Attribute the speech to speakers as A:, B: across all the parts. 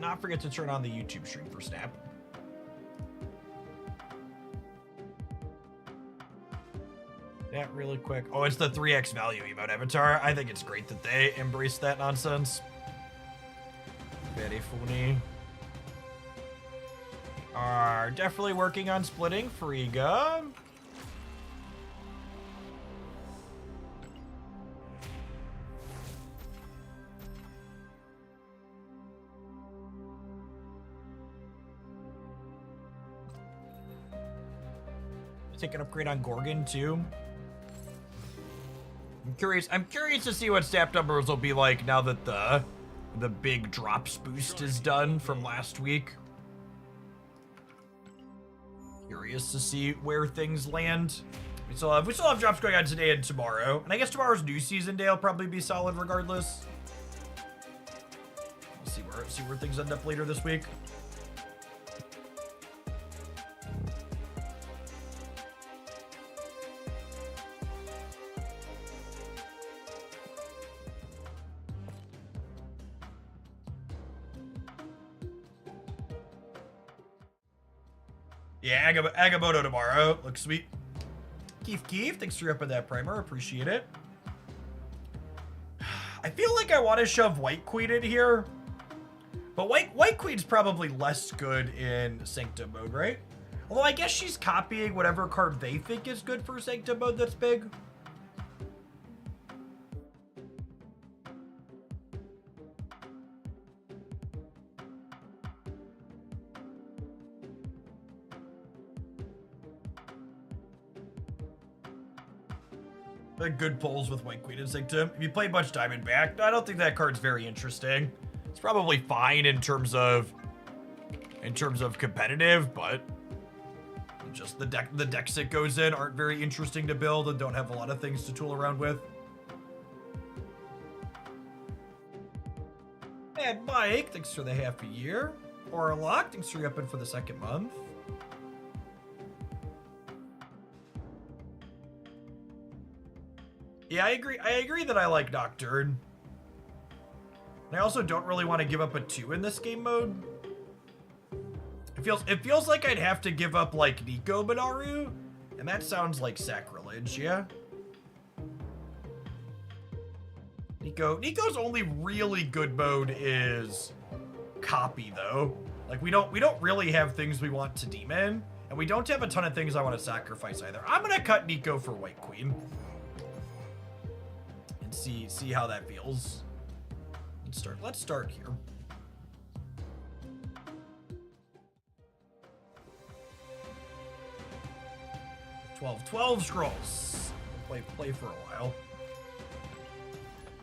A: not forget to turn on the YouTube stream for Snap. That really quick. Oh, it's the 3x value emote avatar. I think it's great that they embrace that nonsense. Very funny. Are definitely working on splitting Friga. Take an upgrade on Gorgon too. I'm curious to see what stat numbers will be like now that the big drops boost is done from last week. Curious to see where things land. We still have drops going on today and tomorrow. And I guess tomorrow's new season day will probably be solid regardless. We'll see where things end up later this week. Yeah, Agamotto tomorrow. Looks sweet. Keef, thanks for upping that primer. Appreciate it. I feel like I want to shove White Queen in here. But White Queen's probably less good in Sanctum mode, right? Although I guess she's copying whatever card they think is good for Sanctum mode that's big. Good pulls with White Queen and Sanctum. If you play much Diamondback, I don't think that card's very interesting. It's probably fine in terms of competitive, but just the decks it goes in aren't very interesting to build and don't have a lot of things to tool around with. And Mike, thanks for the half a year. Orlock, thanks for upping for the second month. Yeah, I agree that I like Nocturne. And I also don't really want to give up a 2 in this game mode. It feels like I'd have to give up like Nico Binaru, and that sounds like sacrilege, yeah? Nico's only really good mode is copy though. Like we don't really have things we want to demon, and we don't have a ton of things I want to sacrifice either. I'm gonna cut Nico for White Queen. See how that feels. Let's start here. 12 scrolls. Play for a while.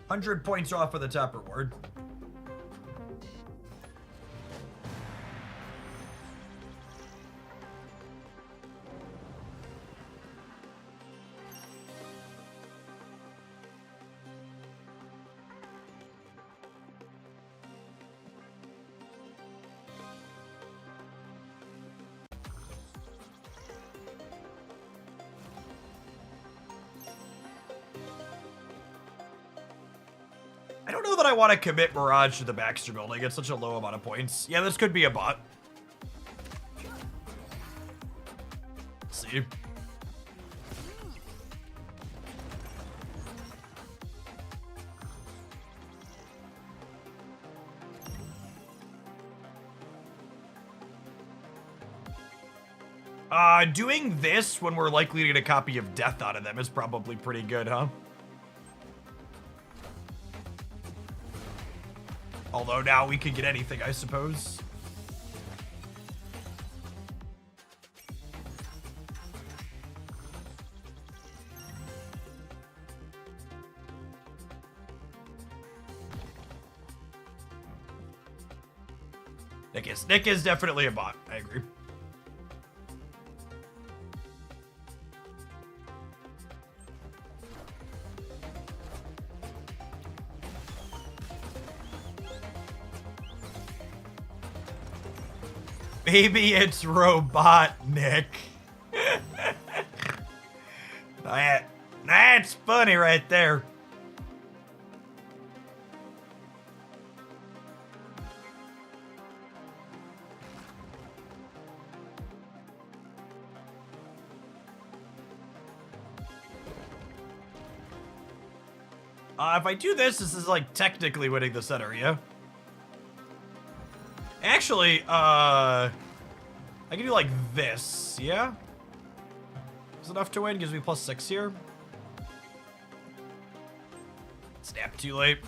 A: 100 points off of the top reward. I don't know that I want to commit Mirage to the Baxter building. It's such a low amount of points. Yeah, this could be a bot. Let's see. Doing this when we're likely to get a copy of Death out of them is probably pretty good, huh? Although now we could get anything, I suppose. Nick is definitely a bot. I agree. Maybe it's Robotnik. That's funny right there. If I do this, this is like technically winning the center, yeah? Actually, I can do like this, yeah? Is enough to win? Gives me +6 here. Snap, too late.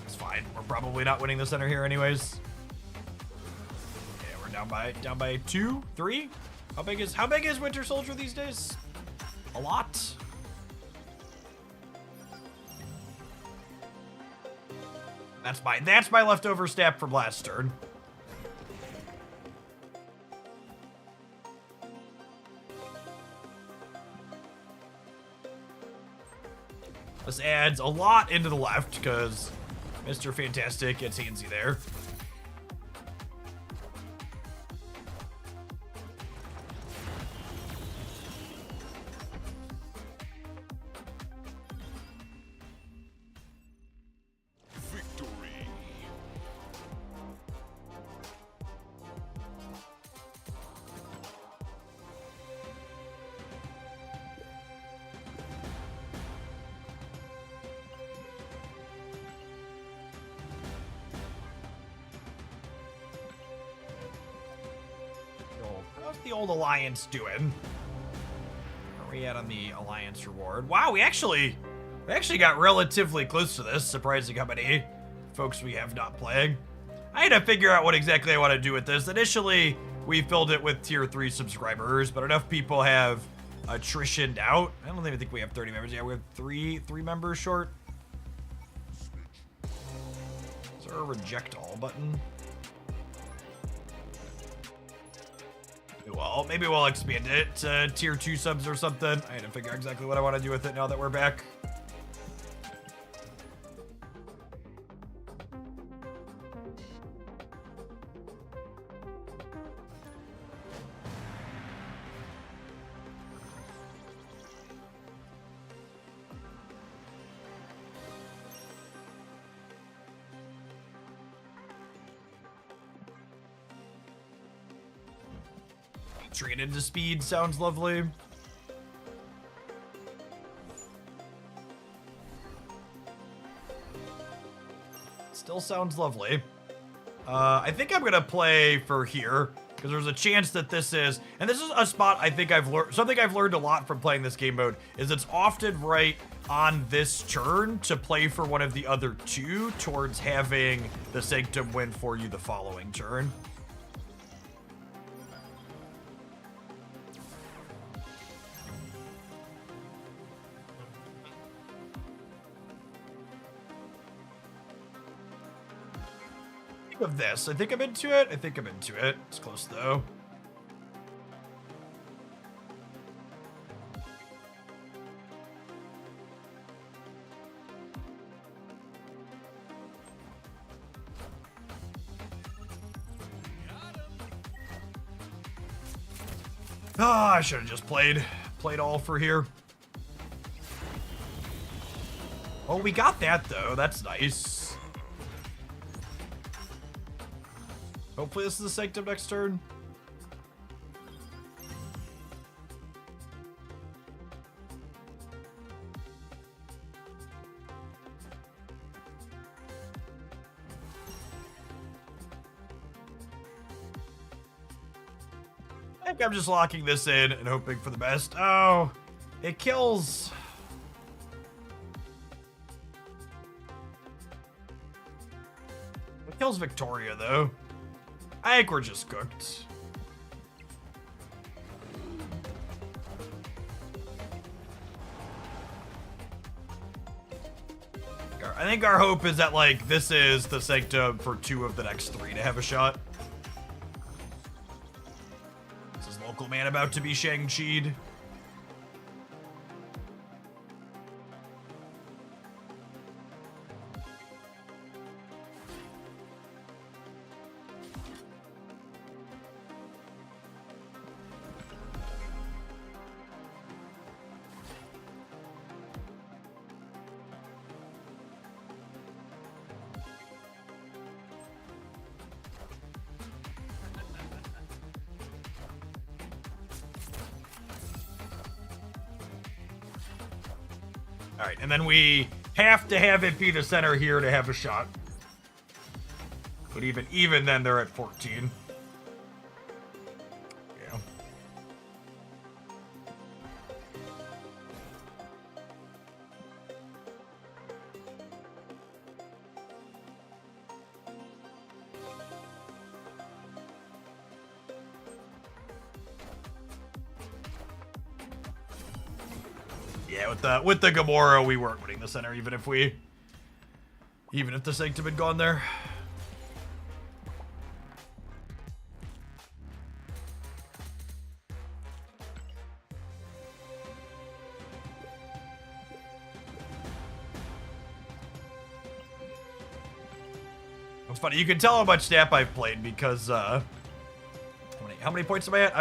A: It's fine. We're probably not winning the center here anyways. Yeah, we're down by 2, 3. How big is Winter Soldier these days? A lot. That's my leftover snap from last turn. This adds a lot into the left because Mr. Fantastic gets handsy there. How's the old Alliance doing? Where are we at on the Alliance reward? Wow, we actually got relatively close to this. Surprising how many folks we have not playing. I had to figure out what exactly I want to do with this. Initially, we filled it with tier 3 subscribers, but enough people have attritioned out. I don't even think we have 30 members. Yeah, we have three members short. Is there a reject all button? Well, maybe we'll expand it to tier 2 subs or something. I had to figure out exactly what I want to do with it now that we're back. Train into speed sounds lovely. Still sounds lovely. I think I'm gonna play for here because there's a chance that this is a spot I think something I've learned a lot from playing this game mode is it's often right on this turn to play for one of the other two towards having the Sanctum win for you the following turn. Of this. I think I'm into it. It's close though. I should have just played all for here. Oh, we got that though. That's nice. Hopefully this is the Sanctum next turn. I think I'm just locking this in and hoping for the best. Oh, it kills. It kills Victoria though. I think we're just cooked. I think our hope is that, like, this is the Sanctum for 2 of the next 3 to have a shot. This is Local Man about to be Shang-Chi'd. All right, and then we have to have it be the center here to have a shot. But even then, they're at 14. Yeah. Yeah, with the Gamora, we weren't winning the center, even if the Sanctum had gone there. It's funny, you can tell how much Snap I've played because how many points am I at?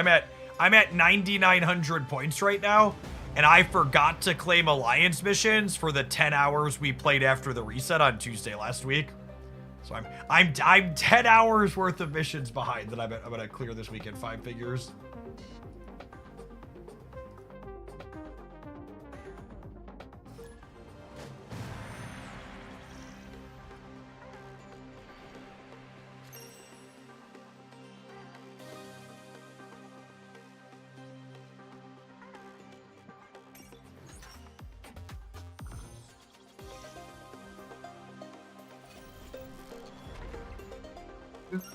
A: I'm at 9,900 points right now, and I forgot to claim alliance missions for the 10 hours we played after the reset on Tuesday last week. So I'm 10 hours worth of missions behind that I'm gonna clear this week in 5 figures.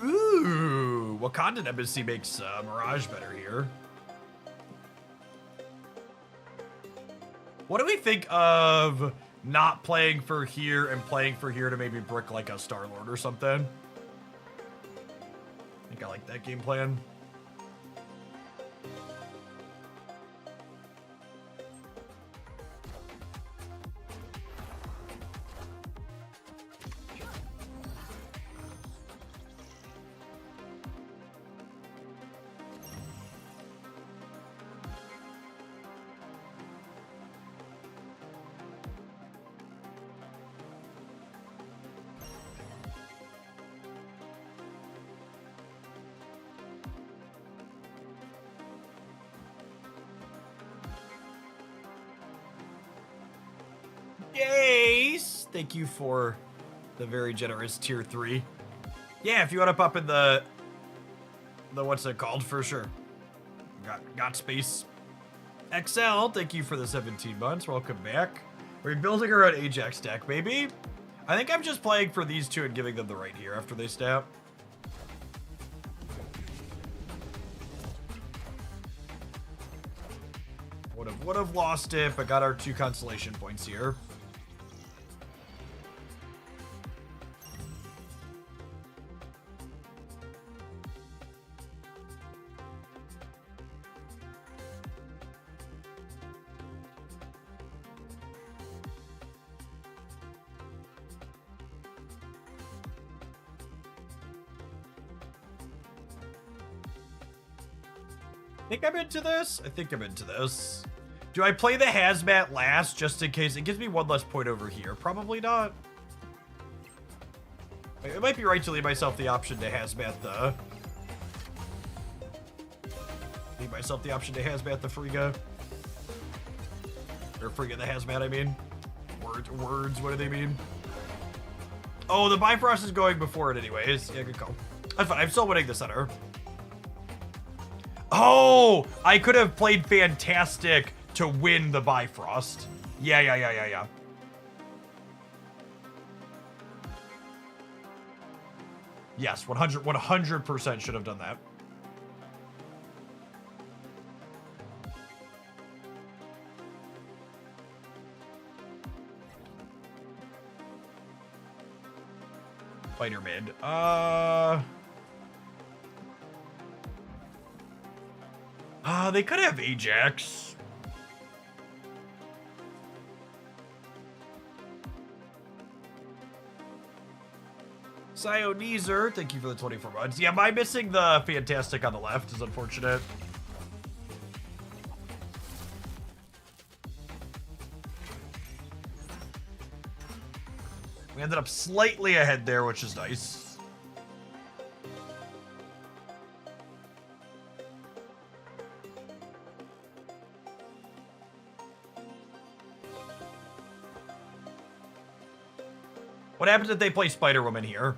A: Ooh, Wakandan Embassy makes Mirage better here. What do we think of not playing for here and playing for here to maybe brick like a Star-Lord or something? I think I like that game plan. Jace, thank you for the very generous tier 3. Yeah, if you want to pop in the what's it called, for sure. Got space. XL, thank you for the 17 months. Welcome back. We're building our own Ajax deck, baby. I think I'm just playing for these two and giving them the right here after they snap. Would have lost it, but got our 2 consolation points here. I think I'm into this. I think I'm into this. Do I play the Hazmat last just in case? It gives me 1 less point over here. Probably not. It might be right to leave myself the option to Hazmat the... Leave myself the option to Hazmat the Frigga. Or Frigga the Hazmat, I mean. Words, what do they mean? Oh, the Bifrost is going before it anyways. Yeah, good call. That's fine. I'm still winning the center. Oh, I could have played Fantastic to win the Bifrost. Yeah. Yes, 100% should have done that. Fighter mid. They could have Ajax. Sionezer, thank you for the 24 months. Yeah, my missing the Fantastic on the left is unfortunate. We ended up slightly ahead there, which is nice. What happens if they play Spider-Woman here?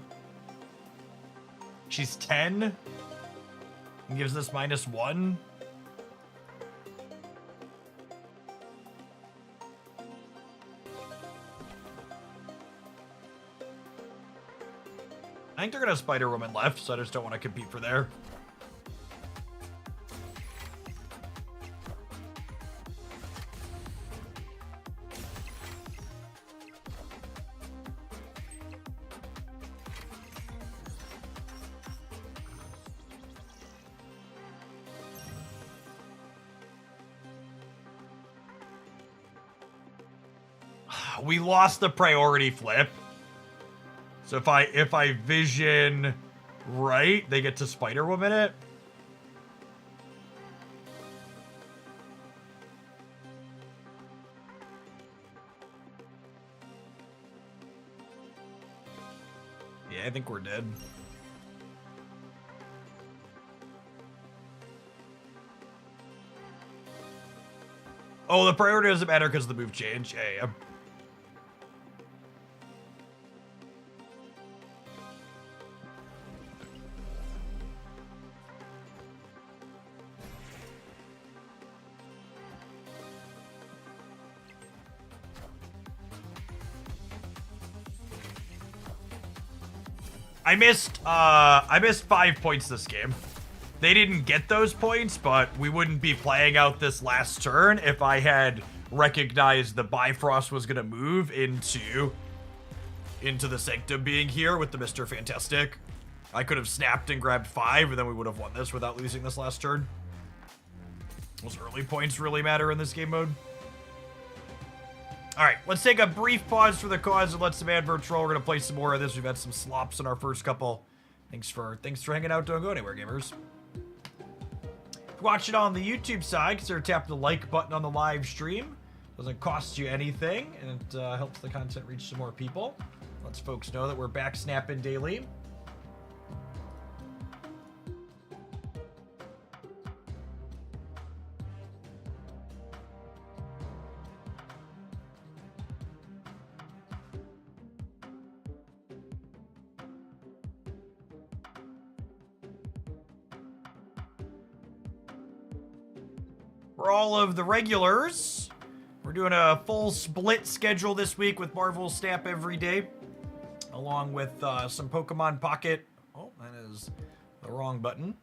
A: She's 10 and gives this -1. I think they're gonna have Spider-Woman left, so I just don't want to compete for there. We lost the priority flip. So if I vision right, they get to Spider-Woman it. Yeah, I think we're dead. Oh, the priority doesn't matter because of the move change. Yeah. I missed 5 points this game. They didn't get those points, but we wouldn't be playing out this last turn if I had recognized the Bifrost was gonna move into the Sanctum being here with the Mr. Fantastic. I could have snapped and grabbed 5, and then we would have won this without losing this last turn. Those early points really matter in this game mode. All right, let's take a brief pause for the cause and let some adverts roll. We're gonna play some more of this. We've had some slops in our first couple. Thanks for hanging out. Don't go anywhere, gamers. If you watch it on the YouTube side, consider tapping the like button on the live stream. Doesn't cost you anything, and it helps the content reach some more people. Lets folks know that we're back snapping daily. For all of the regulars, we're doing a full split schedule this week with Marvel Snap every day, along with some Pokemon Pocket. Oh, that is the wrong button.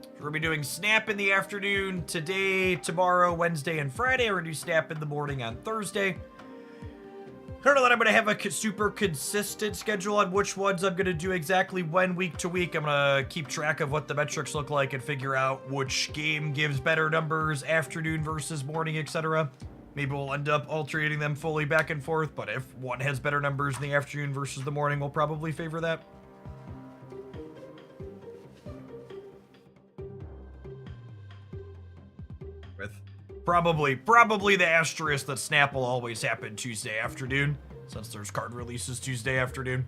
A: So we're going to be doing Snap in the afternoon today, tomorrow, Wednesday, and Friday. We're going to do Snap in the morning on Thursday. I don't know that I'm going to have a super consistent schedule on which ones I'm going to do exactly when week to week. I'm going to keep track of what the metrics look like and figure out which game gives better numbers, afternoon versus morning, etc. Maybe we'll end up alternating them fully back and forth, but if one has better numbers in the afternoon versus the morning, we'll probably favor that. With probably the asterisk that Snap will always happen Tuesday afternoon, since there's card releases Tuesday afternoon.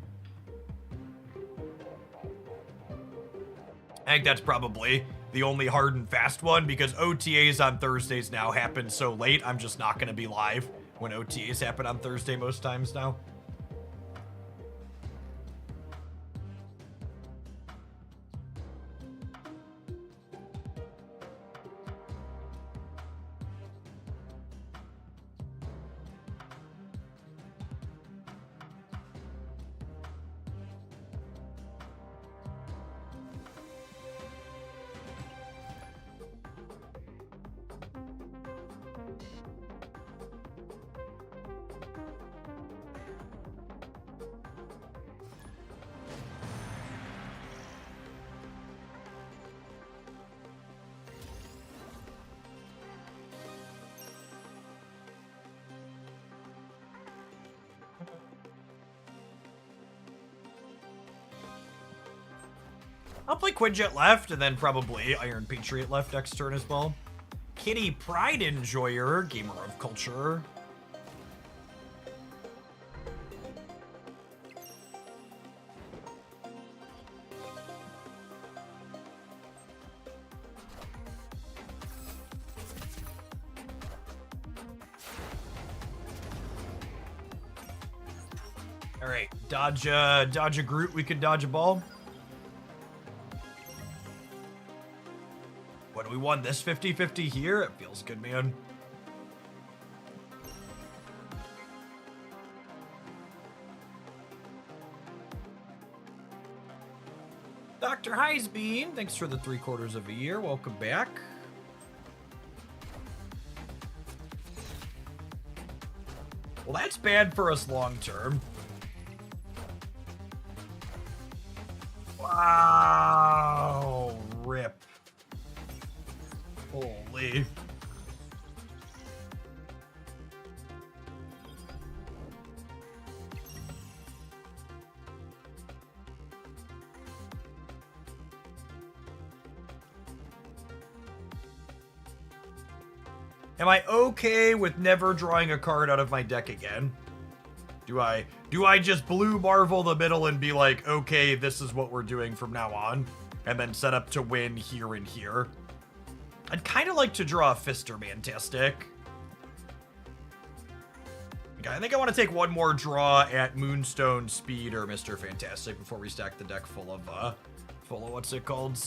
A: I think that's probably the only hard and fast one, because OTAs on Thursdays now happen so late, I'm just not going to be live when OTAs happen on Thursday most times now. I'll play Quinjet left, and then probably Iron Patriot left next turn as well. Kitty Pride Enjoyer, Gamer of Culture. All right, dodge a Groot. We can dodge a ball. What do we want? This 50-50 here? It feels good, man. Dr. Heisbean, thanks for the 3/4 of a year. Welcome back. Well, that's bad for us long term. Wow, rip. Holy. Am I okay with never drawing a card out of my deck again? Do I just blue Marvel the middle and be like, okay, this is what we're doing from now on, and then set up to win here and here? I'd kind of like to draw a Fister Mantastic. Okay, I think I want to take one more draw at Moonstone, Speed, or Mr. Fantastic before we stack the deck full of what's it called?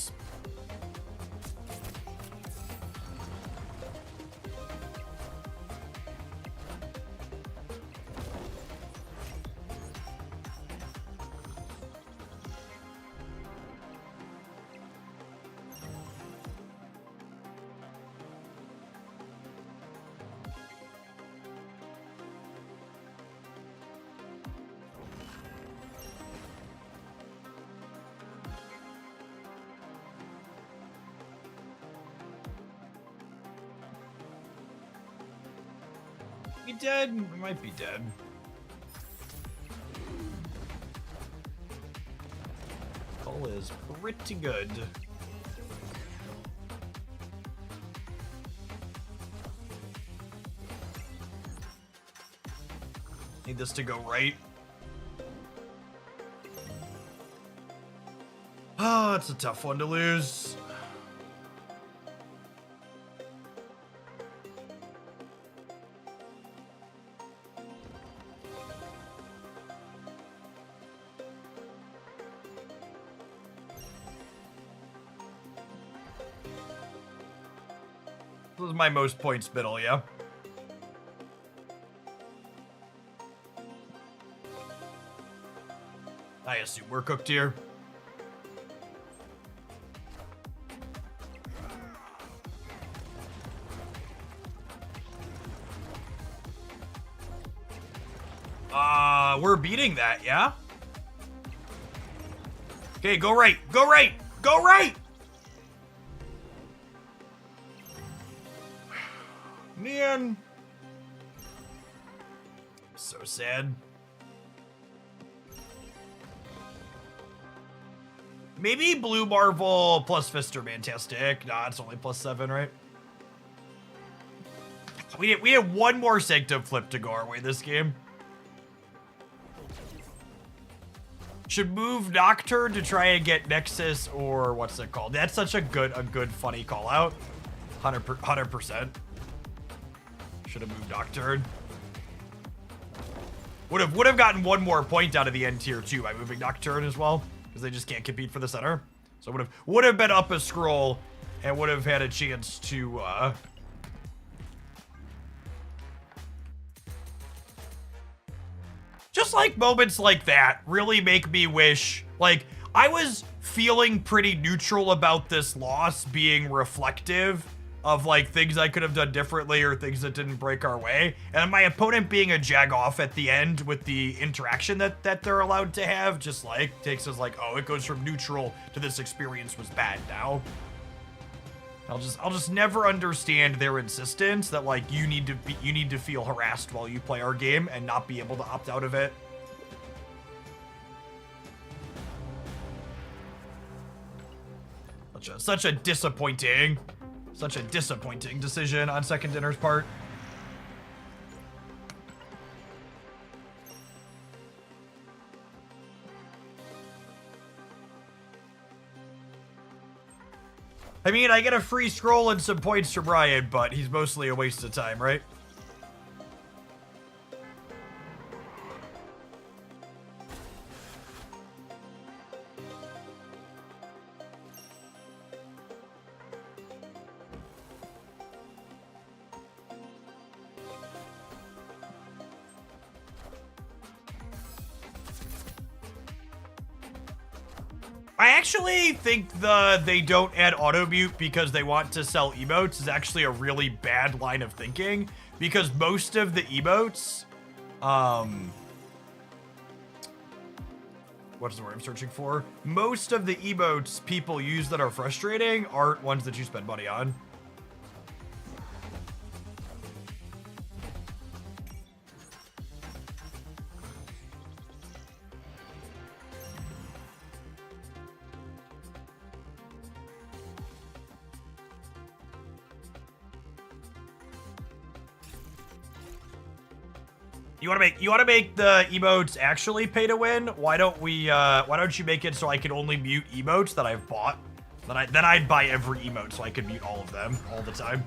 A: Dead? We might be dead. Call is pretty good. Need this to go right. Oh, it's a tough one to lose. This is my most points middle, yeah? I assume we're cooked here. We're beating that, yeah? Okay, go right, go right, go right! Man. So sad. Maybe Blue Marvel plus Fister Mantastic. Nah, it's only +7, right? We had one more Sanctum flip to go our way this game. Should move Nocturne to try and get Nexus or what's it called? That's such a good funny call out. 100%. Should have moved Nocturne. Would have gotten one more point out of the end tier too by moving Nocturne as well, because they just can't compete for the center. So would have been up a scroll and would have had a chance to just like moments like that really make me wish, like, I was feeling pretty neutral about this loss being reflective of like things I could have done differently or things that didn't break our way. And my opponent being a Jagoff at the end with the interaction that they're allowed to have just like takes us like, oh, it goes from neutral to this experience was bad now. I'll just never understand their insistence that like you need to feel harassed while you play our game and not be able to opt out of it. Such a disappointing decision on Second Dinner's part. I mean, I get a free scroll and some points for Brian, but he's mostly a waste of time, right? I actually think they don't add auto mute because they want to sell emotes is actually a really bad line of thinking, because most of the emotes, what's the word I'm searching for? Most of the emotes people use that are frustrating aren't ones that you spend money on. You wanna make the emotes actually pay to win? Why don't you make it so I can only mute emotes that I've bought? Then I'd buy every emote so I could mute all of them all the time.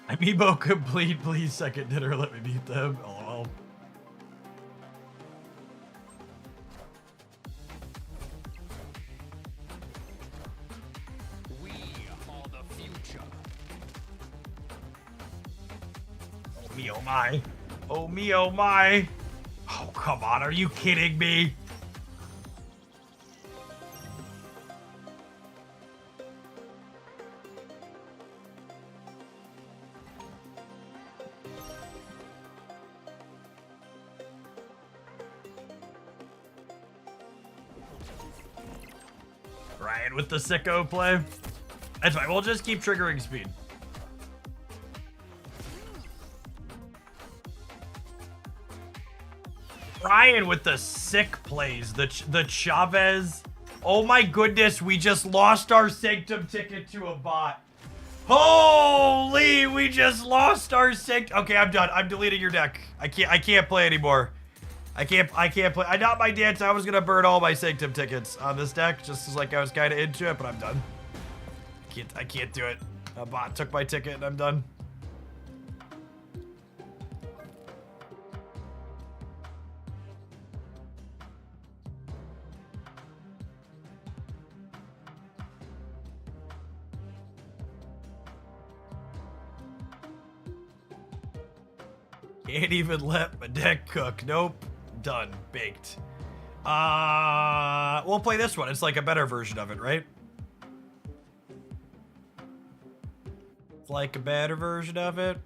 A: Amiibo complete, please second dinner, let me meet them. LOL.
B: We are the future.
A: Oh me, oh my. Oh me, oh my. Oh, come on, are you kidding me? Ryan with the sicko play. That's fine, we'll just keep triggering speed. Ryan with the sick plays, the Chavez. Oh my goodness, we just lost our Sanctum ticket to a bot. Holy, we just lost our Sanctum. Okay, I'm done. I'm deleting your deck. I can't play anymore. I can't play. I not my dance. I was gonna burn all my Sanctum tickets on this deck, just as like I was kind of into it, but I'm done. I can't do it. A bot took my ticket and I'm done. Can't even let my deck cook. Nope. Done. Baked. We'll play this one. It's like a better version of it, right? It's like a better version of it.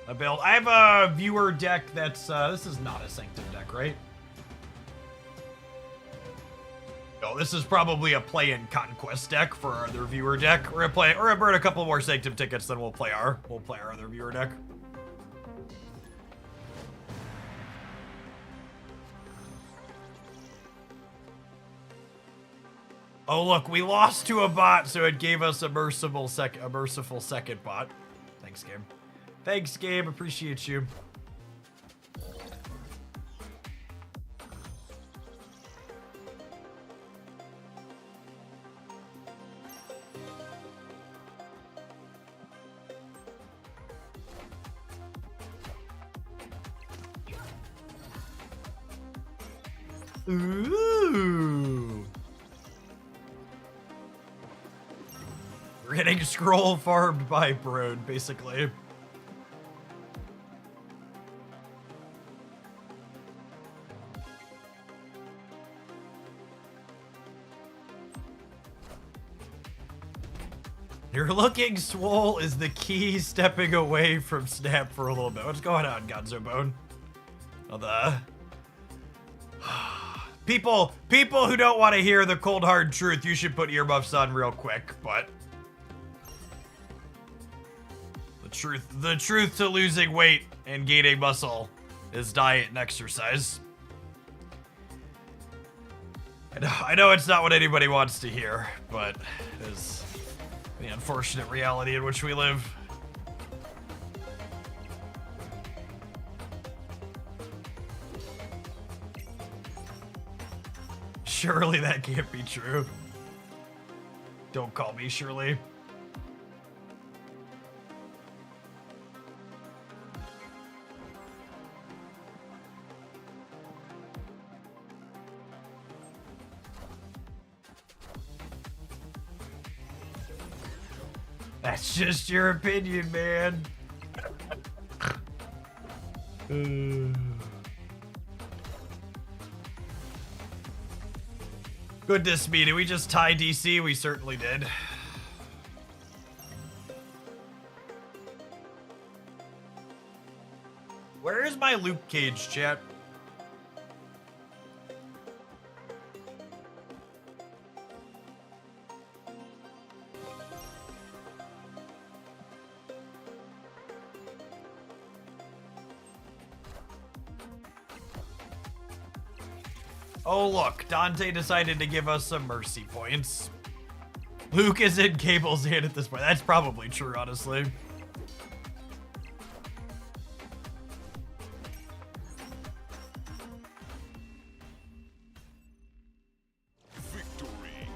A: A build. I have a viewer deck that's, this is not a Sanctum deck, right? No, this is probably a play-in Conquest deck for our other viewer deck. We're gonna burn a couple more Sanctum tickets, then we'll play our other viewer deck. Oh look, we lost to a bot, so it gave us a merciful second bot. Thanks, game. Thanks, game. Appreciate you. Ooh. We're getting scroll farmed by Brood, basically. You're looking swole is the key stepping away from Snap for a little bit. What's going on, Gonzo Bone? Oh, the... People who don't want to hear the cold hard truth, you should put earmuffs on real quick, but... The truth to losing weight and gaining muscle is diet and exercise. I know it's not what anybody wants to hear, but it is the unfortunate reality in which we live. Surely that can't be true. Don't call me Shirley. That's just your opinion, man. Goodness me, did we just tie DC? We certainly did. Where is my Luke Cage, chat? Oh look, Dante decided to give us some mercy points. Luke is in Cable's hand at this point. That's probably true, honestly.
B: Victory.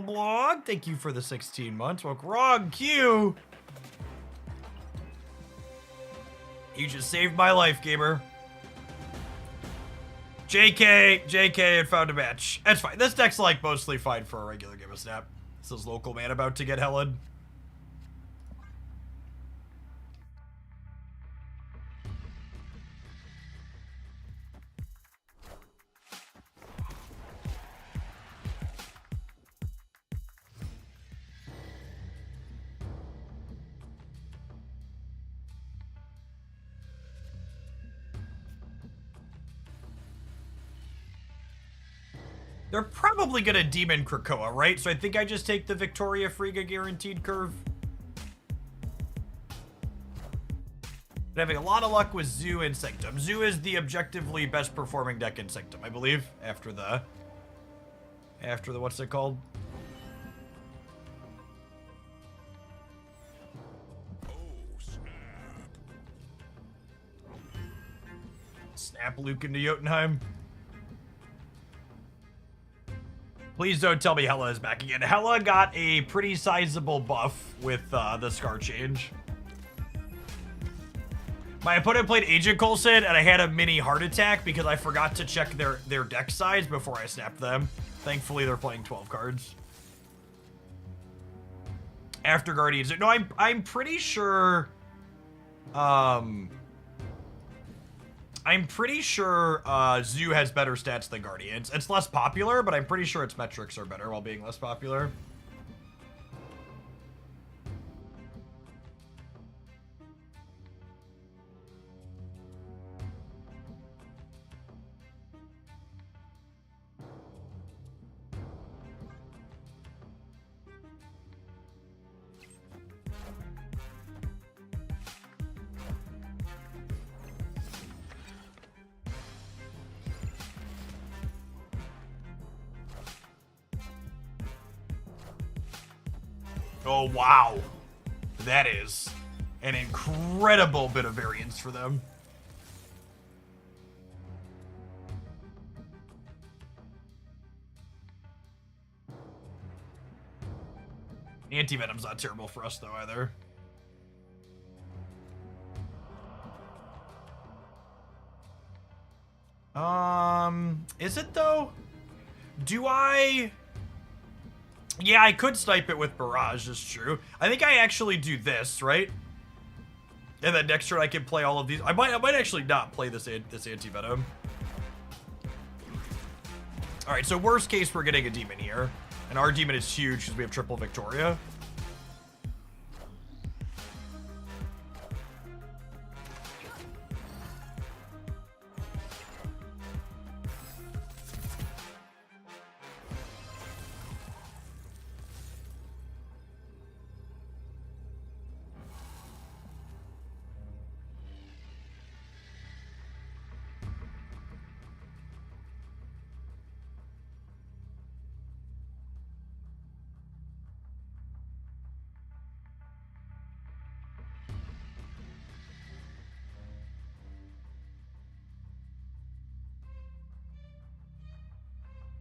A: Blog, thank you for the 16 months. Welcome, Rog Q. You just saved my life, gamer. JK had found a match. That's fine. This deck's like mostly fine for a regular game of Snap. This is local man about to get Helen. They're probably gonna Demon Krakoa, right? So I think I just take the Victoria Friga guaranteed curve. But having a lot of luck with Zoo and Sanctum. Zoo is the objectively best performing deck in Sanctum, I believe, after the what's it called? Snap Luke into Jotunheim. Please don't tell me Hela is back again. Hela got a pretty sizable buff with the Scar change. My opponent played Agent Coulson, and I had a mini heart attack because I forgot to check their deck size before I snapped them. Thankfully, they're playing 12 cards. After Guardians. No, I'm pretty sure... I'm pretty sure Zoo has better stats than Guardians. It's less popular, but I'm pretty sure its metrics are better while being less popular. Oh, wow. That is an incredible bit of variance for them. Anti-Venom's not terrible for us, though, either. Is it, though? Do I... Yeah, I could snipe it with Barrage, is true. I think I actually do this, right? And then next turn I can play all of these. I might actually not play this Anti-Venom. Alright, so worst case, we're getting a demon here. And our demon is huge because we have triple Victoria.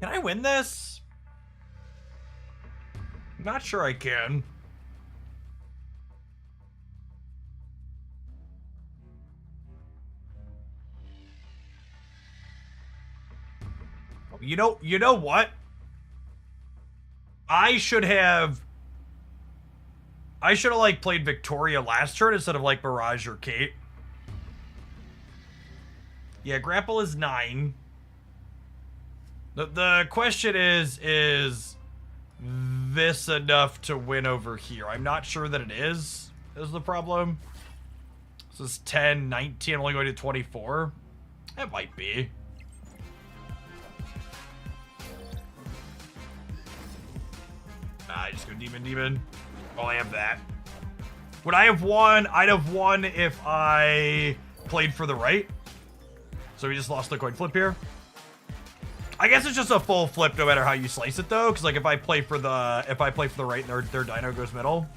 A: Can I win this? I'm not sure I can. You know what? I should have like played Victoria last turn instead of like Mirage or Kate. Yeah, grapple is 9. The question is this enough to win over here? I'm not sure that it is the problem. So it's 10, 19, I'm only going to 24. It might be. I just go demon. Oh, I have that. Would I have won? I'd have won if I played for the right. So we just lost the coin flip here. I guess it's just a full flip no matter how you slice it though, because like if I play for the right and their dino goes middle.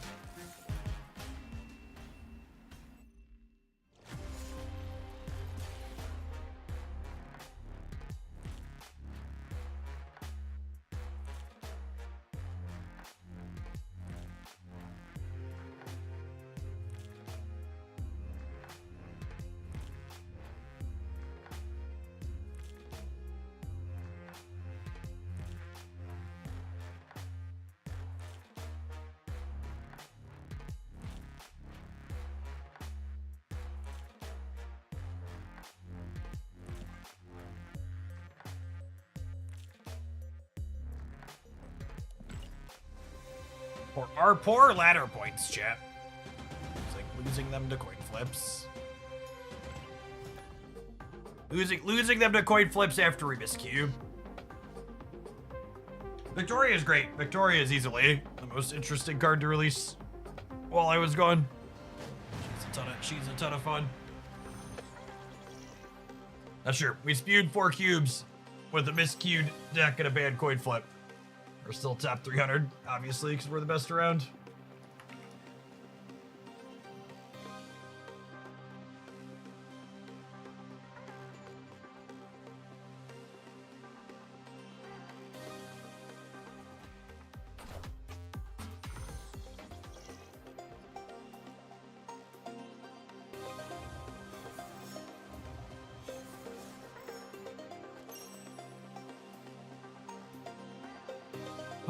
A: Our poor ladder points, chat. It's like losing them to coin flips. Losing them to coin flips after we miscue. Victoria is great. Victoria is easily the most interesting card to release while I was gone. She's a ton of fun. Not sure. We spewed 4 cubes with a miscued deck and a banned coin flip. We're still top 300, obviously, because we're the best around.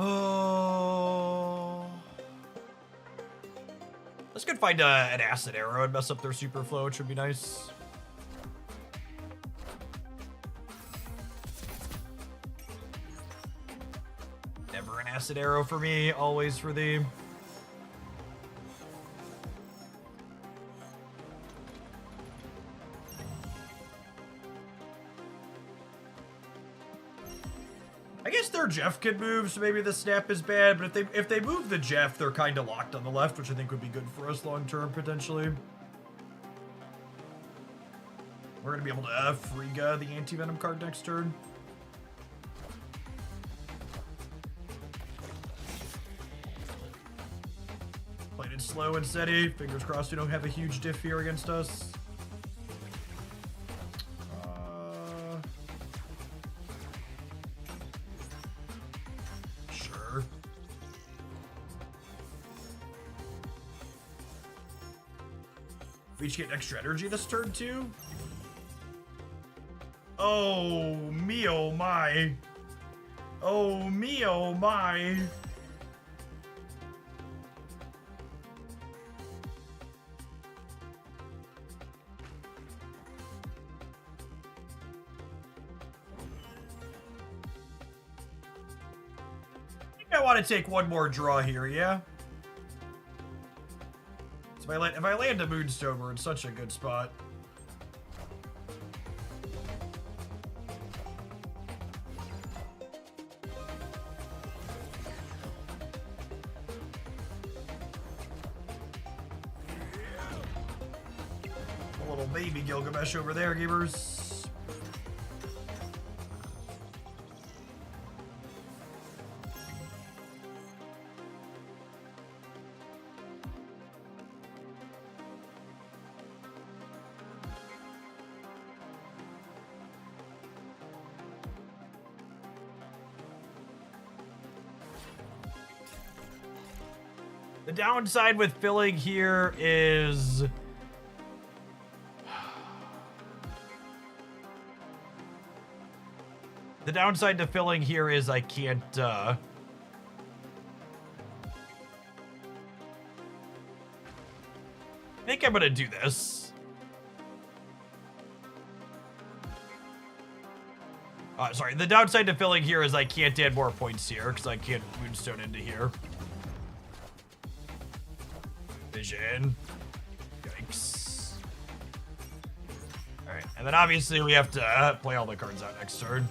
A: Oh. Let's go find an acid arrow and mess up their super flow, which would be nice. Never an acid arrow for me, always for thee. I guess their Jeff can move, so maybe the snap is bad, but if they move the Jeff, they're kind of locked on the left, which I think would be good for us long term, potentially. We're going to be able to Frigga the anti-venom card next turn. Played it slow and steady. Fingers crossed we don't have a huge diff here against us. We each get extra energy this turn too? Oh me oh my. Oh me oh my. I think I want to take one more draw here, yeah? So if I land a Moonstone, we're in such a good spot. A little baby Gilgamesh over there, gamers. The downside with filling here is... The downside to filling here is I can't, I think I'm gonna do this. Sorry, the downside to filling here is I can't add more points here because I can't Moonstone into here. Vision. Yikes. Alright, and then obviously we have to play all the cards out next turn.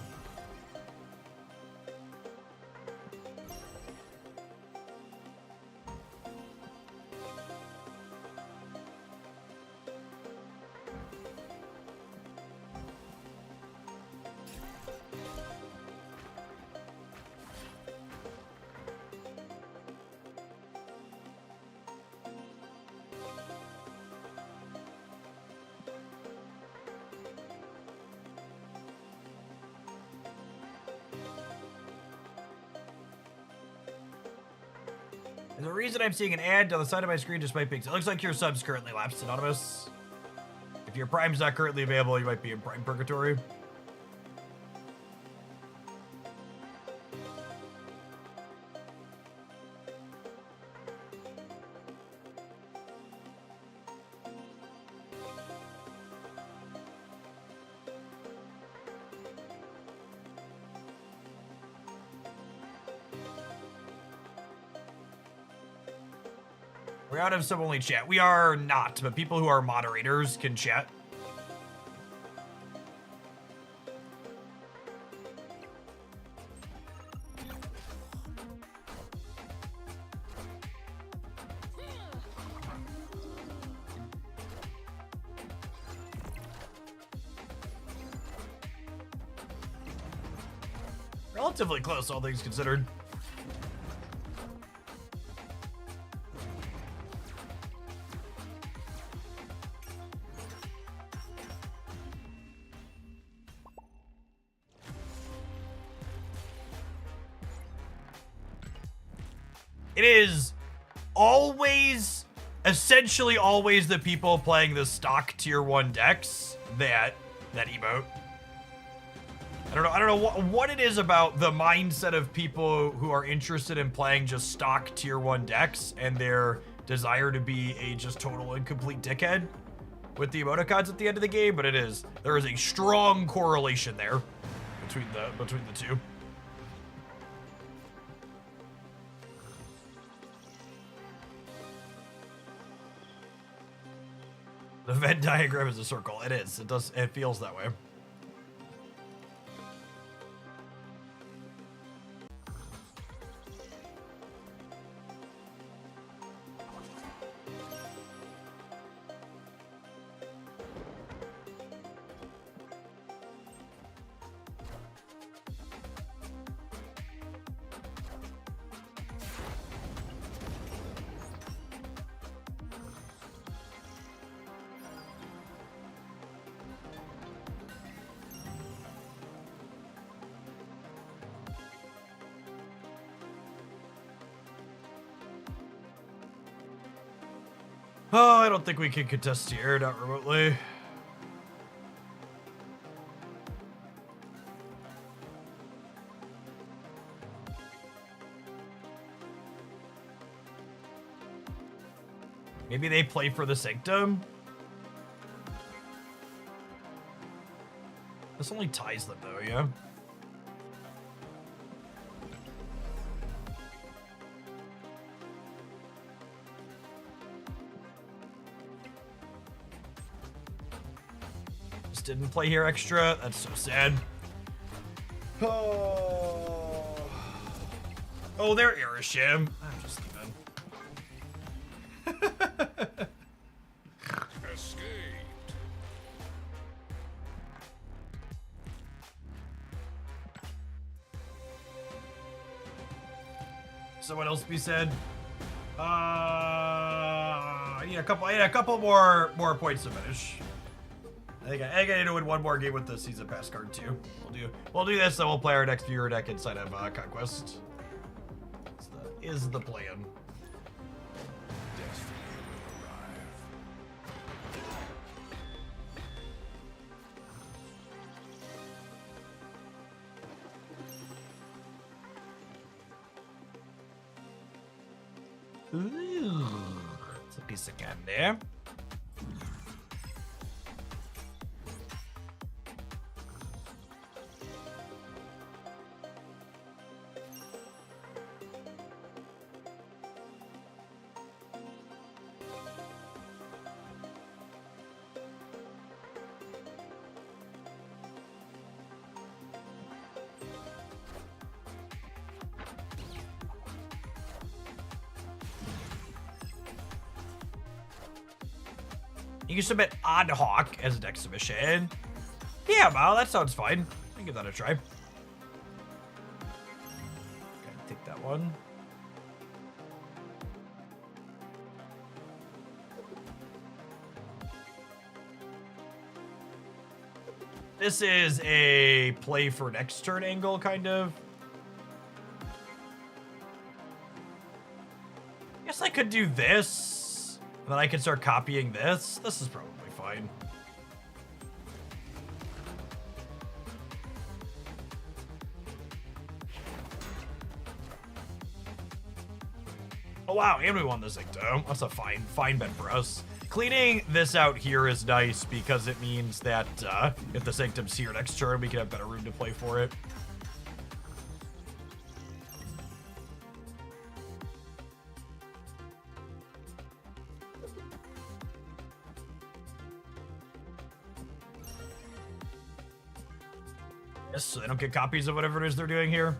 A: There's a reason I'm seeing an ad on the side of my screen despite being... It looks like your sub's currently lapsed, Anonymous. If your Prime's not currently available, you might be in Prime Purgatory. We're out of sub-only chat. We are not, but people who are moderators can chat. Relatively close, all things considered. It is always, essentially always the people playing the stock tier 1 decks that emote. I don't know what it is about the mindset of people who are interested in playing just stock tier 1 decks and their desire to be a just total and complete dickhead with the emoticons at the end of the game, but there is a strong correlation there between the two. The Venn diagram is a circle. It is. It feels that way. Oh, I don't think we can contest here, not remotely. Maybe they play for the Sanctum? This only ties them though, yeah? Didn't play here extra. That's so sad. Oh, they're Irisham. I'm just leaving.
B: Escaped.
A: Someone else be said. I need a couple more points to finish. I think I need to win one more game with the season pass card too. We'll do this, then we'll play our next viewer deck inside of Conquest. Is the plan. Ooh, it's a piece of candy. You can submit Ad Hoc as an exhibition. Yeah, Mal, that sounds fine. I can give that a try. Gotta take that one. This is a play for next turn angle, kind of. Guess I could do this. And then I can start copying this. This is probably fine. Oh wow, and we won the Sanctum. That's a fine bet for us. Cleaning this out here is nice because it means that if the Sanctum's here next turn, we can have better room to play for it. Yes, so they don't get copies of whatever it is they're doing here.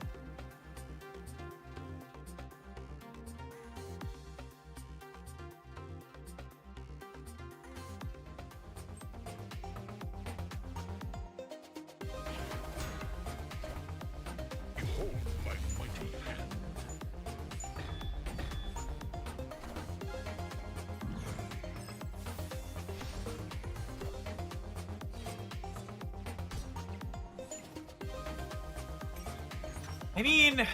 B: Behold my mighty hand.
A: I mean...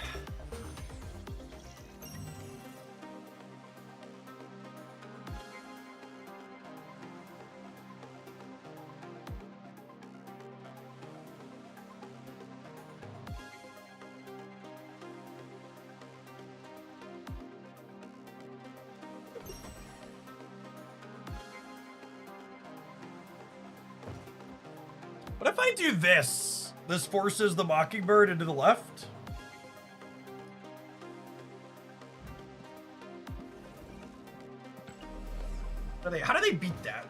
A: What if I do this? This forces the Mockingbird into the left? How do they beat that?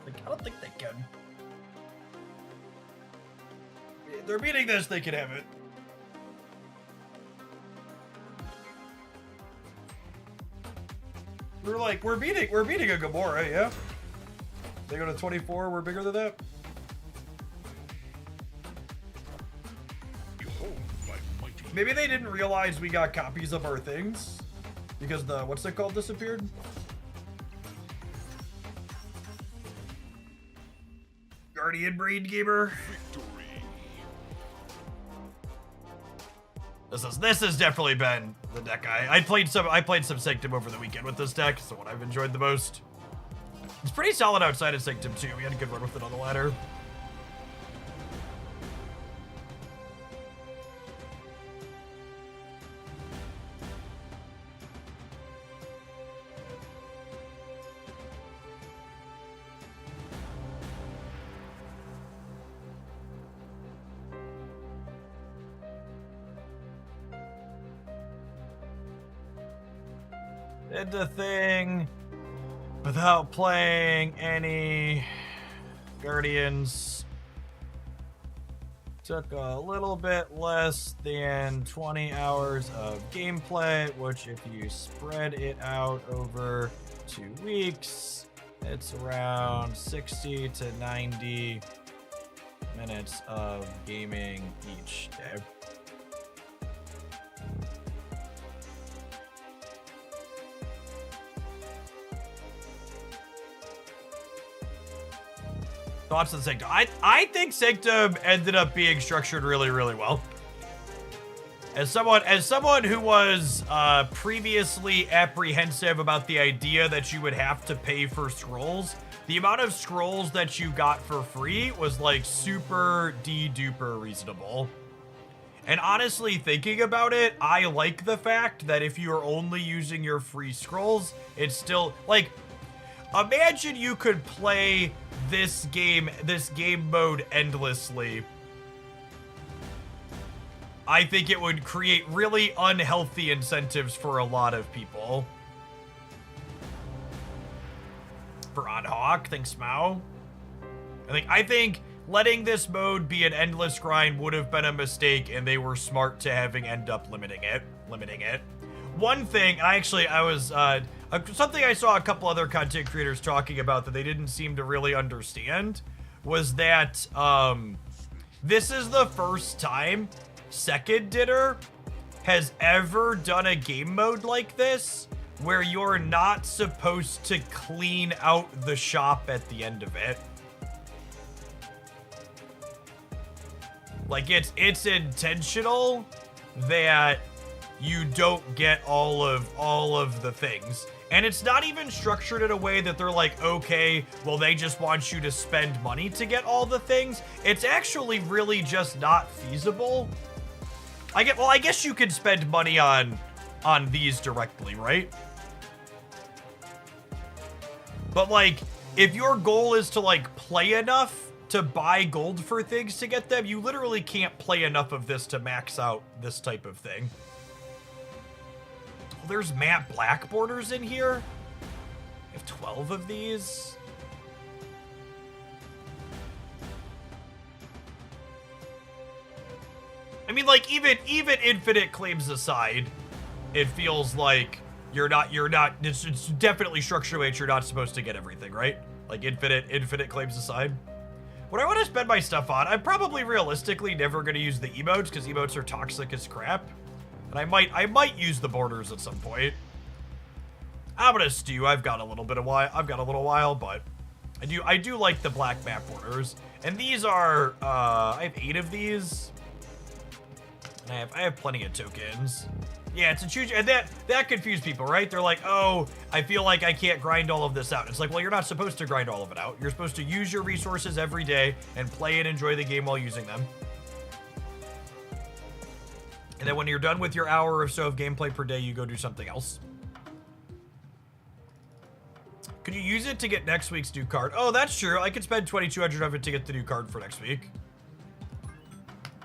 A: Like, I don't think they can. If they're beating this, they can have it. We're beating a Gamora, yeah? They go to 24, we're bigger than that? Maybe they didn't realize we got copies of our things because the, what's it called, disappeared? Guardian Breed Gamer. This has definitely been the deck I played some Sanctum over the weekend with this deck. It's the one I've enjoyed the most. It's pretty solid outside of Sanctum too. We had a good run with it on the ladder. Did the thing without playing any Guardians. Took a little bit less than 20 hours of gameplay, which if you spread it out over 2 weeks, it's around 60 to 90 minutes of gaming each day. Thoughts on Sanctum? I think Sanctum ended up being structured really, really well. As someone who was previously apprehensive about the idea that you would have to pay for scrolls, the amount of scrolls that you got for free was like super duper reasonable. And honestly, thinking about it, I like the fact that if you are only using your free scrolls, it's still like, imagine you could play this game mode endlessly. I think it would create really unhealthy incentives for a lot of people. For Oddhawk, thanks Mao. I think letting this mode be an endless grind would have been a mistake, and they were smart to having end up limiting it. One thing, I was something I saw a couple other content creators talking about that they didn't seem to really understand was that this is the first time Second Dinner has ever done a game mode like this where you're not supposed to clean out the shop at the end of it. Like it's intentional that you don't get all of the things. And it's not even structured in a way that they're like, okay, well, they just want you to spend money to get all the things. It's actually really just not feasible. I guess you could spend money on these directly, right? But like, if your goal is to like play enough to buy gold for things to get them, you literally can't play enough of this to max out this type of thing. Oh, there's matte black borders in here. I have 12 of these. I mean, like, even infinite claims aside, it feels like it's definitely structured ways you're not supposed to get everything, right? Like, infinite claims aside. What I want to spend my stuff on, I'm probably realistically never going to use the emotes, because emotes are toxic as crap. And I might use the borders at some point. I'm gonna stew. I've got a little while, but I do like the black map borders. And these are, I have 8 of these. And I have plenty of tokens. Yeah, it's a huge, and that confused people, right? They're like, oh, I feel like I can't grind all of this out. It's like, well, you're not supposed to grind all of it out. You're supposed to use your resources every day and play and enjoy the game while using them. And then when you're done with your hour or so of gameplay per day, you go do something else. Could you use it to get next week's new card? Oh, that's true. I could spend 2,200 of it to get the new card for next week.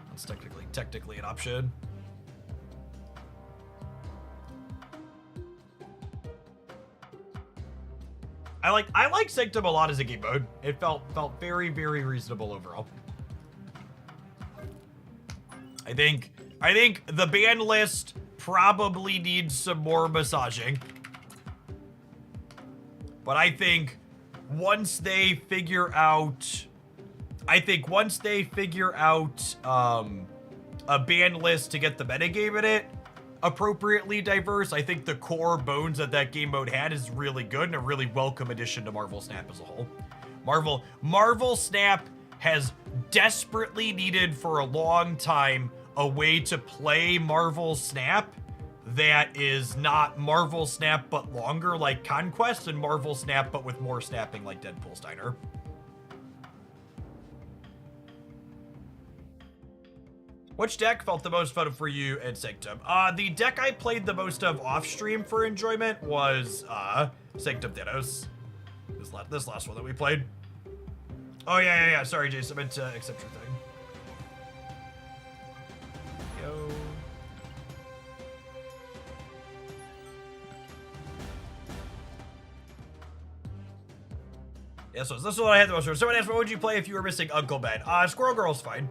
A: That's technically an option. I like Sanctum a lot as a game mode. It felt very reasonable overall. I think the ban list probably needs some more massaging. But I think once they figure out a ban list to get the metagame in it appropriately diverse, I think the core bones that game mode had is really good and a really welcome addition to Marvel Snap as a whole. Marvel Snap has desperately needed for a long time a way to play Marvel Snap that is not Marvel Snap but longer like Conquest, and Marvel Snap but with more snapping like Deadpool Steiner. Which deck felt the most fun for you at Sanctum? The deck I played the most of off stream for enjoyment was Sanctum Thanos. This last one that we played. Oh yeah. Sorry, Jason, I meant to accept your thing. Yo. Yeah, so this is what I had the most. Someone asked, what would you play if you were missing Uncle Ben? Squirrel Girl's fine.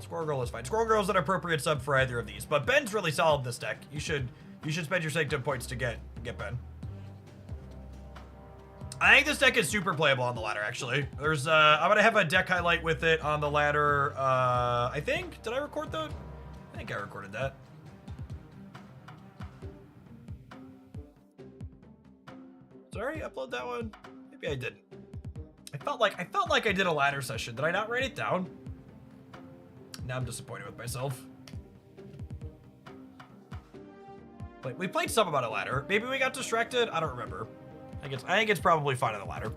A: Squirrel Girl is fine. Squirrel Girl's an appropriate sub for either of these, but Ben's really solid in this deck. You should spend your Sanctum points to get Ben. I think this deck is super playable on the ladder, actually. There's I'm gonna have a deck highlight with it on the ladder. I think, did I record that? I think I recorded that. Did I already upload that one? Maybe I didn't. I felt like I did a ladder session. Did I not write it down? Now I'm disappointed with myself. We played some about a ladder. Maybe we got distracted. I don't remember. I think it's probably fine on the ladder.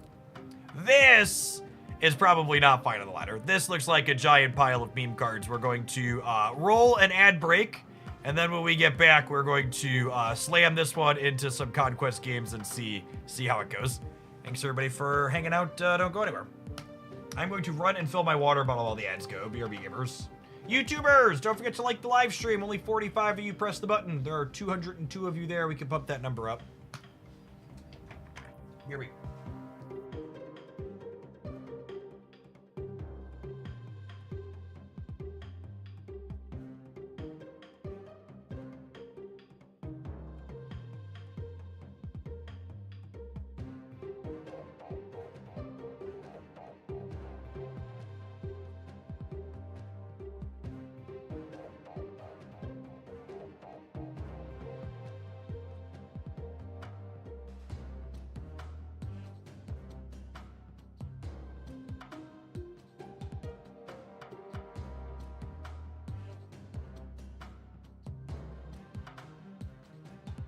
A: This is probably not fine on the ladder. This looks like a giant pile of meme cards. We're going to roll an ad break, and then when we get back, we're going to slam this one into some Conquest games and see how it goes. Thanks everybody for hanging out. Don't go anywhere. I'm going to run and fill my water bottle while the ads go. BRB gamers. YouTubers, don't forget to like the live stream. Only 45 of you press the button. There are 202 of you there. We can pump that number up. Here we go.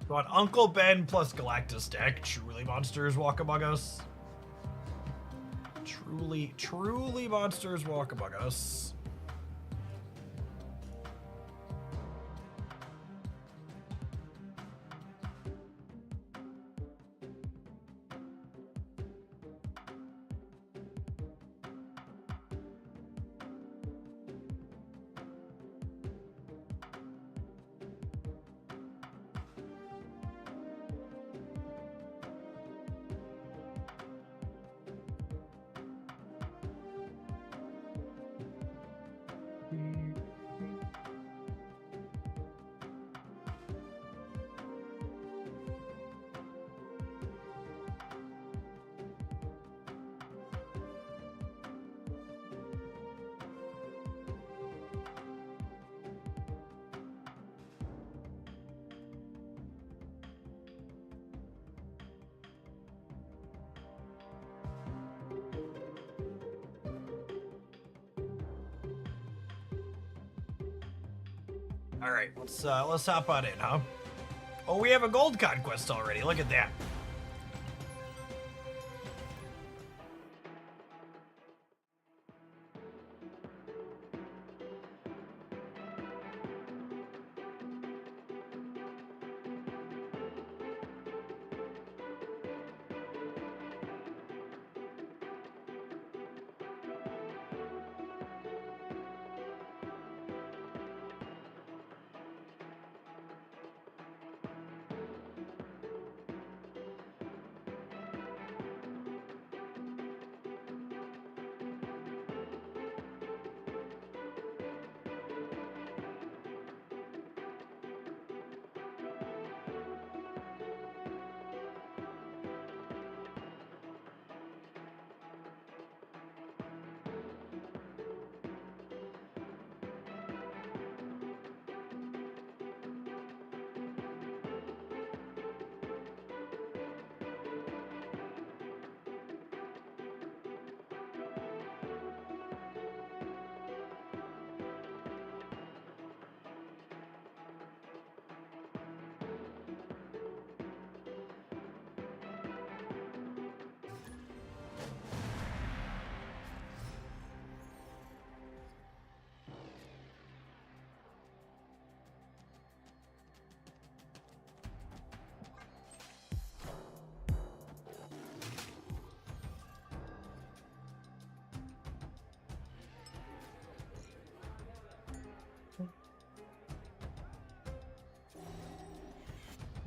A: Got Uncle Ben plus Galactus deck. Truly monsters walk among us. Truly monsters walk among us. All right, let's hop on in, huh? Oh, we have a gold conquest already. Look at that.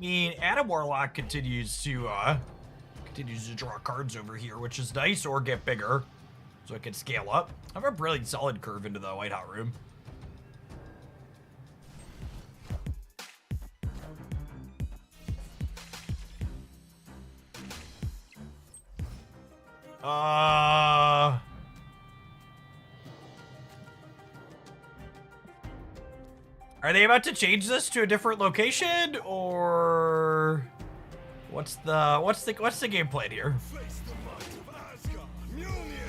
A: I mean, Adam Warlock continues to draw cards over here, which is nice, or get bigger, so it can scale up. I have a brilliant solid curve into the White Hot Room. Are they about to change this to a different location, or what's the game plan here?
B: Face the might of Asgard, Mjolnir!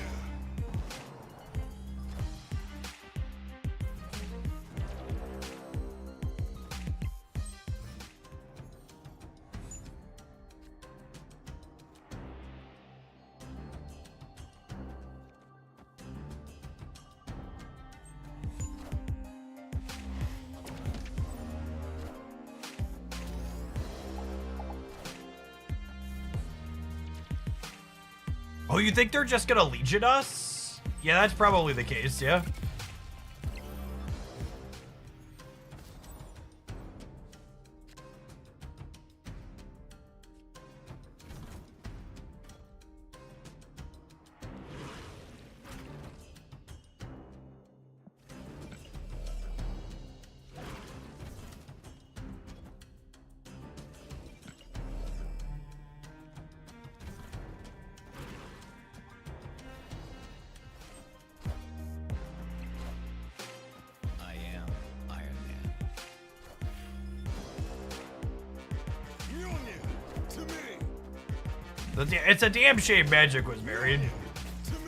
A: Oh, you think they're just gonna Legion us? Yeah, that's probably the case, yeah.
B: I am Iron Man. Mjolnir, to me.
A: It's a damn shame Magic was married.
B: To me.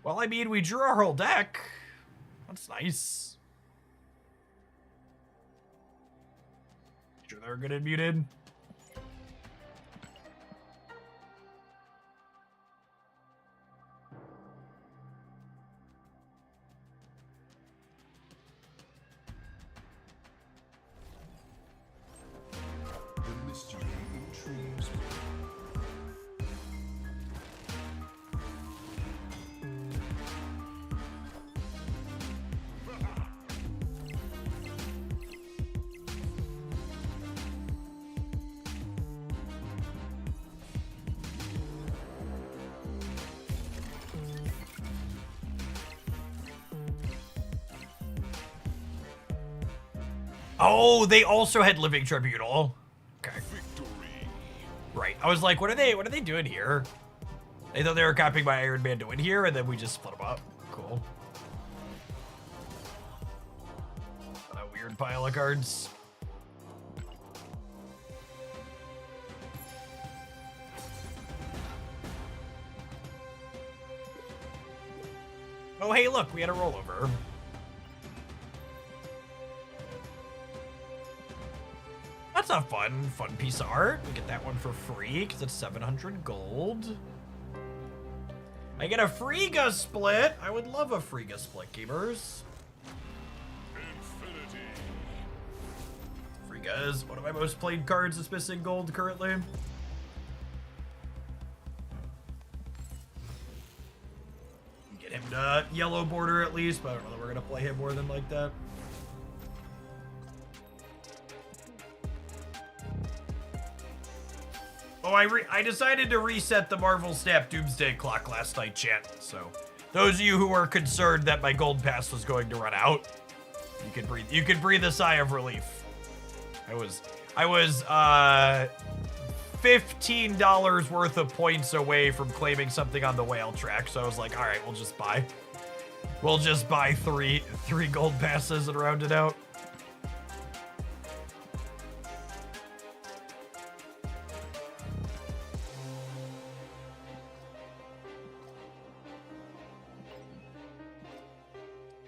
A: Well, I mean, we drew our whole deck. That's nice. Sure they're good and muted.
B: The mystery intrigues me.
A: Oh, they also had Living Tribunal. Okay.
B: Victory.
A: Right. I was like, what are they doing here? They thought they were copying my Iron Man to win here, and then we just split them up. Cool. A weird pile of cards. Oh, hey, look, we had a rollover. That's a fun piece of art. We get that one for free because it's 700 gold. I get a Frigga split. I would love a Frigga split, gamers.
B: Infinity.
A: Frigga is one of my most played cards that's missing gold currently. Get him to yellow border at least, but I don't know that we're gonna play him more than like that. Oh, I decided to reset the Marvel Snap Doomsday Clock last night, chat. So, those of you who were concerned that my gold pass was going to run out, you could breathe a sigh of relief. I was $15 worth of points away from claiming something on the whale track, so I was like, all right, we'll just buy three gold passes and round it out.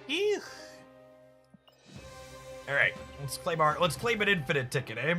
A: Ew. All right, let's claim an infinite ticket, eh?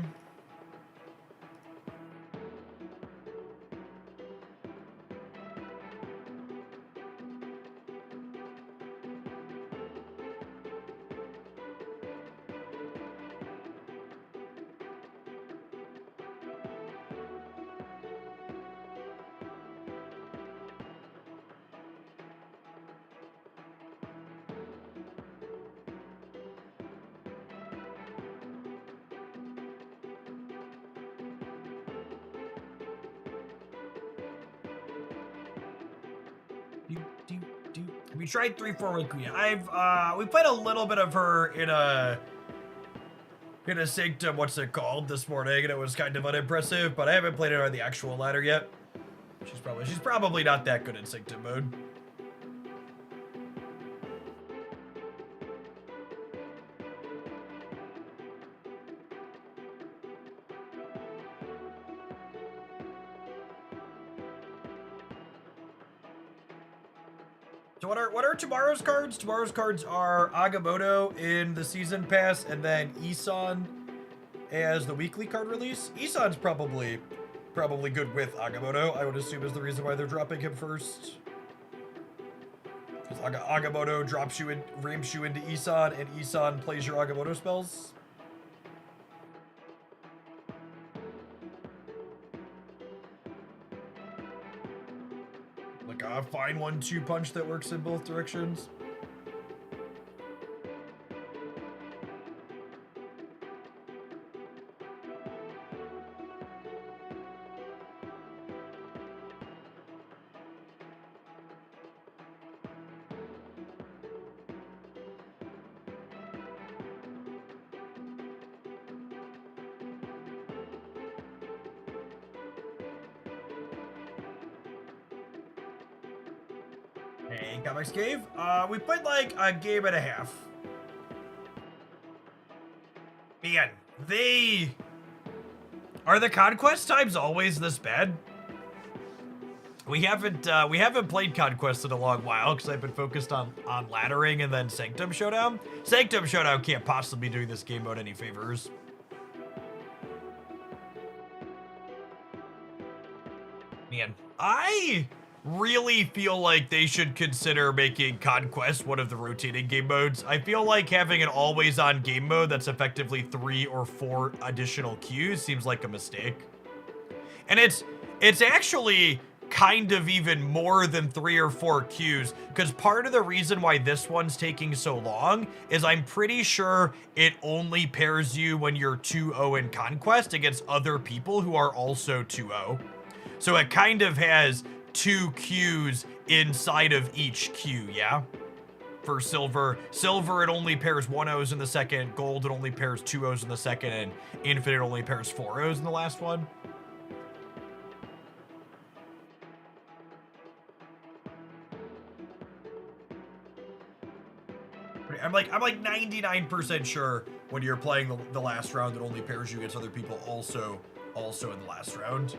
A: We tried 3-4 with Queen. We played a little bit of her in a Sanctum, what's it called, this morning, and it was kind of unimpressive, but I haven't played it on the actual ladder yet. She's probably not that good in Sanctum mode. So what are tomorrow's cards? Tomorrow's cards are Agamotto in the season pass, and then Isan as the weekly card release. Isan's probably good with Agamotto. I would assume is the reason why they're dropping him first. Because Agamotto drops you in, ramps you into Isan, and Isan plays your Agamotto spells. Like a fine 1-2 punch that works in both directions. Hey, Comics Cave. We played like a game and a half. Man, are the conquest times always this bad? We haven't played Conquest in a long while because I've been focused on laddering and then Sanctum Showdown. Sanctum Showdown can't possibly be doing this game mode any favors. Man, I really feel like they should consider making Conquest one of the rotating game modes. I feel like having an always-on game mode that's effectively 3 or 4 additional queues seems like a mistake. And it's actually kind of even more than 3 or 4 queues, because part of the reason why this one's taking so long is I'm pretty sure it only pairs you when you're 2-0 in Conquest against other people who are also 2-0. So it kind of has 2 queues inside of each queue, yeah? For silver, it only pairs 1-0s in the second, gold it only pairs 2-0s in the second, and infinite only pairs 4-0s in the last one. I'm like 99% sure when you're playing the last round, it only pairs you against other people also in the last round.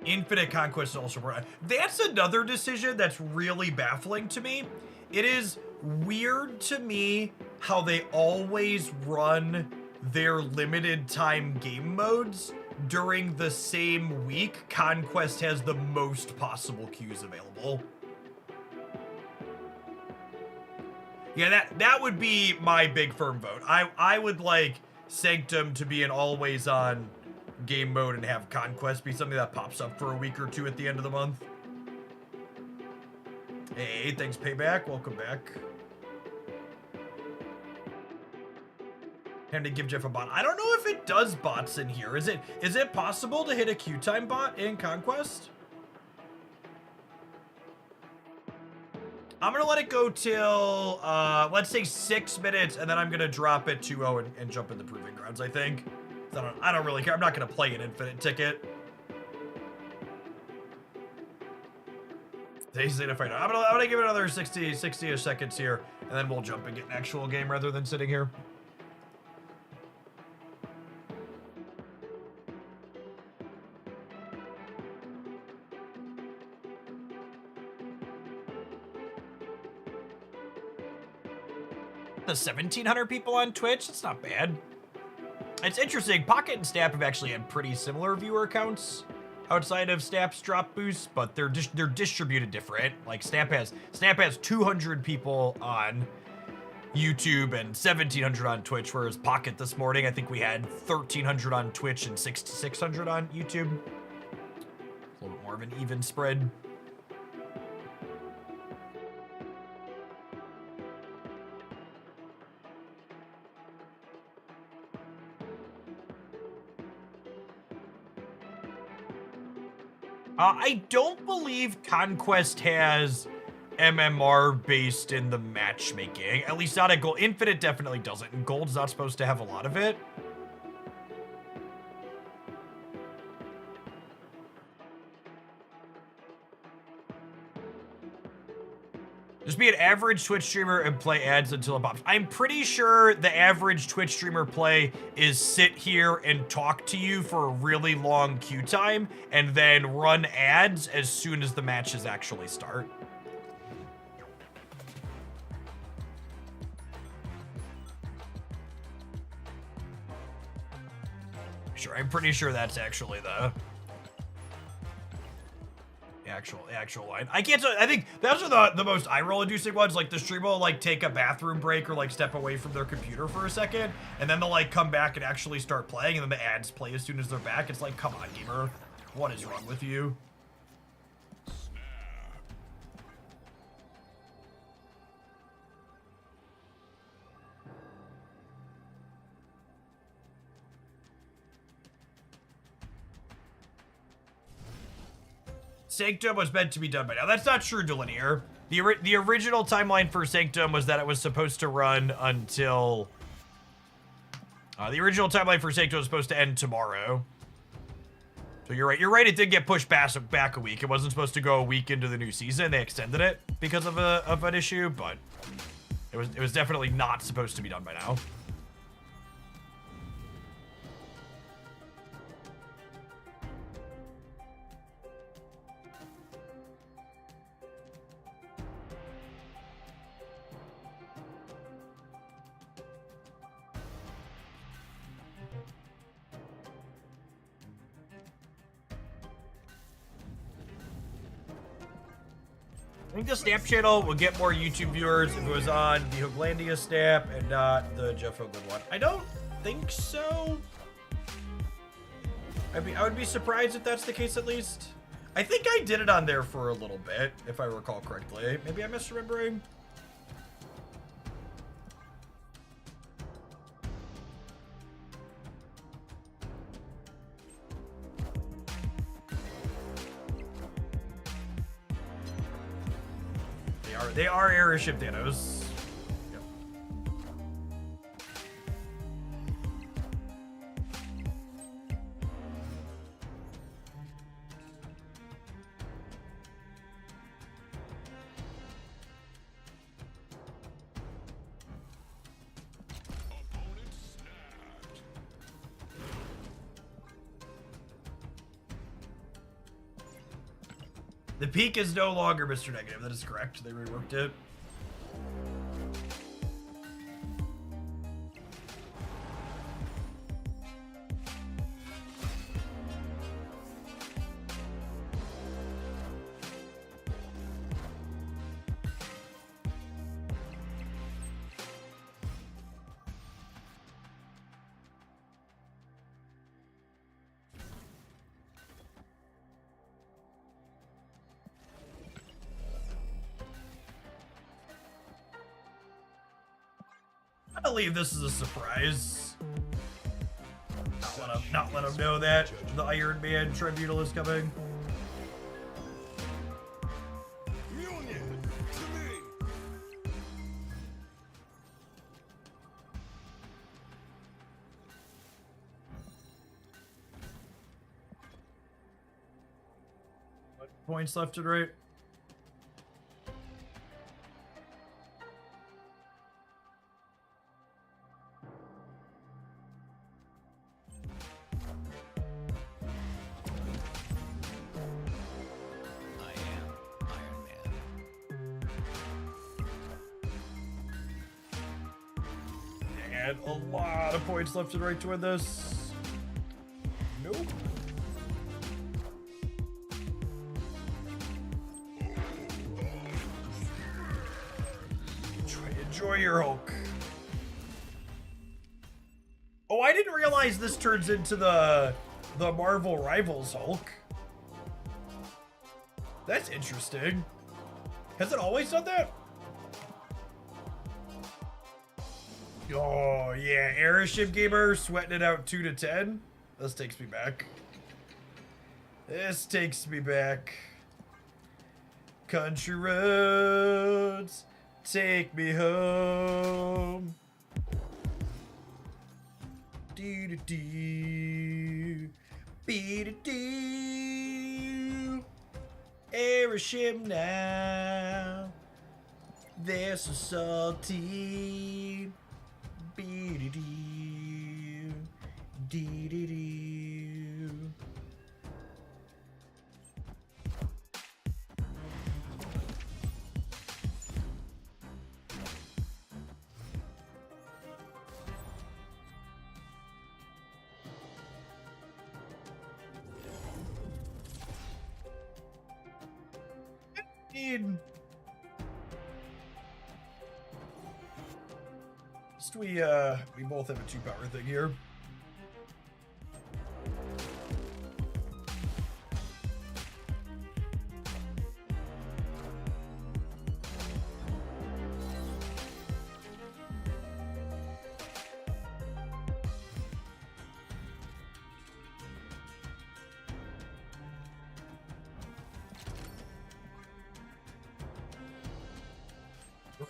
A: Infinite Conquest also. That's another decision that's really baffling to me. It is weird to me how they always run their limited time game modes during the same week Conquest has the most possible queues available. Yeah, that would be my big firm vote. I would like Sanctum to be an always on game mode and have Conquest be something that pops up for a week or two at the end of the month. Hey, thanks Payback, welcome back. Time to give Jeff a bot. I don't know if it does bots in here. Is it possible to hit a queue time bot in Conquest? I'm gonna let it go till let's say 6 minutes, and then I'm gonna drop it 2-0 and jump into Proving Grounds, I think. I don't really care. I'm not gonna play an infinite ticket. I'm gonna give it another 60-ish seconds here, and then we'll jump and get an actual game rather than sitting here. The 1,700 people on Twitch, it's not bad. It's interesting, Pocket and Snap have actually had pretty similar viewer counts outside of Snap's drop boost, but they're distributed different. Like Snap has 200 people on YouTube and 1,700 on Twitch, whereas Pocket this morning, I think we had 1,300 on Twitch and 600 on YouTube. A little bit more of an even spread. I don't believe Conquest has MMR based in the matchmaking. At least not at Gold. Infinite definitely doesn't, and Gold's not supposed to have a lot of it. Just be an average Twitch streamer and play ads until it pops. I'm pretty sure the average Twitch streamer play is sit here and talk to you for a really long queue time and then run ads as soon as the matches actually start. Sure, I'm pretty sure that's actually the actual line. I can't tell, I think those are the most eye-roll inducing ones. Like the streamer will like take a bathroom break or like step away from their computer for a second, and then they'll like come back and actually start playing, and then the ads play as soon as they're back. It's like, come on, gamer, what is wrong with you? Sanctum was meant to be done by now. That's not true, Delinear. The original timeline for Sanctum was that it was supposed to run until... the original timeline for Sanctum was supposed to end tomorrow. So you're right. You're right, it did get pushed back a week. It wasn't supposed to go a week into the new season. They extended it because of an issue, but it was definitely not supposed to be done by now. I think the Snap channel would get more YouTube viewers if it was on the Hooglandia Snap and not the Jeff Hoogland one. I don't think so. I would be surprised if that's the case, at least. I think I did it on there for a little bit, if I recall correctly. Maybe I'm misremembering. They are airship Thanos. Yep. The peak is no longer Mr. Negative. That is correct. They reworked it. I believe this is a surprise. Not let him know that the Iron Man Tribunal is coming.
B: Union to me.
A: What points left and right? And a lot of points left and right to win this. Nope. Enjoy your Hulk. Oh, I didn't realize this turns into the Marvel Rivals Hulk. That's interesting. Has it always done that? Oh, yeah. Airship Gamer sweating it out 2 to 10. This takes me back. This takes me back. Country roads, take me home. Do-do-do. Be-do-do. Airship now. They're so salty. Be-de-dee. Dee-dee-dee. At least we both have a 2-power thing here.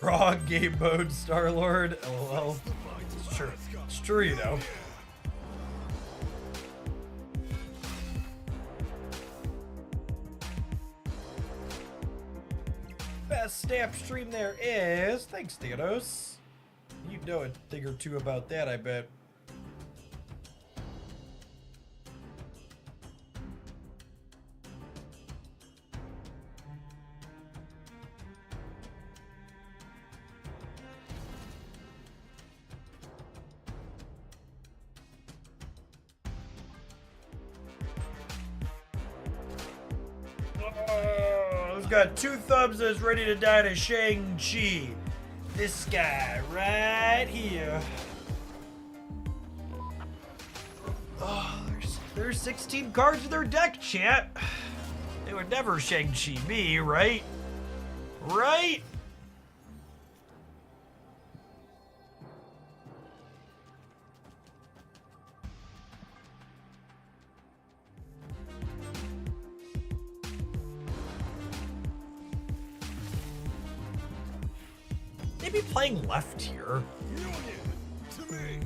A: Wrong game mode, Star-Lord. LOL. It's true. It's true, you know. Best snap stream there is. Thanks, Thanos. You know a thing or two about that, I bet. Who's got 2 thumbs and is ready to die to Shang-Chi? This guy right here. Oh, there's 16 cards in their deck, chat. They would never Shang-Chi me, right? Right? They be playing left here.
B: Union to me.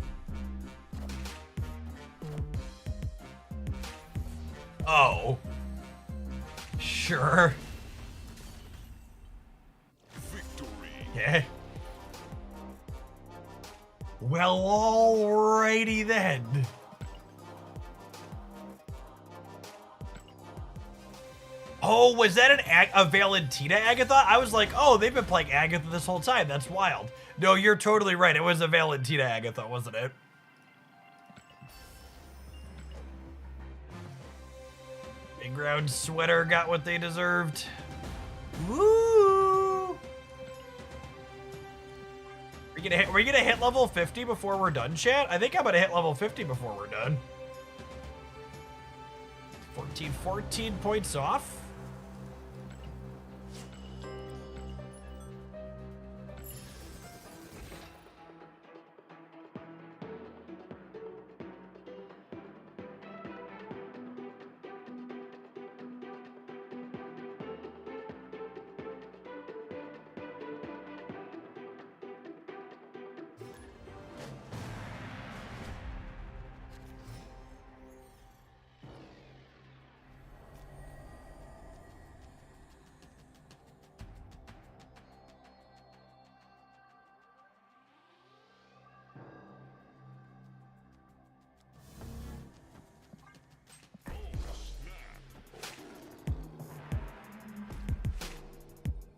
A: Oh. Sure.
B: Victory.
A: Yeah. Well, alrighty then. Oh, was that a Valentina Agatha? I was like, oh, they've been playing Agatha this whole time. That's wild. No, you're totally right. It was a Valentina Agatha, wasn't it? Big round sweater got what they deserved. Woo! Are we gonna hit level 50 before we're done, chat? I think I'm gonna hit level 50 before we're done. 14 points off.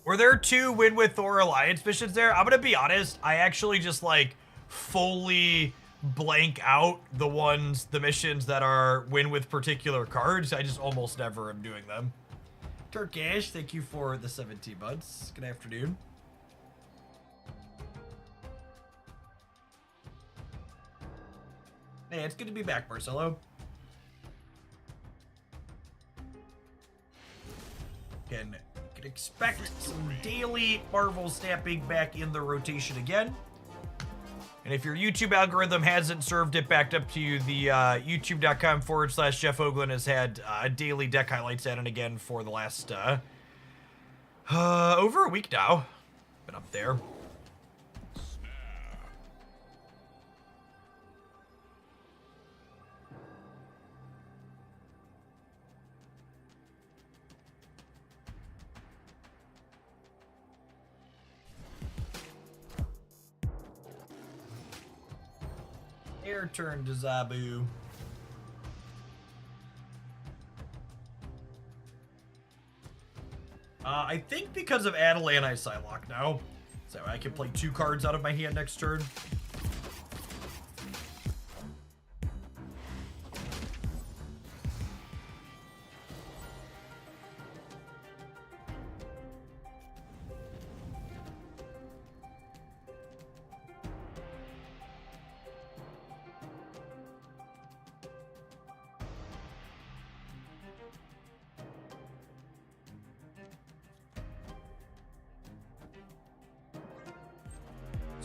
A: Were there 2 Win with Thor Alliance missions there? I'm gonna be honest, I actually just like fully blank out the missions that are win with particular cards. I just almost never am doing them. Turkish, thank you for the 17 months. Good afternoon. Hey, it's good to be back, Marcelo. Can expect some daily Marvel snapping back in the rotation again. And if your YouTube algorithm hasn't served it back up to you, the youtube.com/Jeff Oglin has had daily deck highlights at it again for the last over a week now. Been up there. Air turn to Zabu. I think because of Adelan, I Psylocke now. So I can play 2 cards out of my hand next turn.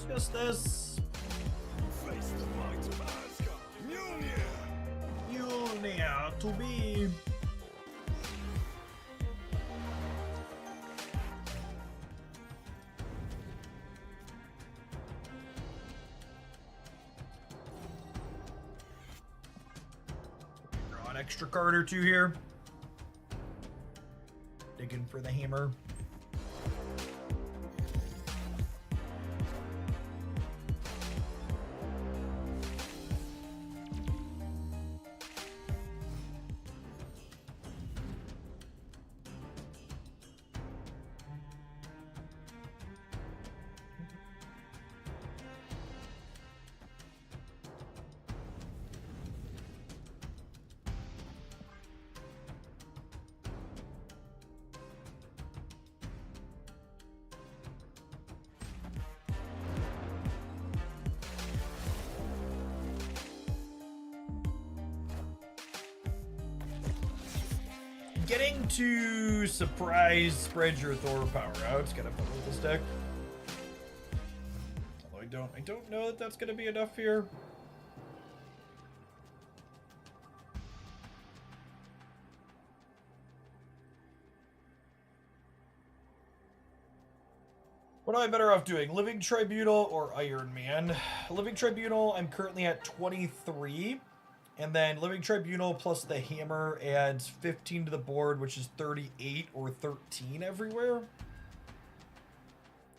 A: Just this.
B: Face the might of Asgard. Mjolnir.
A: Mjolnir to be. Draw an extra card or 2 here. Digging for the hammer. Getting to surprise spread your Thor power out. It's gonna fun with this deck. Although I don't know that that's gonna be enough here. What am I better off doing? Living Tribunal or Iron Man? Living Tribunal, I'm currently at 23. And then Living Tribunal plus the hammer adds 15 to the board, which is 38 or 13 everywhere.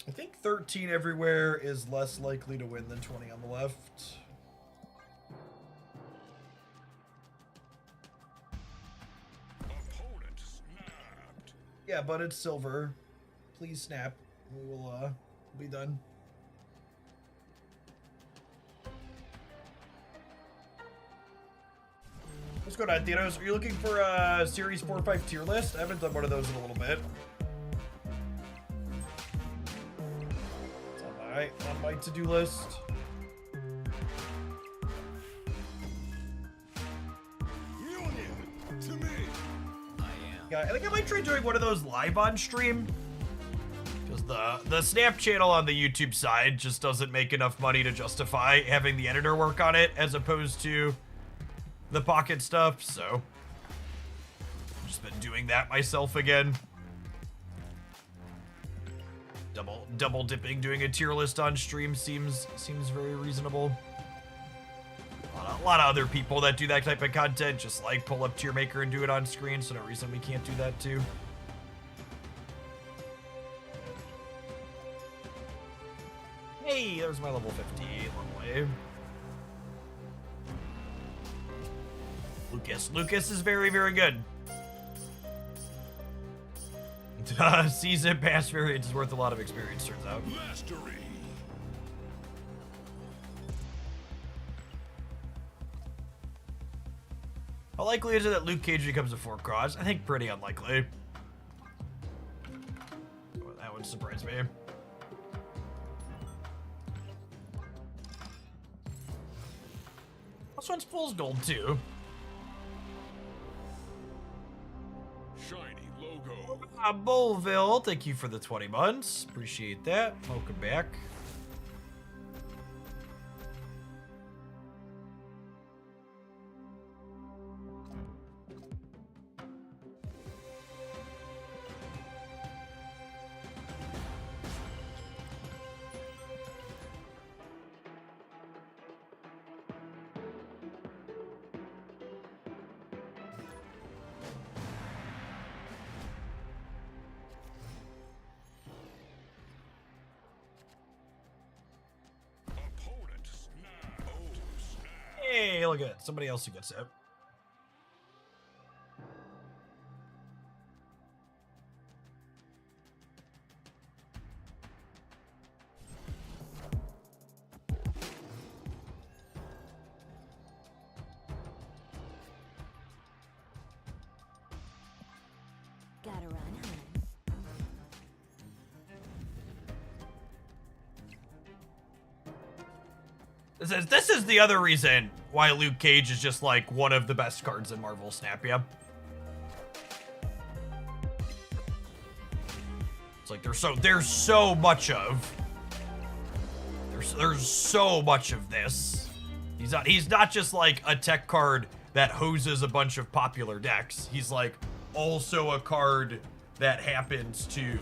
A: I think 13 everywhere is less likely to win than 20 on the left.
B: Opponent snapped.
A: Yeah, but it's silver. Please snap. We will be done. What's going on, Thanos? Are you looking for a Series 4 or 5 tier list? I haven't done one of those in a little bit. It's on my to-do list.
B: Mjolnir. To me.
A: Yeah, I think I might try doing one of those live on stream. Because the Snap channel on the YouTube side just doesn't make enough money to justify having the editor work on it, as opposed to the Pocket stuff, so I've just been doing that myself again. Double dipping, doing a tier list on stream seems very reasonable. A lot of other people that do that type of content just like pull up Tier Maker and do it on screen, so no reason we can't do that too. Hey, there's my level 50. Lovely. Lucas is very, very good. Season pass variant is worth a lot of experience, turns out.
B: Mastery.
A: How likely is it that Luke Cage becomes a 4-cross? I think pretty unlikely. Oh, that would surprise me. This one's fool's gold too.
B: Shiny logo.
A: Bullville, thank you for the 20 months. Appreciate that. Welcome back. will get it. Somebody else who gets it.
C: Gotta run, hun.
A: This is the other reason why Luke Cage is just like one of the best cards in Marvel Snap, yeah. It's like there's so much of there's so much of this. He's not just like a tech card that hoses a bunch of popular decks. He's like also a card that happens to.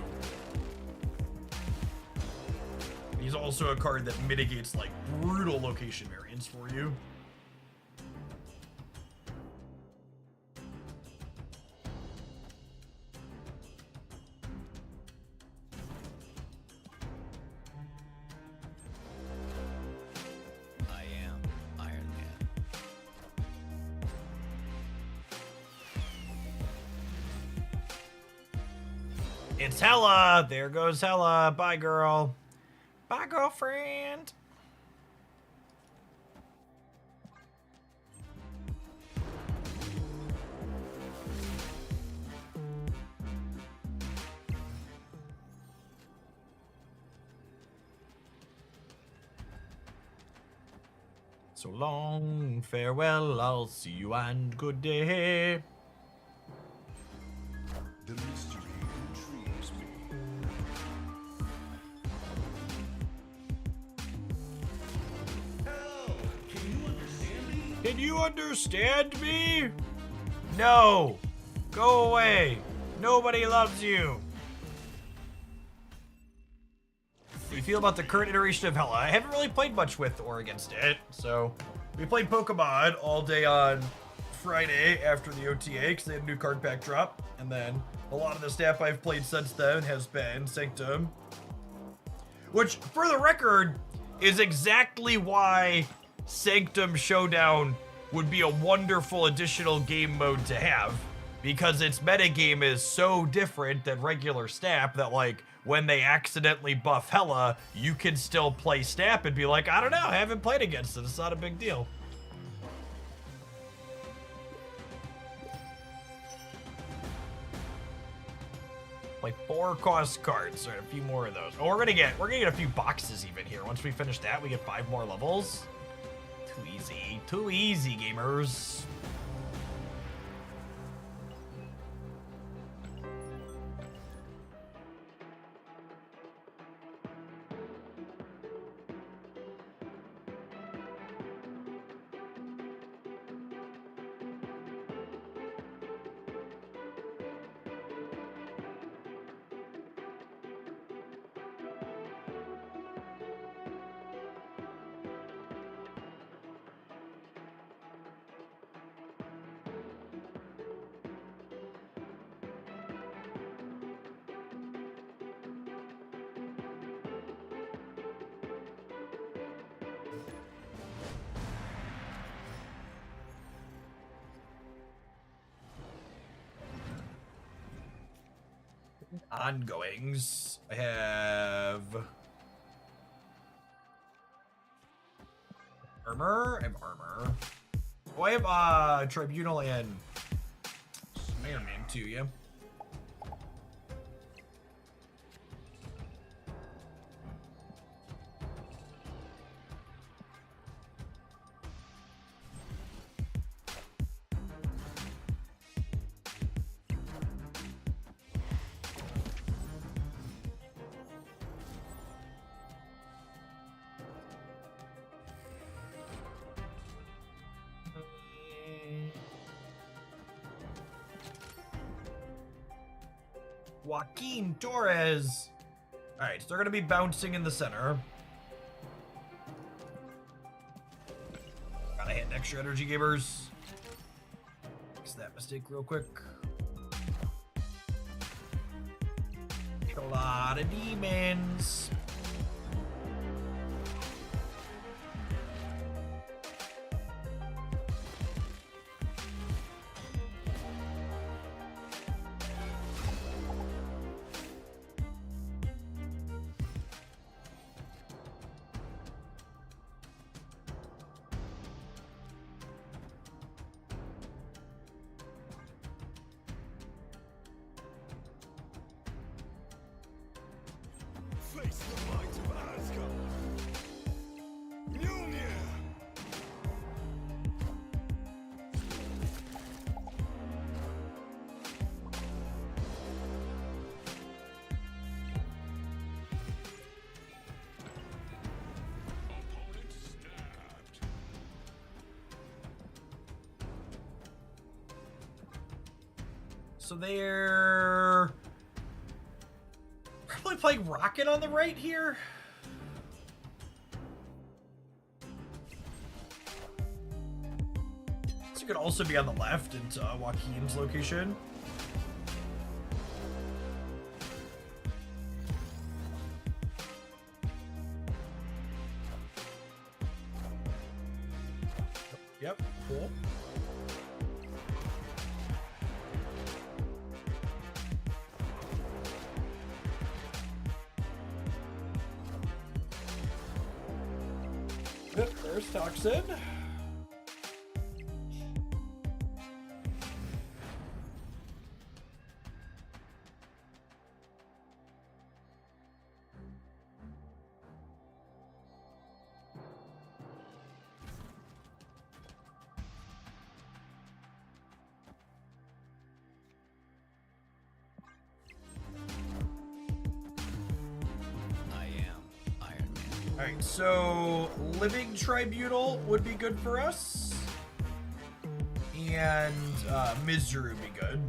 A: He's also a card that mitigates like brutal location variance for you.
B: I am Iron Man.
A: It's Hela. There goes Hela. Bye, girl. Bye, girlfriend. So long, farewell, I'll see you and good day.
B: The mystery intrigues me. Hell, can you understand me?
A: Can you understand me? No. Go away. Nobody loves you. What do you feel about the current iteration of Hela? I haven't really played much with or against it, so we played Pokemon all day on Friday after the OTA because they had a new card pack drop, and then a lot of the stuff I've played since then has been Sanctum, which, for the record, is exactly why Sanctum Showdown would be a wonderful additional game mode to have, because its metagame is so different than regular Snap that, like, when they accidentally buff Hela, you can still play Snap and be like, I don't know, I haven't played against it, it's not a big deal. Like 4 cost cards, or a few more of those. Oh, we're gonna get a few boxes even here. Once we finish that, we get 5 more levels. Too easy, gamers. Ongoings. I have armor. I have armor. Oh, I have Tribunal and Iron Man too, yeah. Joaquin Torres. All right, so they're going to be bouncing in the center. Gotta hit extra energy gamers. Fix that mistake real quick. A lot of demons.
B: Face the might of Asgard. Mjolnir. Opponent stabbed.
A: So they're probably playing Rocket on the right here. This could also be on the left into Joaquin's location. Yep, cool. Yep, there's Toxin.
B: I am Iron Man.
A: Alright, so Living Tribunal would be good for us. And Mizuru would be good.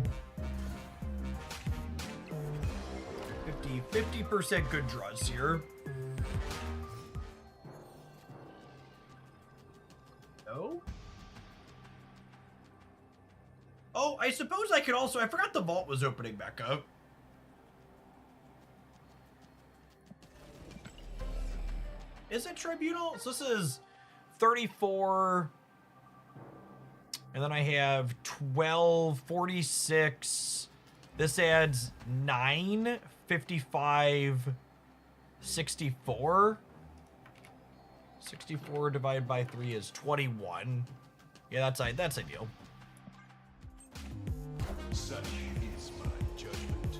A: 50% good draws here. No? Oh, I suppose I could also... I forgot the vault was opening back up. Is it Tribunal? So this is 34. And then I have 12, 46. This adds 9, 55, 64. 64 divided by 3 is 21. Yeah, that's ideal.
B: Such is my judgment.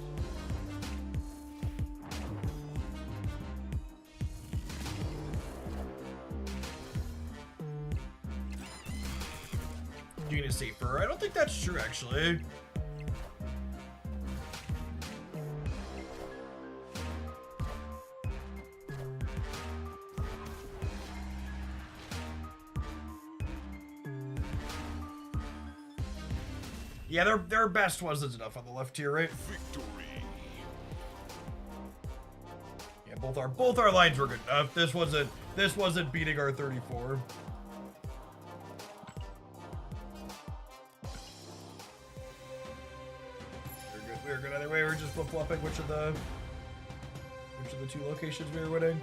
A: You're gonna safer. I don't think that's true, actually. Yeah, their best wasn't enough on the left here, right?
B: Victory.
A: Yeah, both our lines were good enough. This wasn't beating our 34. We're good either way. We're just flip-flopping which of the two locations we were winning.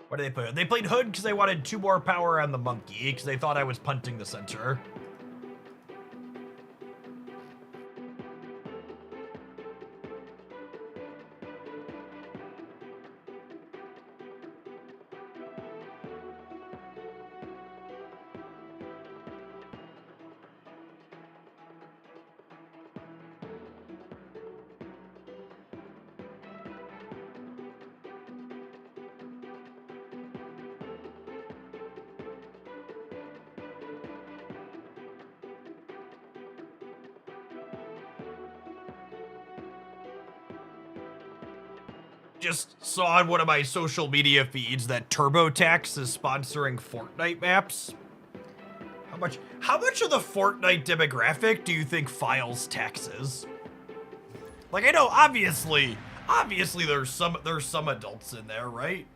A: What did they play? They played Hood because they wanted 2 more power on the monkey because they thought I was punting the center. Just saw on one of my social media feeds that TurboTax is sponsoring Fortnite maps. How much of the Fortnite demographic do you think files taxes? Like, I know obviously there's some adults in there, right?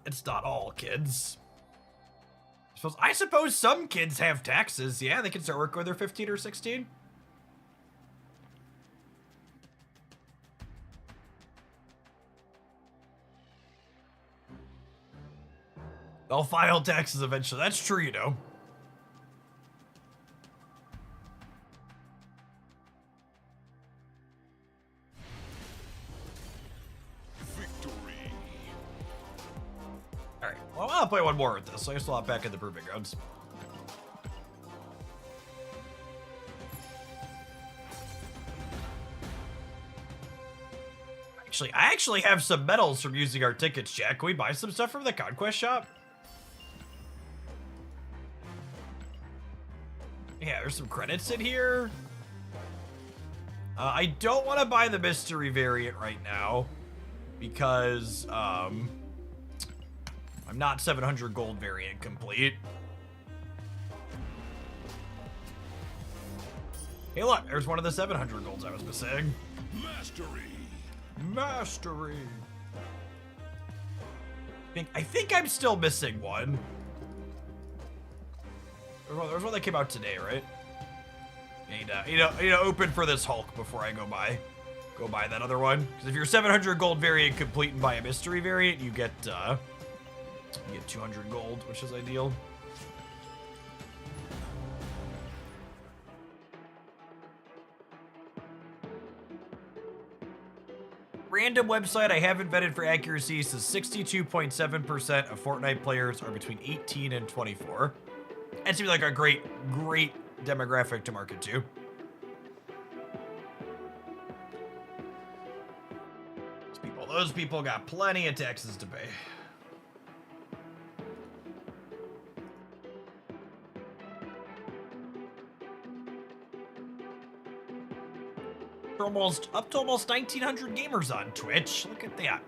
A: It's not all kids. I suppose some kids have taxes. Yeah, they can start working when they're 15 or 16. They'll file taxes eventually. That's true, you know. Well, I'll play one more with this, so I still hop back in the Proving Grounds. I actually have some medals from using our tickets, Jack. Can we buy some stuff from the Conquest shop? Yeah, there's some credits in here. I don't want to buy the mystery variant right now because I'm not 700 gold variant complete. Hey, look, there's one of the 700 golds I was missing.
B: Mastery.
A: Mastery. I think I'm still missing one. There's one that came out today, right? You know, open for this Hulk before I go buy that other one. Because if you're 700 gold variant complete and buy a mystery variant, you get 200 gold, which is ideal. Random website I haven't vetted for accuracy says 62.7% of Fortnite players are between 18 and 24. That seems like a great demographic to market to. Those people got plenty of taxes to pay. Up to almost 1,900 gamers on Twitch. Look at that.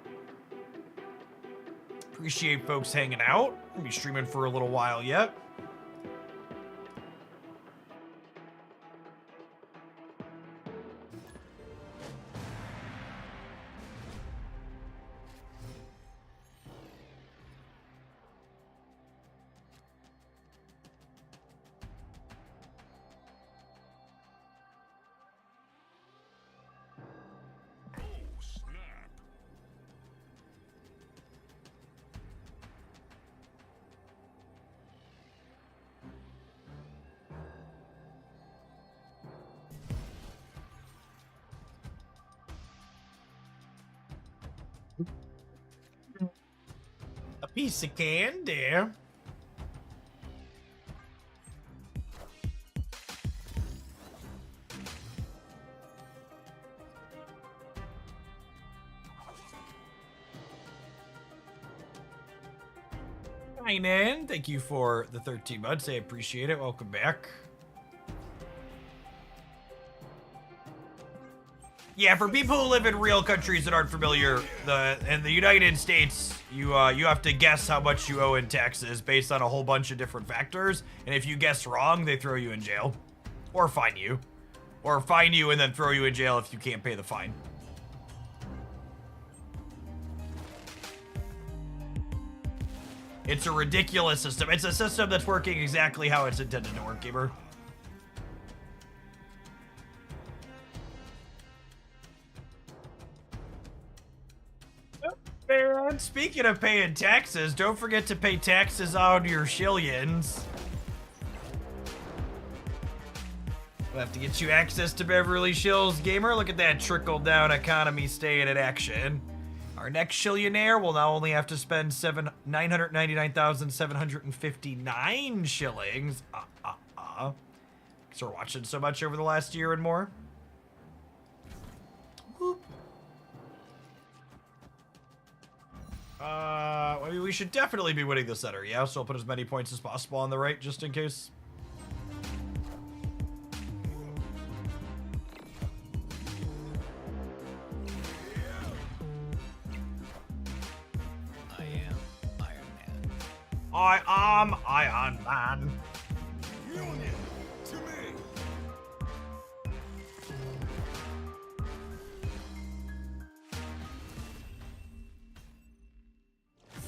A: Appreciate folks hanging out. I'll be streaming for a little while yet. A piece of candy. Tynan, thank you for the 13 months. I appreciate it. Welcome back. Yeah, for people who live in real countries that aren't familiar, in the United States, you have to guess how much you owe in taxes based on a whole bunch of different factors, and if you guess wrong, they throw you in jail, or fine you, and then throw you in jail if you can't pay the fine. It's a ridiculous system. It's a system that's working exactly how it's intended to work, gamer. Man, speaking of paying taxes, don't forget to pay taxes on your shillions. We'll have to get you access to Beverly Shills, gamer. Look at that trickle-down economy staying in action. Our next shillionaire will now only have to spend 999,759 shillings. Because we're watching so much over the last year and more. Whoop. I mean, we should definitely be winning the center, yeah? So I'll put as many points as possible on the right, just in case.
B: I am Iron Man.
A: I am Iron Man.
B: Union to me.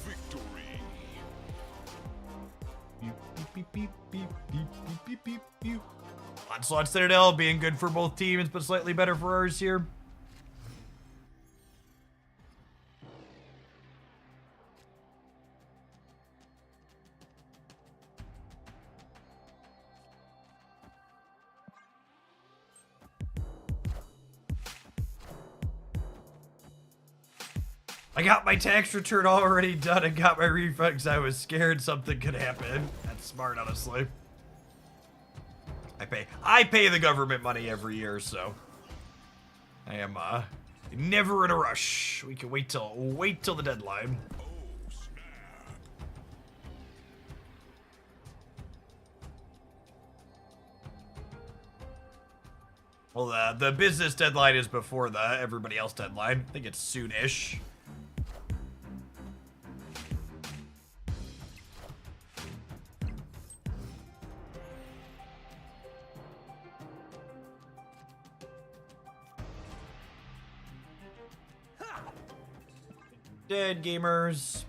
B: Victory.
A: Onslaught Citadel being good for both teams, but slightly better for ours here. I got my tax return already done and got my refund because I was scared something could happen. That's smart, honestly. I pay the government money every year, so I am never in a rush. We can wait till the deadline.
B: Oh, snap.
A: Well, the business deadline is before the everybody else deadline. I think it's soonish. Dead gamers.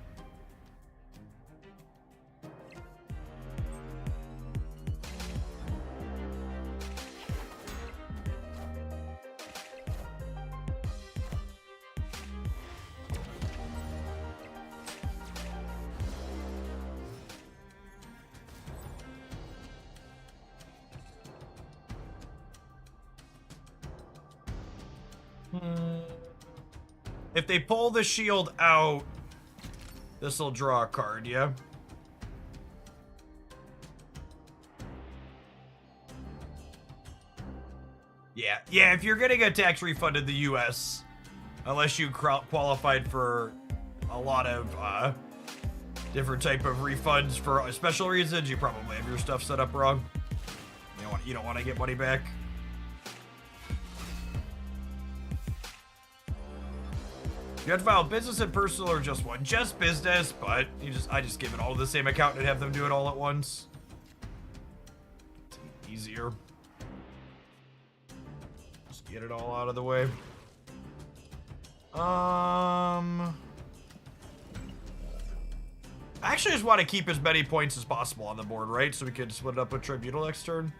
A: If they pull the shield out, this will draw a card, yeah? Yeah, if you're getting a tax refund in the US, unless you qualified for a lot of different type of refunds for special reasons, you probably have your stuff set up wrong. You don't want to get money back. You have to file business and personal or just one? Just business, but I just give it all to the same account and have them do it all at once. It's easier. Just get it all out of the way. I actually just want to keep as many points as possible on the board, right? So we can split it up with Tribunal next turn.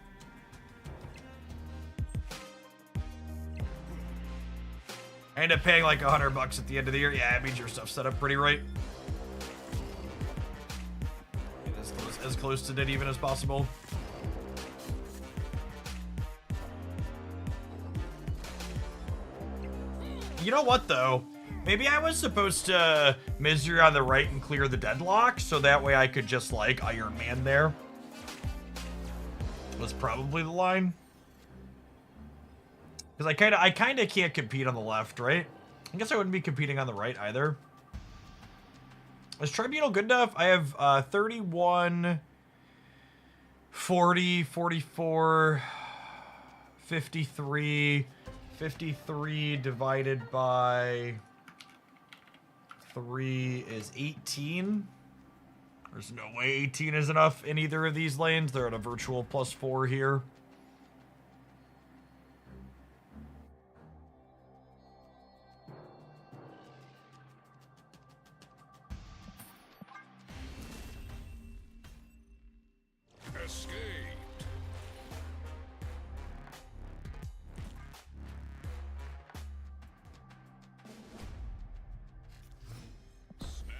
A: I end up paying like $100 at the end of the year. Yeah, it means your stuff's set up pretty right. As close to dead even as possible. You know what though? Maybe I was supposed to Misery on the right and clear the deadlock, so that way I could just like Iron Man there. Was probably the line. Because I kind of can't compete on the left, right? I guess I wouldn't be competing on the right either. Is Tribunal good enough? I have 31, 40, 44, 53, 53 divided by 3 is 18. There's no way 18 is enough in either of these lanes. They're at a virtual +4 here.
B: Escaped. Snap.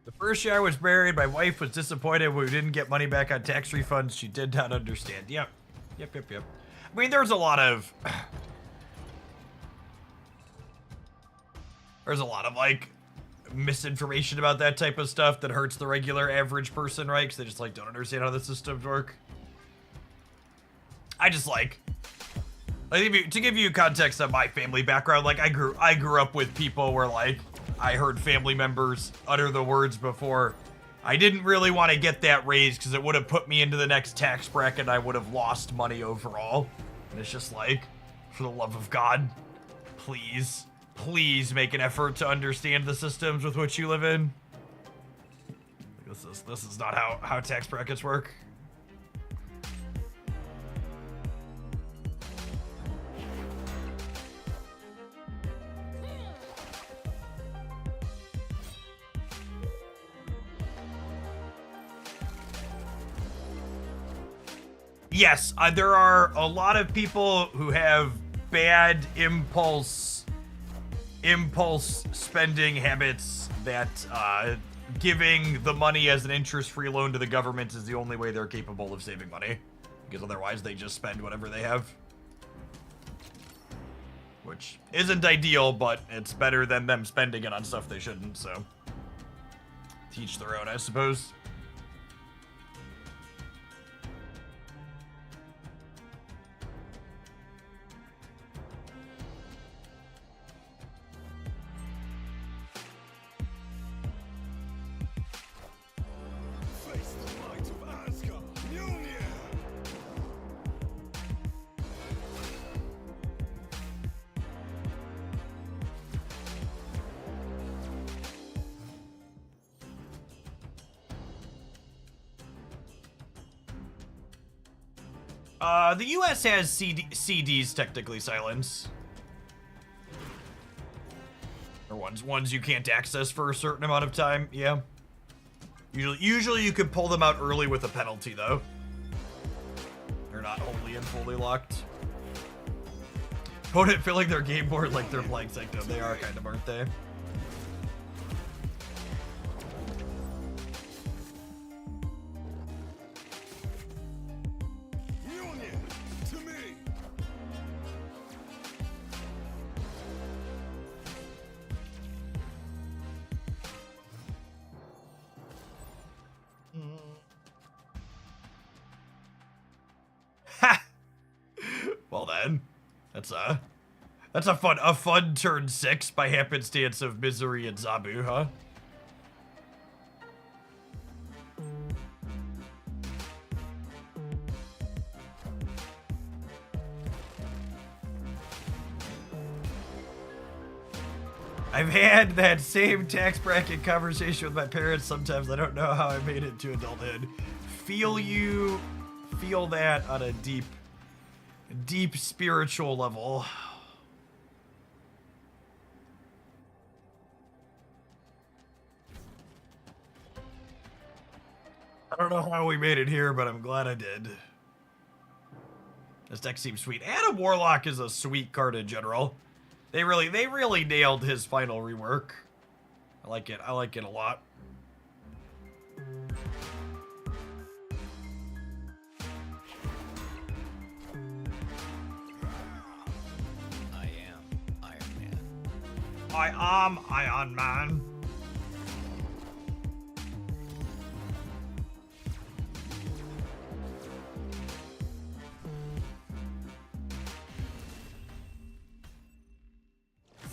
A: The first year I was married, my wife was disappointed when we didn't get money back on tax refunds. She did not understand. Yep. I mean, there's a lot of... There's a lot of, like, misinformation about that type of stuff that hurts the regular average person, right? Because they just, like, don't understand how the systems work. I just, like... to give you context on my family background, like, I grew up with people where, like, I heard family members utter the words before, I didn't really want to get that raise because it would have put me into the next tax bracket and I would have lost money overall. And it's just like, for the love of God, please make an effort to understand the systems with which you live in. This is not how tax brackets work. Yes, there are a lot of people who have bad impulse impulse spending habits that giving the money as an interest-free loan to the government is the only way they're capable of saving money. Because otherwise they just spend whatever they have. Which isn't ideal, but it's better than them spending it on stuff they shouldn't, so. Teach their own, I suppose.
B: Face the light of Asgard. Mjolnir.
A: The US has CDs technically silence. Or ones you can't access for a certain amount of time, yeah. Usually you can pull them out early with a penalty, though. They're not wholly and fully locked. Opponent filling their game board like they're playing Sanctum. They are kind of, aren't they?
B: Mjolnir. To me.
A: Ha! Well then, that's a fun turn 6 by happenstance of Misery and Zabu, huh? I've had that same tax bracket conversation with my parents. Sometimes I don't know how I made it to adulthood. Feel that on a deep spiritual level. I don't know how we made it here, but I'm glad I did. This deck seems sweet. Adam Warlock is a sweet card in general. They really nailed his final rework. I like it a lot.
B: I am Iron Man.
A: I am Iron Man.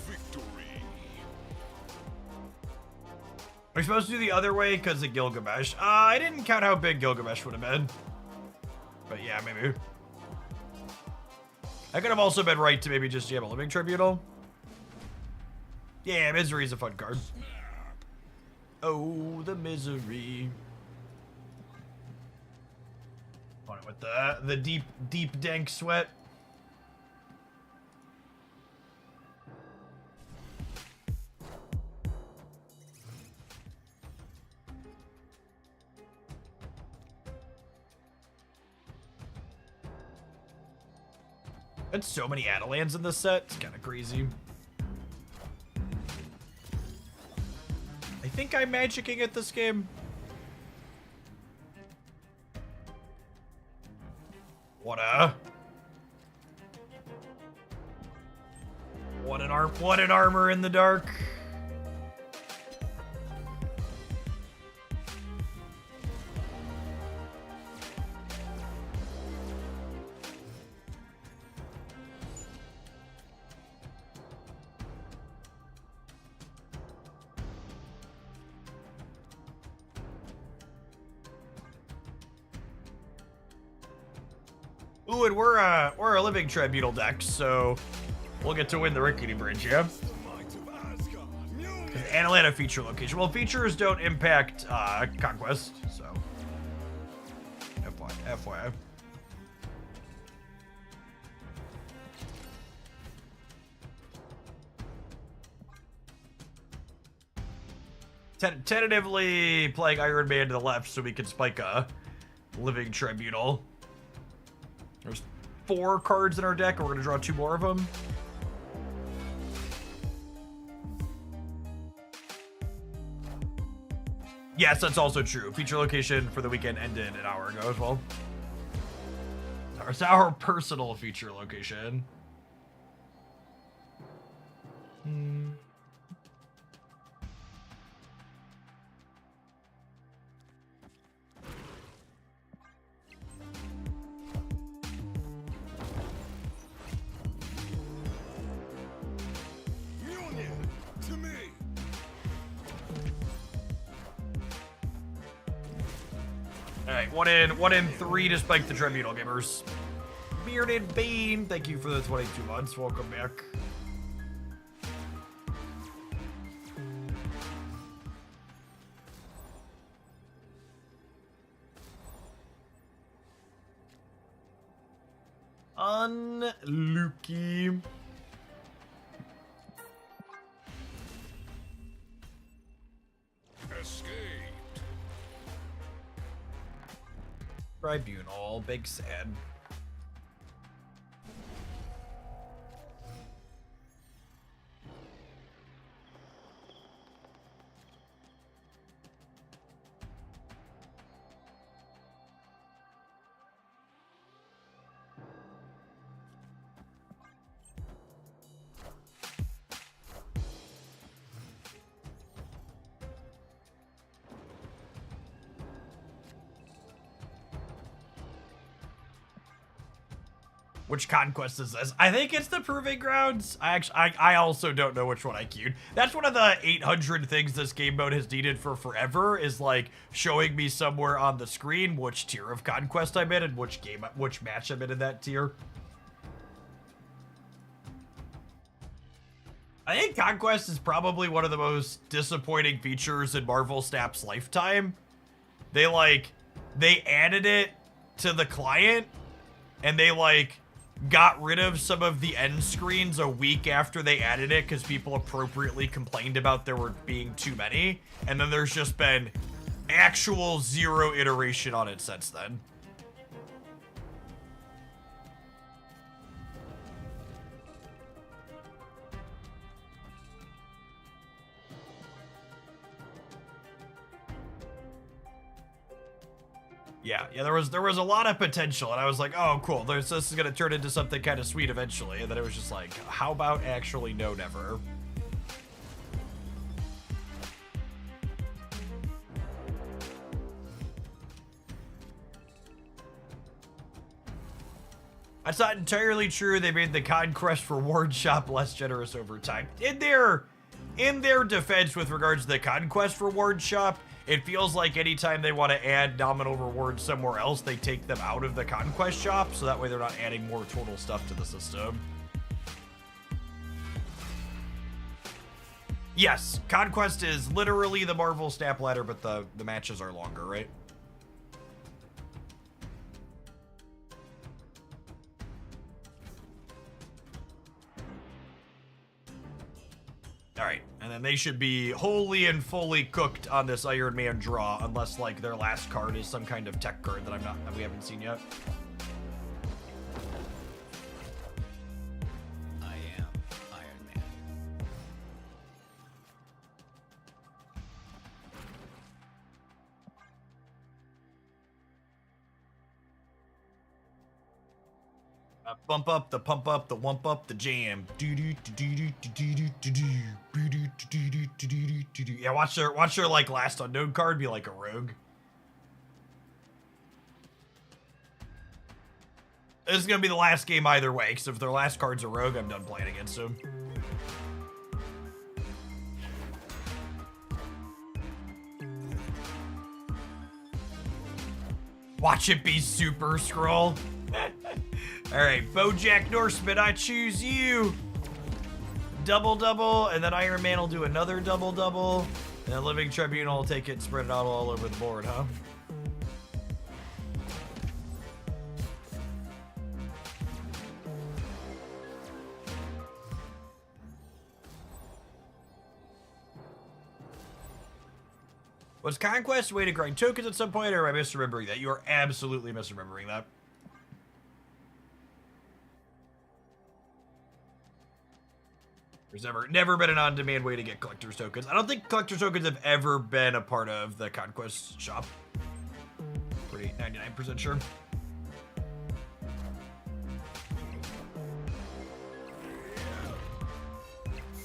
B: Victory.
A: Are we supposed to do the other way because of Gilgamesh? I didn't count how big Gilgamesh would have been. But yeah, maybe. I could have also been right to maybe just jam a Living Tribunal. Yeah, Misery's a fun card. Oh, the Misery. On it with the deep dank sweat. There's so many Adelans in this set. It's kind of crazy. I think I'm magicking at this game. What an armor in the dark. Ooh, and we're a Living Tribunal deck, so we'll get to win the Rickety Bridge, yeah?
B: Light of Asgard. Mjolnir.
A: And Atlanta feature location. Well, features don't impact Conquest, so FYI. Tentatively playing Iron Man to the left so we can spike a Living Tribunal. There's 4 cards in our deck, and we're gonna draw 2 more of them. Yes, that's also true. Feature location for the weekend ended an hour ago as well. It's our personal feature location.
B: Union to me.
A: All right, one in three to spike the Tribunal gamers. Bearded Bean, thank you for the 22 months. Welcome back. Unlucky.
B: Escaped.
A: Tribunal, big sad. Which conquest is this? I think it's the Proving Grounds. I also don't know which one I queued. That's one of the 800 things this game mode has needed for forever, is like showing me somewhere on the screen which tier of conquest I'm in and which match I'm in that tier. I think Conquest is probably one of the most disappointing features in Marvel Snap's lifetime. They added it to the client, and they got rid of some of the end screens a week after they added it because people appropriately complained about there were being too many. And then there's just been actual zero iteration on it since then. Yeah, there was a lot of potential, and I was like, oh, cool, this is gonna turn into something kind of sweet eventually, and then it was just like, how about actually no, never? That's not entirely true. They made the Conquest reward shop less generous over time. In their defense with regards to the Conquest reward shop, it feels like anytime they want to add nominal rewards somewhere else, they take them out of the Conquest shop, so that way they're not adding more total stuff to the system. Yes, Conquest is literally the Marvel Snap ladder, but the matches are longer, right? Alright, and then they should be wholly and fully cooked on this Iron Man draw, unless their last card is some kind of tech card that we haven't seen yet.
B: I am Iron Man.
A: Bump up, the pump up, the wump up, the jam. Yeah, watch their last unknown card be like a rogue. This is gonna be the last game either way, because if their last card's a rogue, I'm done playing against them. Watch it be Super Scroll. Alright, Bojack Norseman, I choose you. Double, and then Iron Man will do another double, and then Living Tribunal will take it and spread it out all over the board, huh? Was Conquest a way to grind tokens at some point, or am I misremembering that? You are absolutely misremembering that. There's never been an on-demand way to get collector's tokens. I don't think collector's tokens have ever been a part of the Conquest shop. Pretty 99% sure.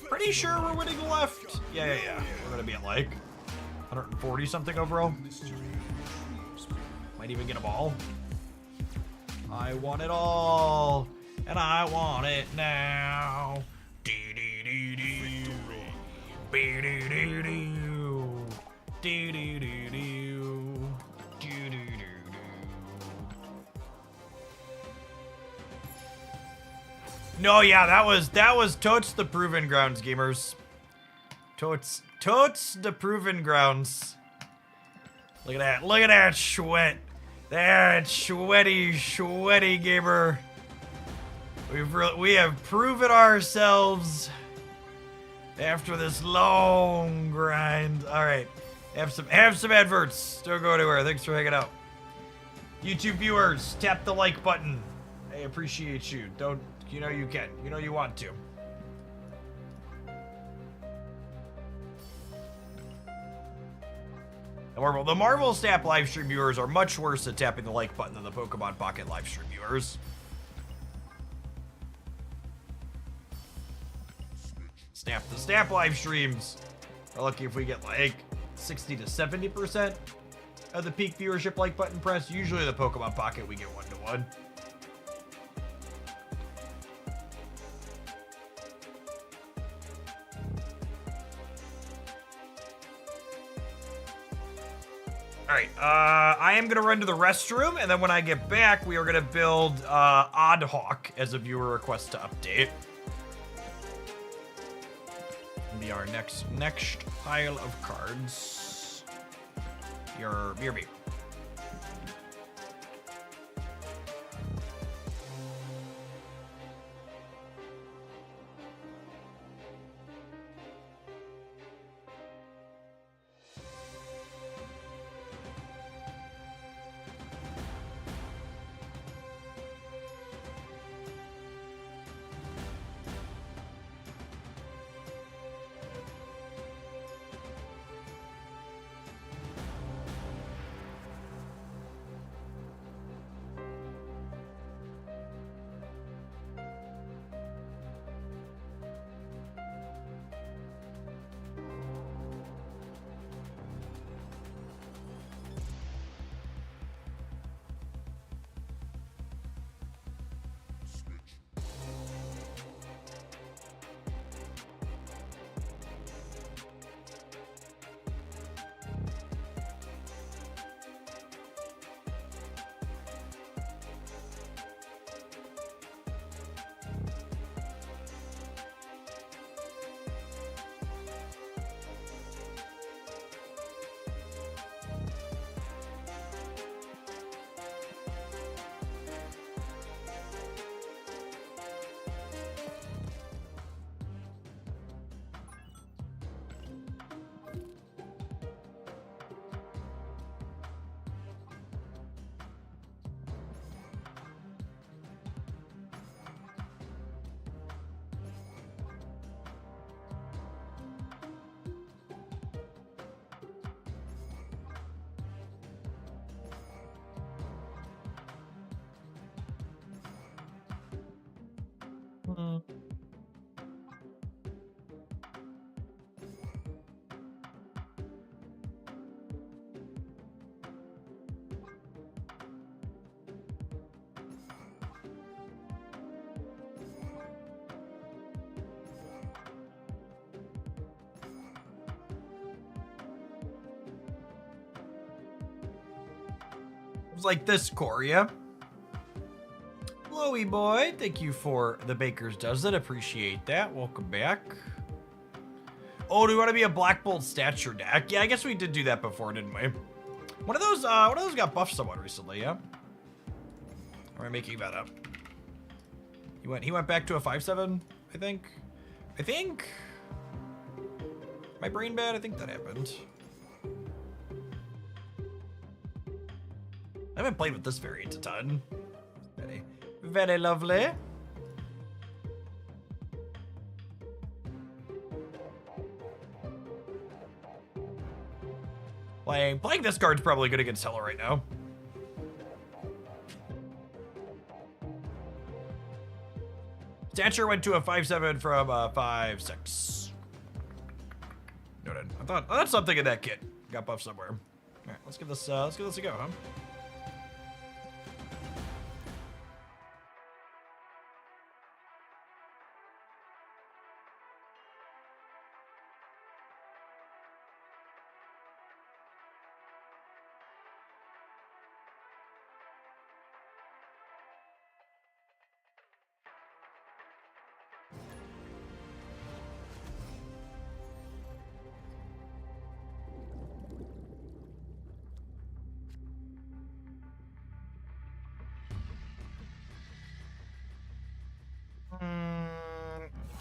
A: Pretty sure we're winning left. Yeah. We're gonna be at like 140 something overall. Might even get them all. I want it all, and I want it now. No, yeah, that was totes the Proven Grounds, gamers. Totes the Proven Grounds. Look at that sweat. That sweaty gamer. We have proven ourselves after this long grind. All right, have some adverts. Don't go anywhere. Thanks for hanging out. YouTube viewers, tap the like button. I appreciate you. You know you can. You know you want to. The Marvel Snap livestream viewers are much worse at tapping the like button than the Pokemon Pocket livestream viewers. The Snap live streams are lucky if we get like 60 to 70% of the peak viewership like button press. Usually the Pokemon Pocket we get 1-to-1. Alright, I am going to run to the restroom, and then when I get back, we are going to build Oddhawk as a viewer request to update. It'll be our next pile of cards. Your BRB. Like this, Coria. Chloe boy, thank you for the Baker's Dozen. Appreciate that. Welcome back. Oh, do we want to be a Black Bolt stature deck? Yeah, I guess we did do that before, didn't we? One of those got buffed somewhat recently, yeah? Or am I making that up? He went back to a 5/7, I think. My brain bad? I think that happened. I haven't played with this variant a ton. Very lovely. Playing this card's probably good against Hela right now. Stature went to a 5-7 from a 5-6. Noted. I thought something in that kit got buffed somewhere. All right, let's give this a go, huh?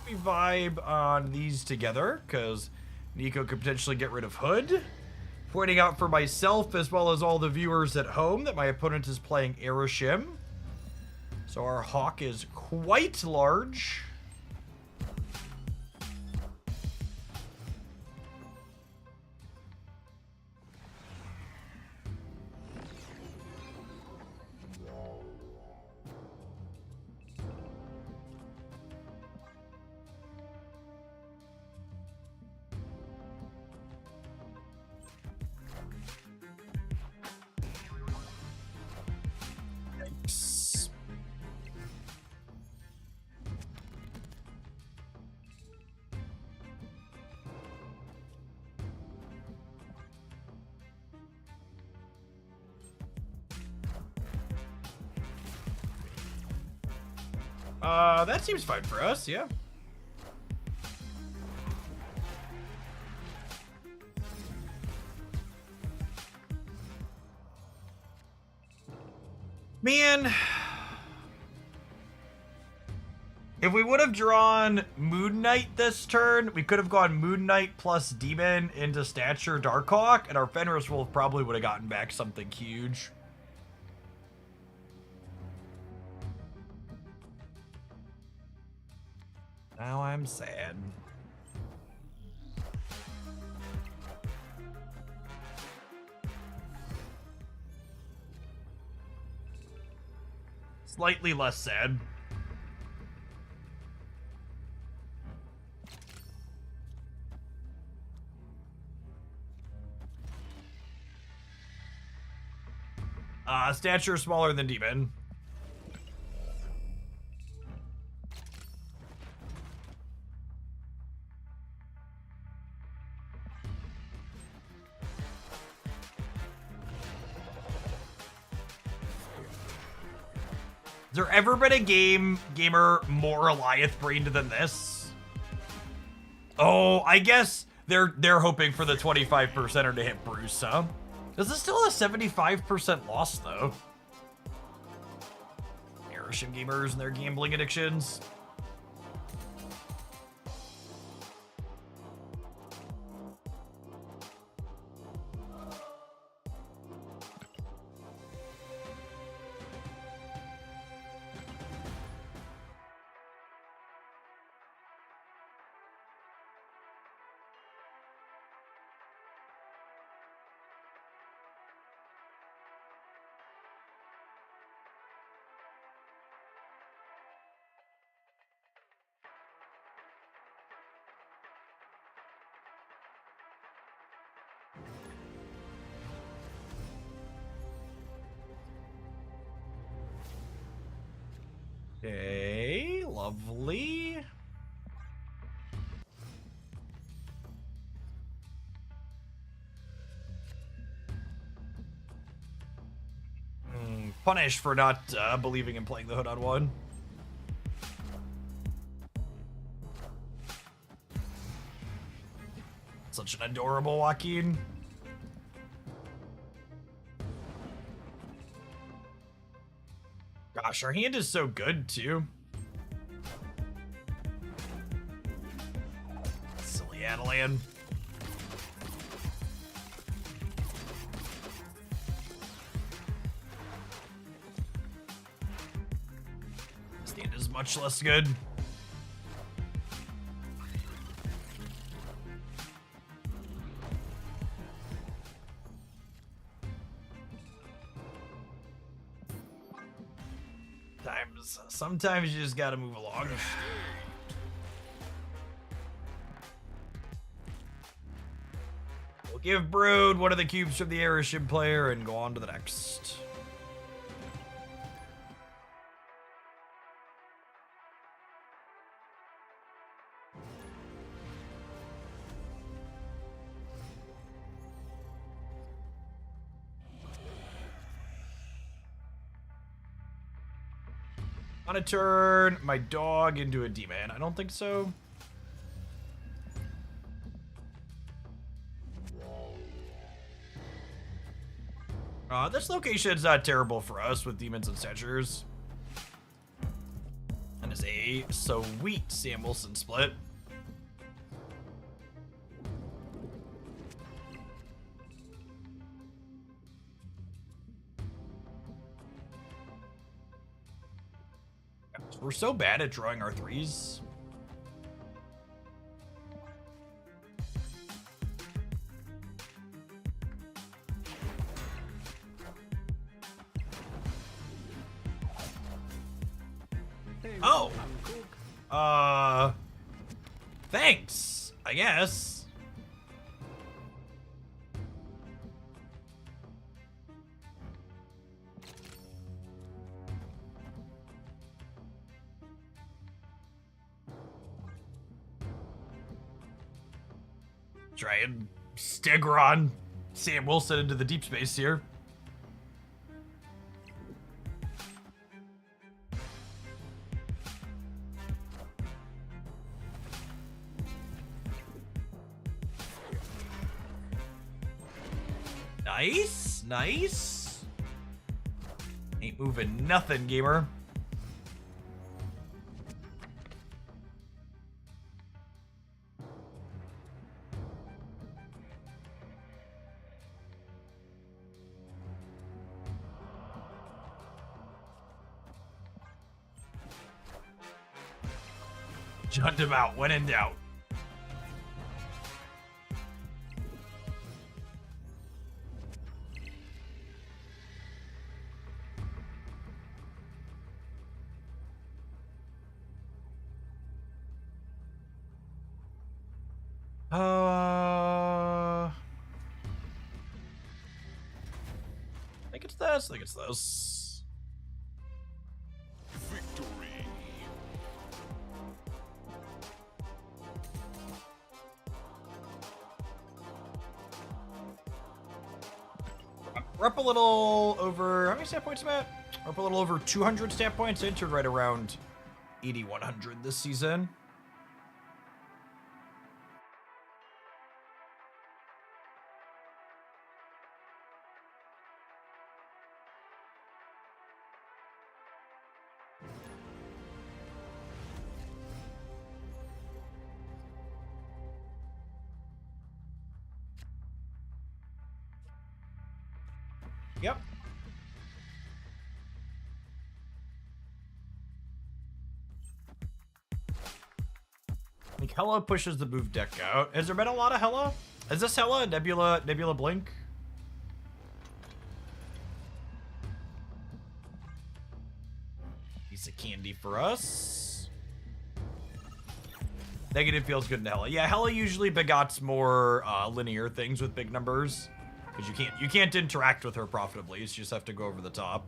A: We vibe on these together because Nico could potentially get rid of Hood. Pointing out for myself as well as all the viewers at home that my opponent is playing Aeroshim. So our Hawk is quite large. That seems fine for us, yeah. Man, if we would have drawn Moon Knight this turn, we could have gone Moon Knight plus Demon into Stature Darkhawk, and our Fenris Wolf probably would have gotten back something huge. Now I'm sad. Slightly less sad. Stature smaller than Demon. Has there ever been a gamer more Alioth brained than this? Oh, I guess they're hoping for the 25%er to hit Bruce, huh? Is this still a 75% loss though? Aeroshim gamers and their gambling addictions. Okay, lovely. Punish for not believing in playing the Hood on one. Such an adorable Joaquin. Gosh, our hand is so good, too. Silly Adelan. This hand is much less good. Sometimes you just gotta move along. We'll give Brood one of the cubes from the Airship player and go on to the next. On a turn, my dog into a demon. I don't think so. This location's not terrible for us with demons and statures. And it's a sweet Sam Wilson split. We're so bad at drawing our threes. Oh. Thanks, I guess. Try and Stegron Sam Wilson into the deep space here. Nice, nice. Ain't moving nothing, gamer. Jumped him out, when in doubt. I think it's this. I think it's this.
B: Victory.
A: We're up a little over. How many stat points am I at? We're up a little over 200 stat points. Entered right around 8,100 this season. Yep. I think Hela pushes the move deck out. Has there been a lot of Hela? Is this Hela? Nebula Blink? Piece of candy for us. Negative feels good in Hela. Yeah, Hela usually begots more linear things with big numbers. Because you can't interact with her profitably, so you just have to go over the top.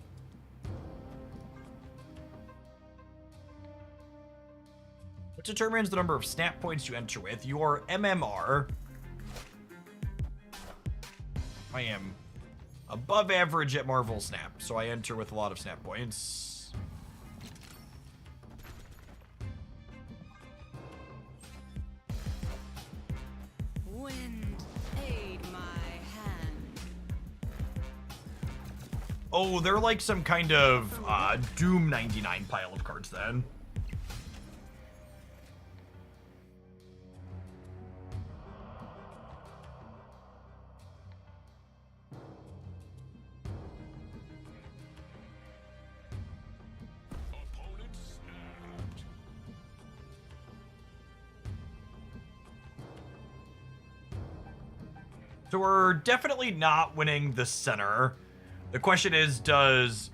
A: What determines the number of snap points you enter with? Your MMR. I am above average at Marvel Snap, so I enter with a lot of snap points.
C: Wind, aid my hand.
A: Oh, they're like some kind of Doom 99 pile of cards then.
B: Opponent snapped.
A: So we're definitely not winning the center. The question is, does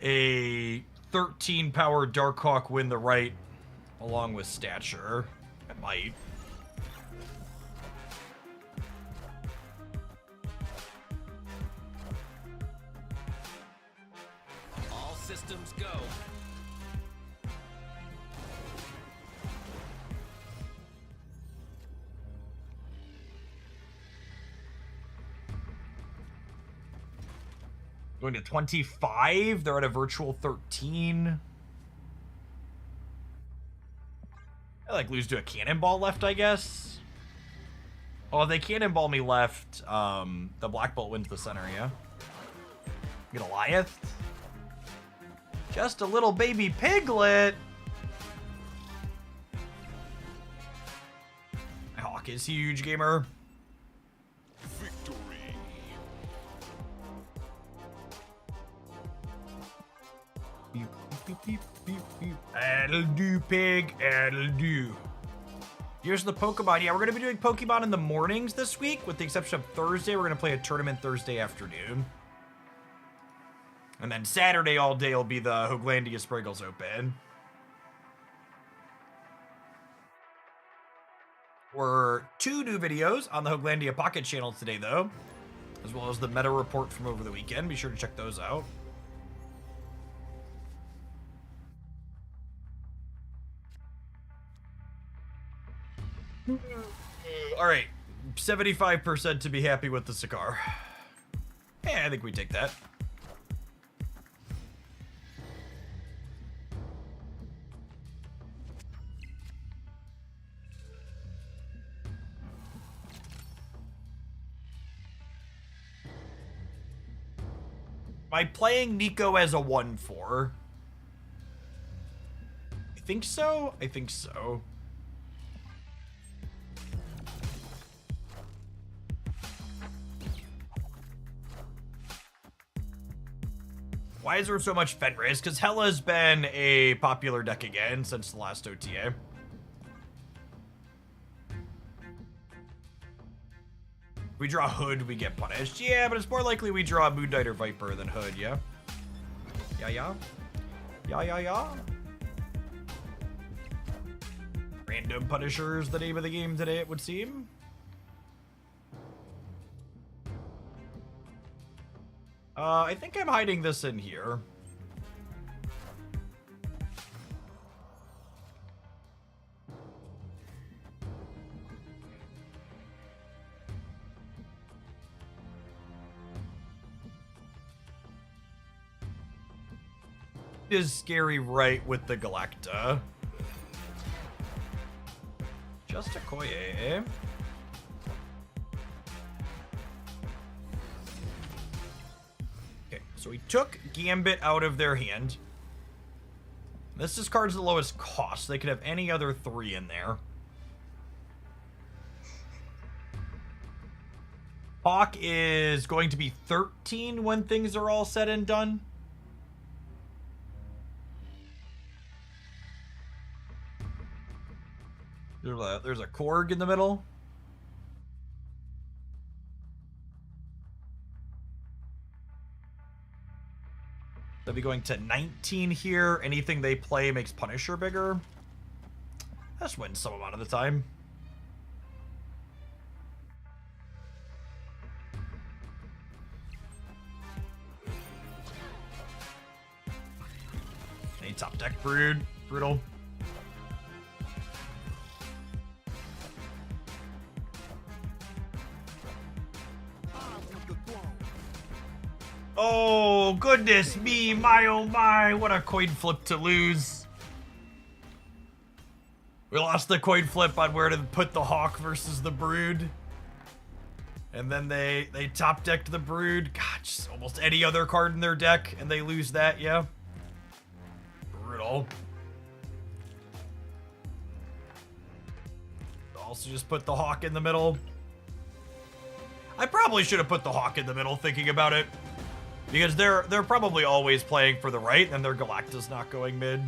A: a 13 power Darkhawk win the right along with stature? It might.
D: All systems go.
A: Going to 25. They're at a virtual 13. I like lose to a cannonball left, I guess. Oh, if they cannonball me left, the Black Bolt wins the center, yeah? Goliath. Just a little baby piglet. My Hawk is huge, gamer.
B: Victory.
A: Beep, beep, beep, beep, beep. That'll do, pig. That'll do. Here's the Pokemon. Yeah, we're going to be doing Pokemon in the mornings this week, with the exception of Thursday. We're going to play a tournament Thursday afternoon. And then Saturday all day will be the Hooglandia Spriggles Open. We're 2 new videos on the Hooglandia Pocket channel today, though, as well as the meta report from over the weekend. Be sure to check those out. All right, 75% to be happy with the cigar. Yeah, I think we take that. Am I playing Nico as a 1/4? I think so. I think so. Why is there so much Fenris? Because Hella's been a popular deck again since the last OTA. If we draw Hood, we get punished. Yeah, but it's more likely we draw Moon Knight or Viper than Hood, yeah? Yeah, yeah? Yeah, yeah, yeah? Random Punishers, the name of the game today, it would seem. I think I'm hiding this in here. It is scary right with the Galacta. Just a Koye, eh? So we took Gambit out of their hand. This discards the lowest cost. They could have any other 3 in there. Hawk is going to be 13 when things are all said and done. There's a Korg in the middle. They'll be going to 19 here. Anything they play makes Punisher bigger. That's wins some amount of the time. Any top deck Brood. Brutal. Oh, goodness me, my oh my, what a coin flip to lose. We lost the coin flip on where to put the Hawk versus the Brood. And then they top decked the Brood. God, just almost any other card in their deck, and they lose that, yeah. Brutal. Also just put the Hawk in the middle. I probably should have put the Hawk in the middle, thinking about it. Because they're probably always playing for the right, and their Galacta's not going mid.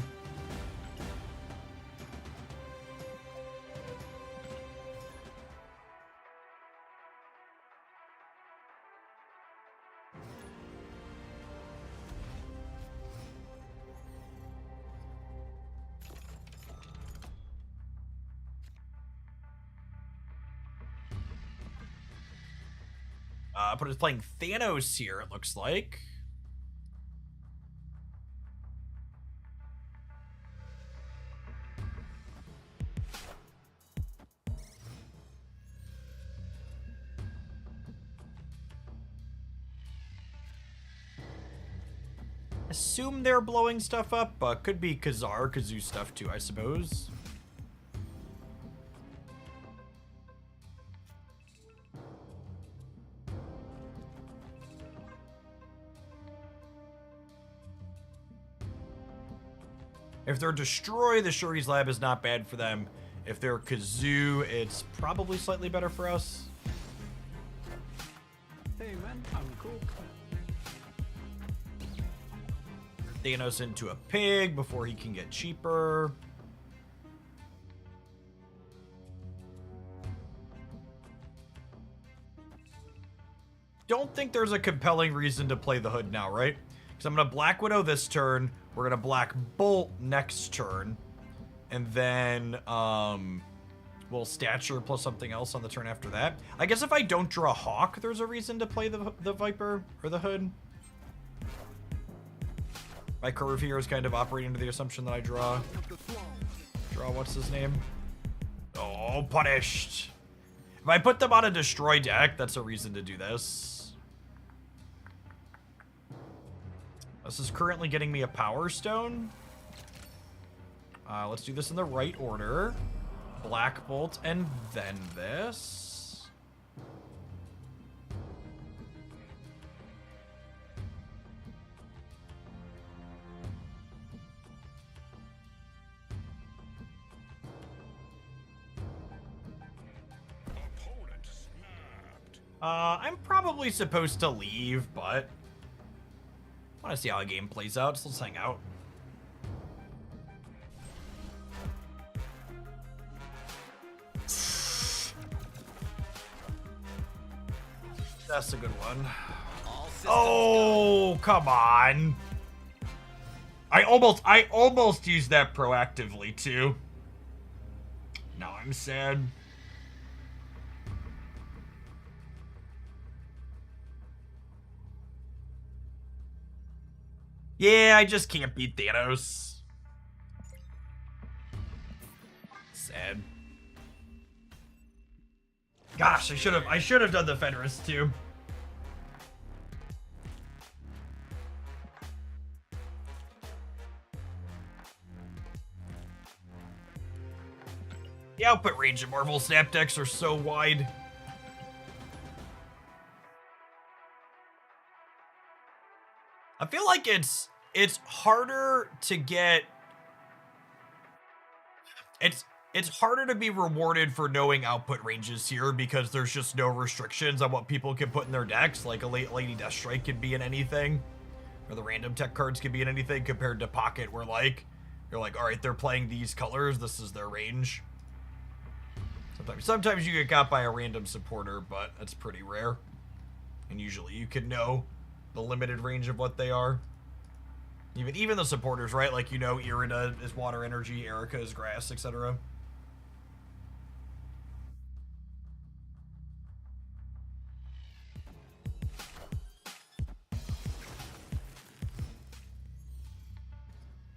A: Opponent's playing Thanos here, it looks like. Assume they're blowing stuff up, but could be Kazoo stuff too, I suppose. If they're Destroy, the Shuri's Lab is not bad for them. If they're Kazoo, it's probably slightly better for us.
E: Hey man, I'm cool.
A: Thanos into a pig before he can get cheaper. Don't think there's a compelling reason to play the Hood now, right? Because I'm going to Black Widow this turn. We're going to Black Bolt next turn. And then, we'll Stature plus something else on the turn after that. I guess if I don't draw Hawk, there's a reason to play the Viper or the Hood. My curve here is kind of operating to the assumption that I draw what's his name? Oh, punished. If I put them on a Destroy deck, that's a reason to do this. This is currently getting me a Power Stone. Let's do this in the right order. Black Bolt and then this.
B: Opponent snapped.
A: I'm probably supposed to leave, but I want to see how the game plays out, so let's hang out. That's a good one.
D: All systems
A: Oh, come on. I almost used that proactively too. Now I'm sad. Yeah, I just can't beat Thanos. Sad. Gosh, I should have done the Fenris too. The output range of Marvel Snap decks are so wide. I feel like it's harder to get. It's harder to be rewarded for knowing output ranges here because there's just no restrictions on what people can put in their decks. Like a Lady Deathstrike could be in anything, or the random tech cards could be in anything compared to Pocket, where like you're like, all right, they're playing these colors, this is their range. Sometimes you get got by a random supporter, but that's pretty rare. And usually you can know the limited range of what they are. Even the supporters, right? Like, you know, Irida is water energy, Erica is grass, etc.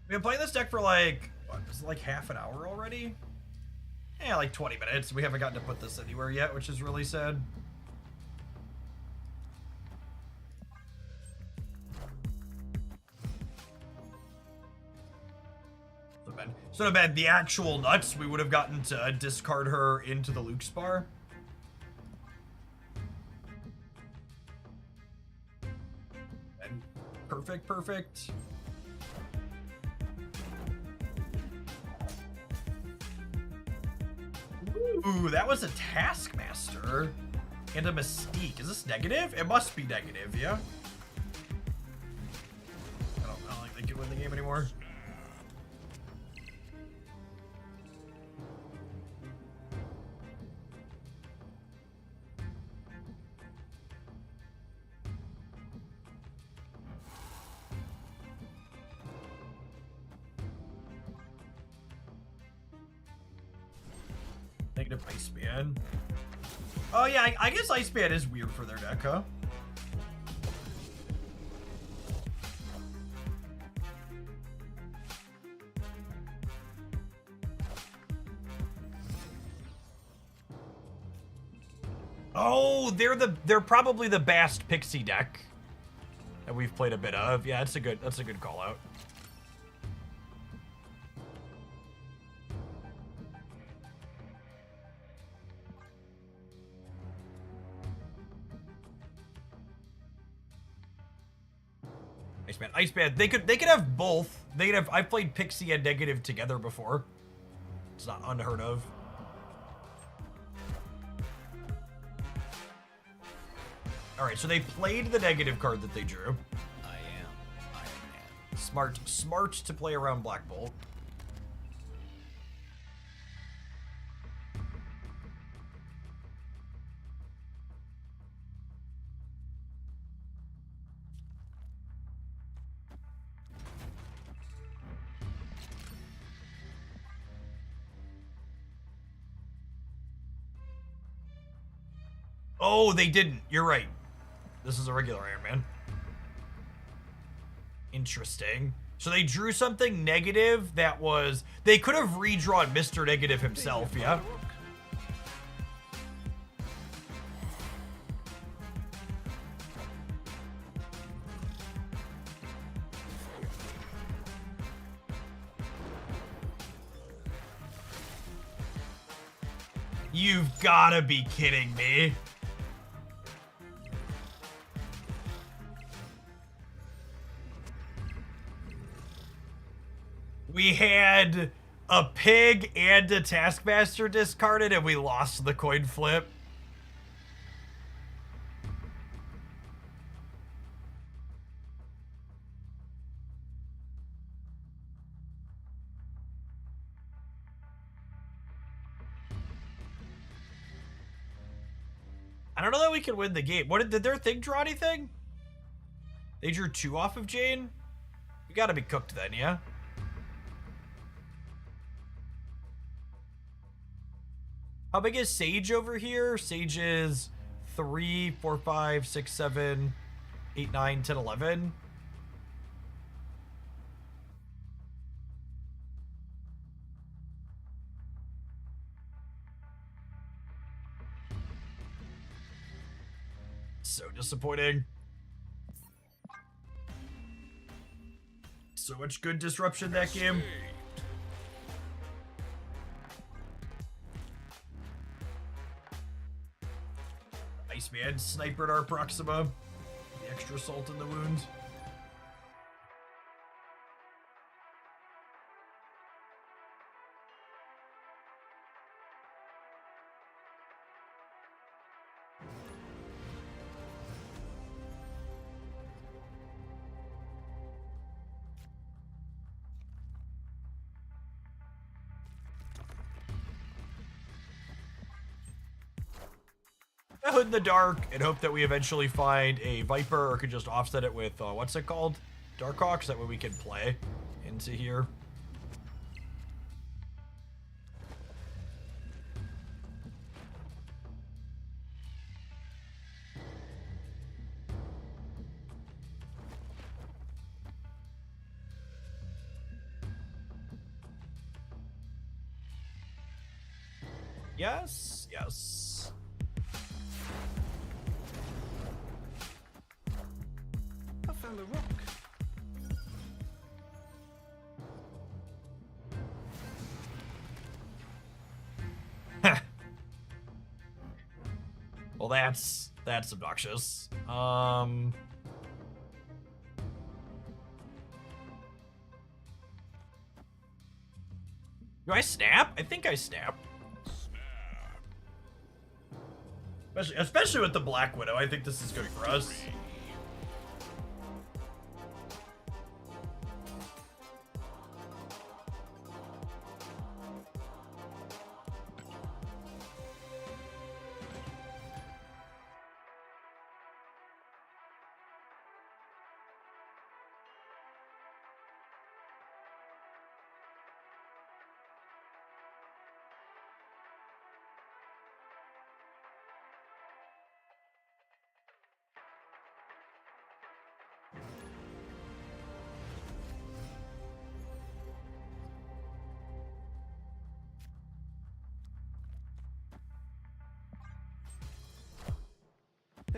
A: We've been playing this deck for like, what, is it like half an hour already? Yeah, like 20 minutes. We haven't gotten to put this anywhere yet, which is really sad. Should have been the actual nuts. We would have gotten to discard her into the Luke Spar. And perfect. Ooh, that was a Taskmaster and a Mystique. Is this negative? It must be negative, yeah? I don't think they can win the game anymore. Negative Iceman. Oh yeah, I guess Iceman is weird for their deck, huh? Oh, they're probably the Bast Pixie deck that we've played a bit of. Yeah, that's a good call out. Iceman. They could have both. They could have. I've played Pixie and Negative together before. It's not unheard of. All right, so they played the negative card that they drew.
D: I am Iron Man.
A: Smart to play around Black Bolt. Oh, they didn't. You're right. This is a regular Iron Man. Interesting. So they drew something negative that was... They could have redrawn Mr. Negative himself, yeah? You've gotta be kidding me. We had a pig and a Taskmaster discarded and we lost the coin flip. I don't know that we can win the game. What did their thing draw anything? They drew 2 off of Jane? We gotta be cooked then, yeah? How big is Sage over here? Sage is 3, 4, 5, 6, 7, 8, 9, 10, 11. So disappointing. So much good disruption that game. Iceman snipered our Proxima. The extra salt in the wound. Hood in the dark and hope that we eventually find a Viper or could just offset it with, what's it called? Darkhawks, that way we can play into here. Yes, yes.
B: I found a rock.
A: Well, that's obnoxious. Do I snap? I think I snap. Especially with the Black Widow, I think this is good for us.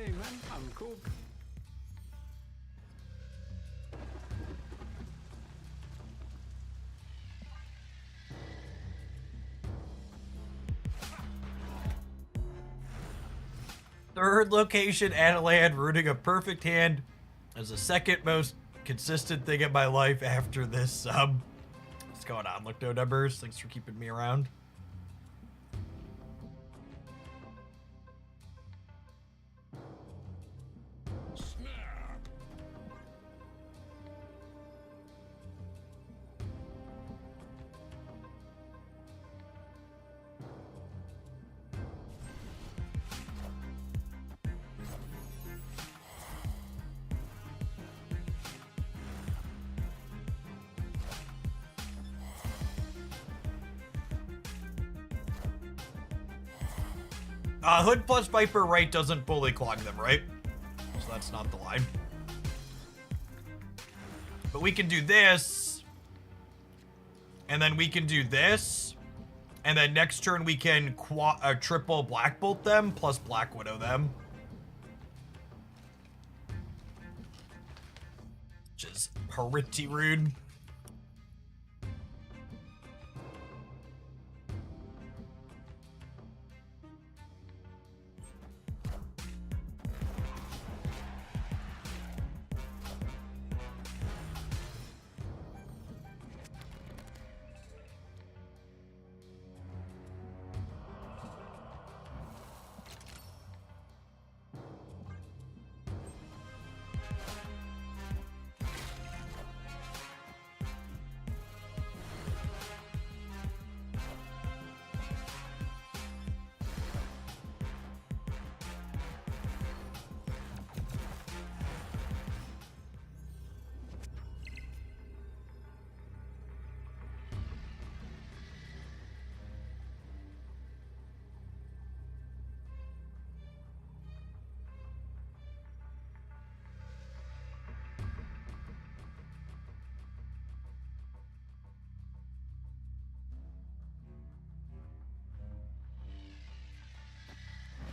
E: Hey man, I'm cool.
A: Third location, Adeland, rooting a perfect hand as the second most consistent thing in my life after this sub. What's going on, Look No Numbers? Thanks for keeping me around.
B: Snap!
A: Hood plus Viper right doesn't fully clog them, right? So that's not the line. But we can do this. And then we can do this. And then next turn we can triple Black Bolt them plus Black Widow them. Which is pretty rude.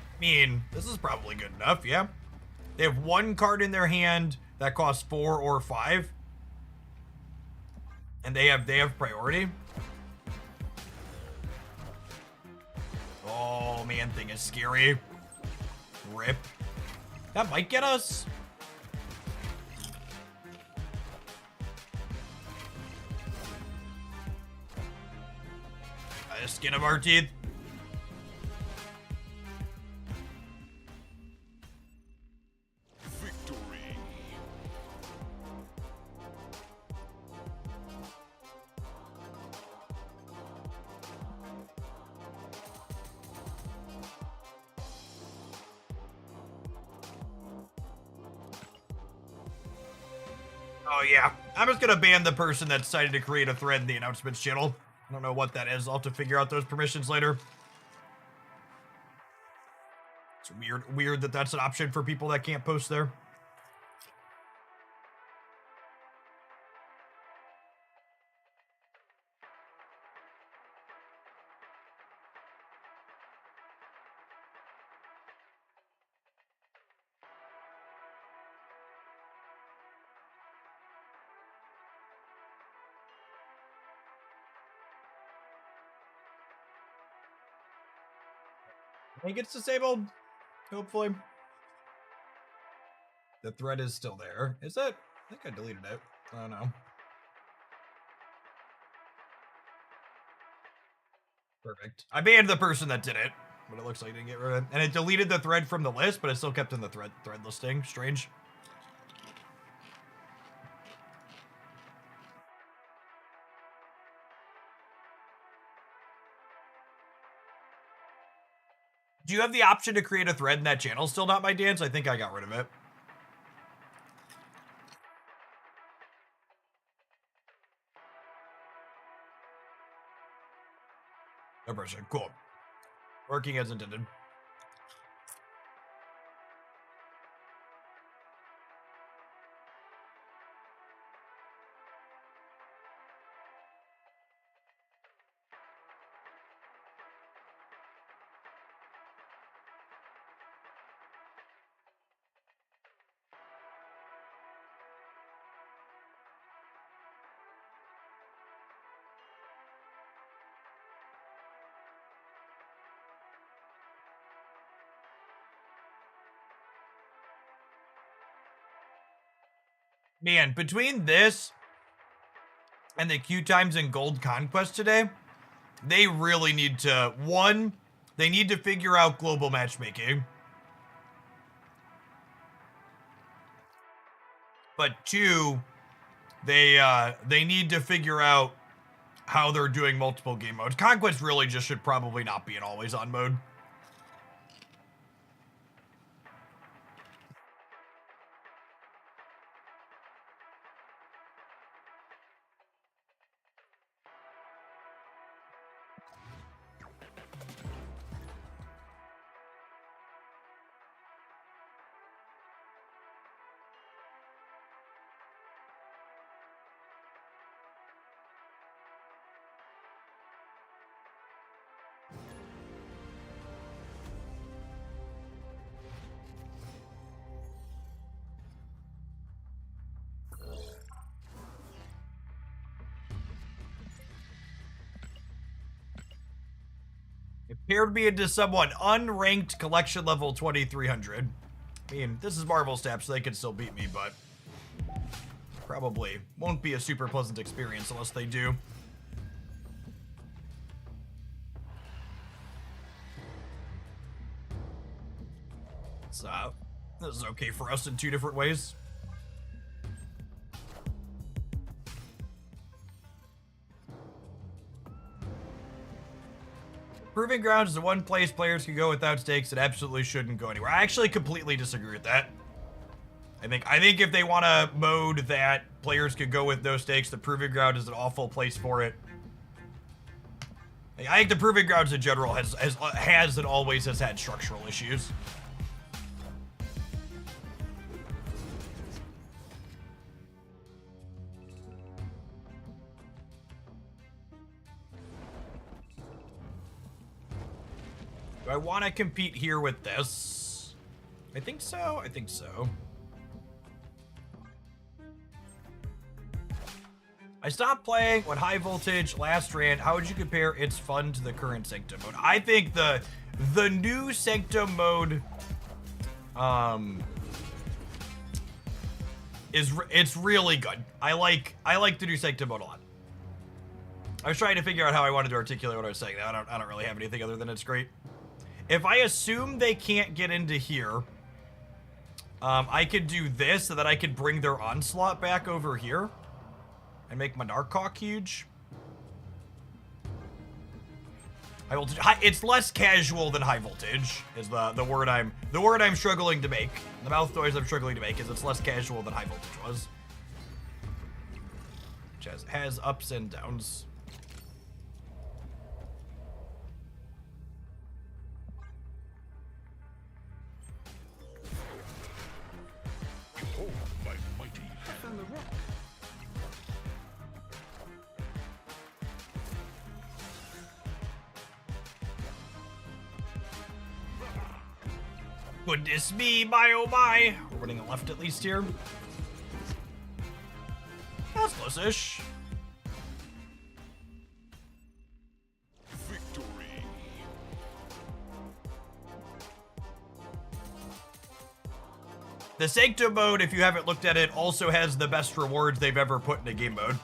A: I mean, this is probably good enough, yeah. They have one card in their hand that costs 4 or 5. And they have priority. Oh, man, thing is scary. Rip. That might get us. By the skin of our teeth.
B: Victory!
A: Oh, yeah. I'm just gonna ban the person that decided to create a thread in the announcements channel. I don't know what that is. I'll have to figure out those permissions later. It's weird that that's an option for people that can't post there. I think it's disabled. Hopefully. The thread is still there. Is it? I think I deleted it. I don't know. Perfect. I banned the person that did it, but it looks like I didn't get rid of it. And it deleted the thread from the list, but it still kept in the thread listing. Strange. Do you have the option to create a thread in that channel? Still not my dance? I think I got rid of it. No pressure. Cool. Working as intended. Man, between this and the queue times in Gold Conquest today, they really need to, one, they need to figure out global matchmaking. But two, they need to figure out how they're doing multiple game modes. Conquest really just should probably not be an always on mode. It paired me into someone unranked collection level 2300. I mean, this is Marvel Snap, so they can still beat me, but probably won't be a super pleasant experience unless they do. So, this is okay for us in two different ways. Proving Grounds is the one place players can go without stakes. It absolutely shouldn't go anywhere. I actually completely disagree with that. I think if they want a mode that players could go with no stakes, the Proving Ground is an awful place for it. I think the Proving Grounds in general has and always has had structural issues. Do I want to compete here with this? I think so. I think so. I stopped playing when High Voltage last ran. How would you compare its fun to the current Sanctum mode? I think the new Sanctum mode it's really good. I like the new Sanctum mode a lot. I was trying to figure out how I wanted to articulate what I was saying. I don't really have anything other than it's great. If I assume they can't get into here, I could do this so that I could bring their Onslaught back over here and make my Narcoc huge. High voltage. It's less casual than High Voltage is the word I'm struggling to make. The mouth noise I'm struggling to make is it's less casual than High Voltage was, which has ups and downs.
B: Behold my mighty hand.
A: Goodness me, my oh my. We're running a left at least here. That's close-ish.
B: Victory.
A: The Sanctum mode, if you haven't looked at it, also has the best rewards they've ever put in a game mode.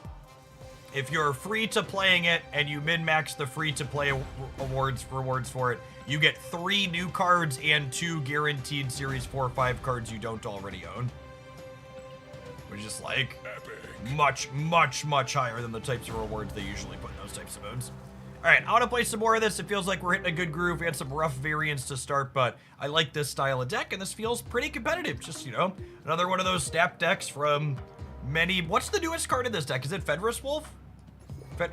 A: If you're free to playing it and you min-max the free-to-play rewards for it, you get 3 new cards and 2 guaranteed Series 4 or 5 cards you don't already own. Which is like much, much, much higher than the types of rewards they usually put in those types of modes. All right, I want to play some more of this. It feels like we're hitting a good groove. We had some rough variants to start, but I like this style of deck, and this feels pretty competitive. Just, you know, another one of those snap decks from many. What's the newest card in this deck? Is it Fenris Wolf?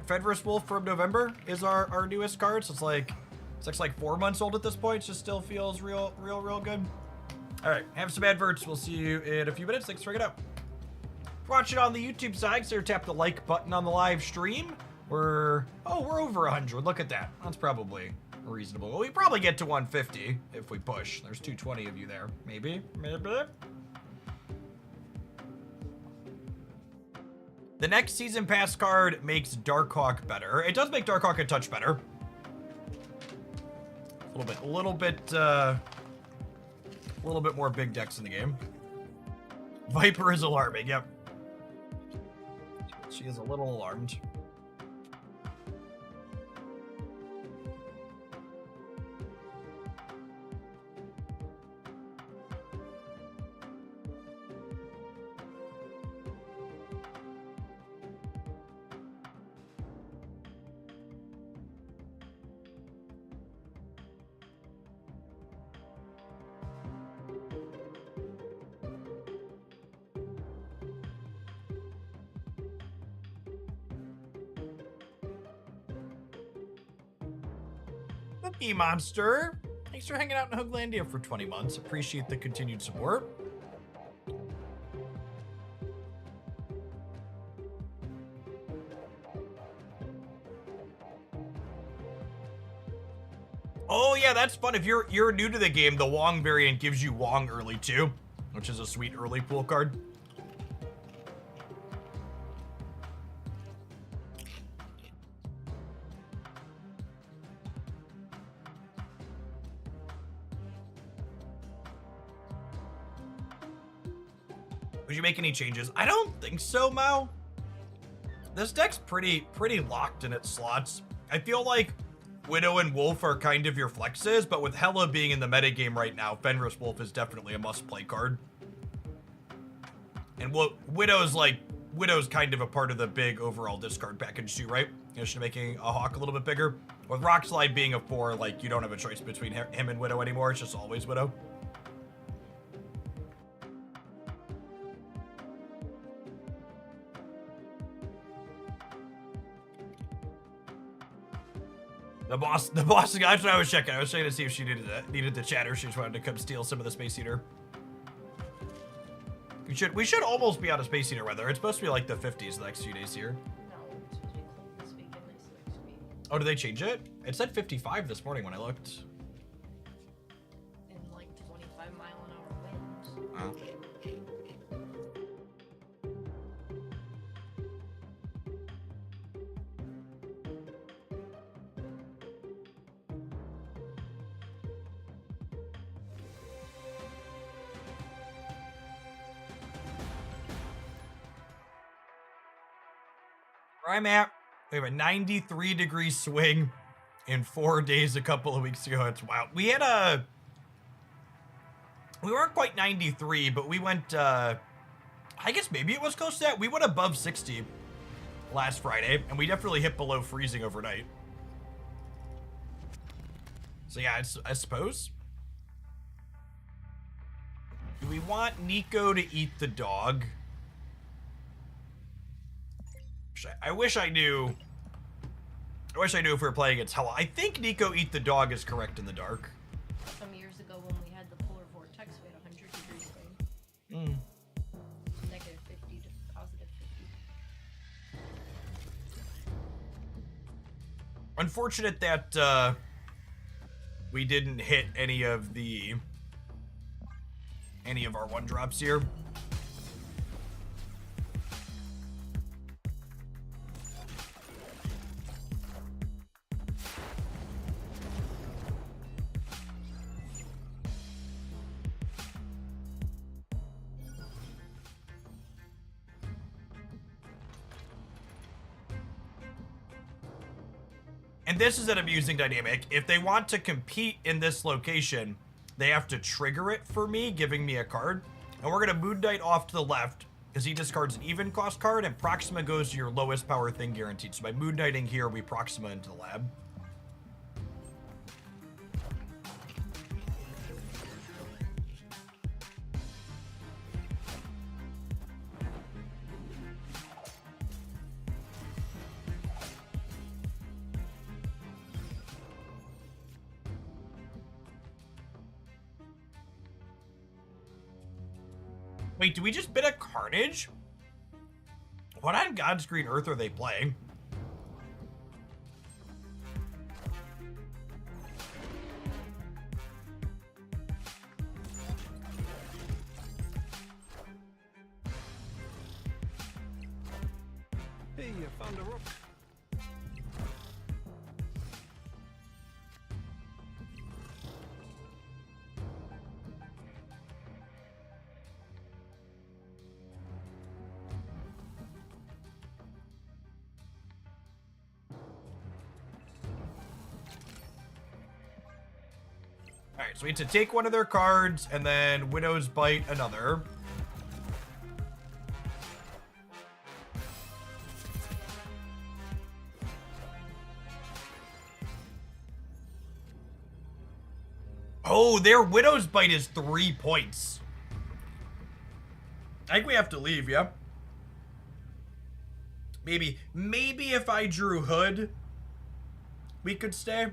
A: Fenris Wolf from November is our newest card, so it's like 4 months old at this point. It just still feels real good. All right, have some adverts. We'll see you in a few minutes. Thanks for checking it out. If you're watching on the YouTube side, consider tap the like button on the live stream. We're over 100. Look at that. That's probably reasonable. Well, we probably get to 150 if we push. There's 220 of you there. Maybe. The next season pass card makes Darkhawk better. It does make Darkhawk a touch better. A little bit more big decks in the game. Viper is alarming. Yep. She is a little alarmed. E-Monster, thanks for hanging out in Hooglandia for 20 months. Appreciate the continued support. Oh yeah, that's fun. If you're new to the game, the Wong variant gives you Wong early too, which is a sweet early pool card. Would you make any changes? I don't think so, Mao. This deck's pretty locked in its slots. I feel like Widow and Wolf are kind of your flexes, but with Hela being in the metagame right now, Fenris Wolf is definitely a must-play card. And Widow's kind of a part of the big overall discard package too, right? You know, she's making a Hawk a little bit bigger. With Rockslide being a 4, like, you don't have a choice between him and Widow anymore. It's just always Widow. The boss, that's what I was checking. I was checking to see if she needed the chat or she just wanted to come steal some of the Space Heater. We should almost be out of Space Heater weather. It's supposed to be like the 50s the next few days here.
E: No, it's supposed to be cold this week, at least next week.
A: Oh, did they change it? It said 55 this morning when I looked.
E: In like 25-mile-an-hour winds.
A: Where I'm at, we have a 93-degree swing in 4 days a couple of weeks ago. It's wild. We weren't quite 93, but we went, I guess maybe it was close to that. We went above 60 last Friday, and we definitely hit below freezing overnight. So yeah, I suppose. Do we want Nico to eat the dog? I wish I knew. I wish I knew if we were playing against Hela. I think Nico eat the dog is correct in the dark.
E: Some years ago when we had the polar vortex, we had a 100-degree swing. Negative 50 to positive 50.
A: Unfortunate that we didn't hit any of our 1-drops here. And this is an amusing dynamic. If they want to compete in this location, they have to trigger it for me, giving me a card. And we're going to Moon Knight off to the left, because he discards an even cost card, and Proxima goes to your lowest power thing guaranteed. So by Moon Knighting here, we Proxima into the lab. Wait, do we just bid a Carnage? What on God's green earth are they playing?
B: Hey, you found a rook.
A: Alright, so we need to take one of their cards, and then Widow's Bite another. Oh, their Widow's Bite is 3 points. I think we have to leave, yeah? Maybe if I drew Hood, we could stay.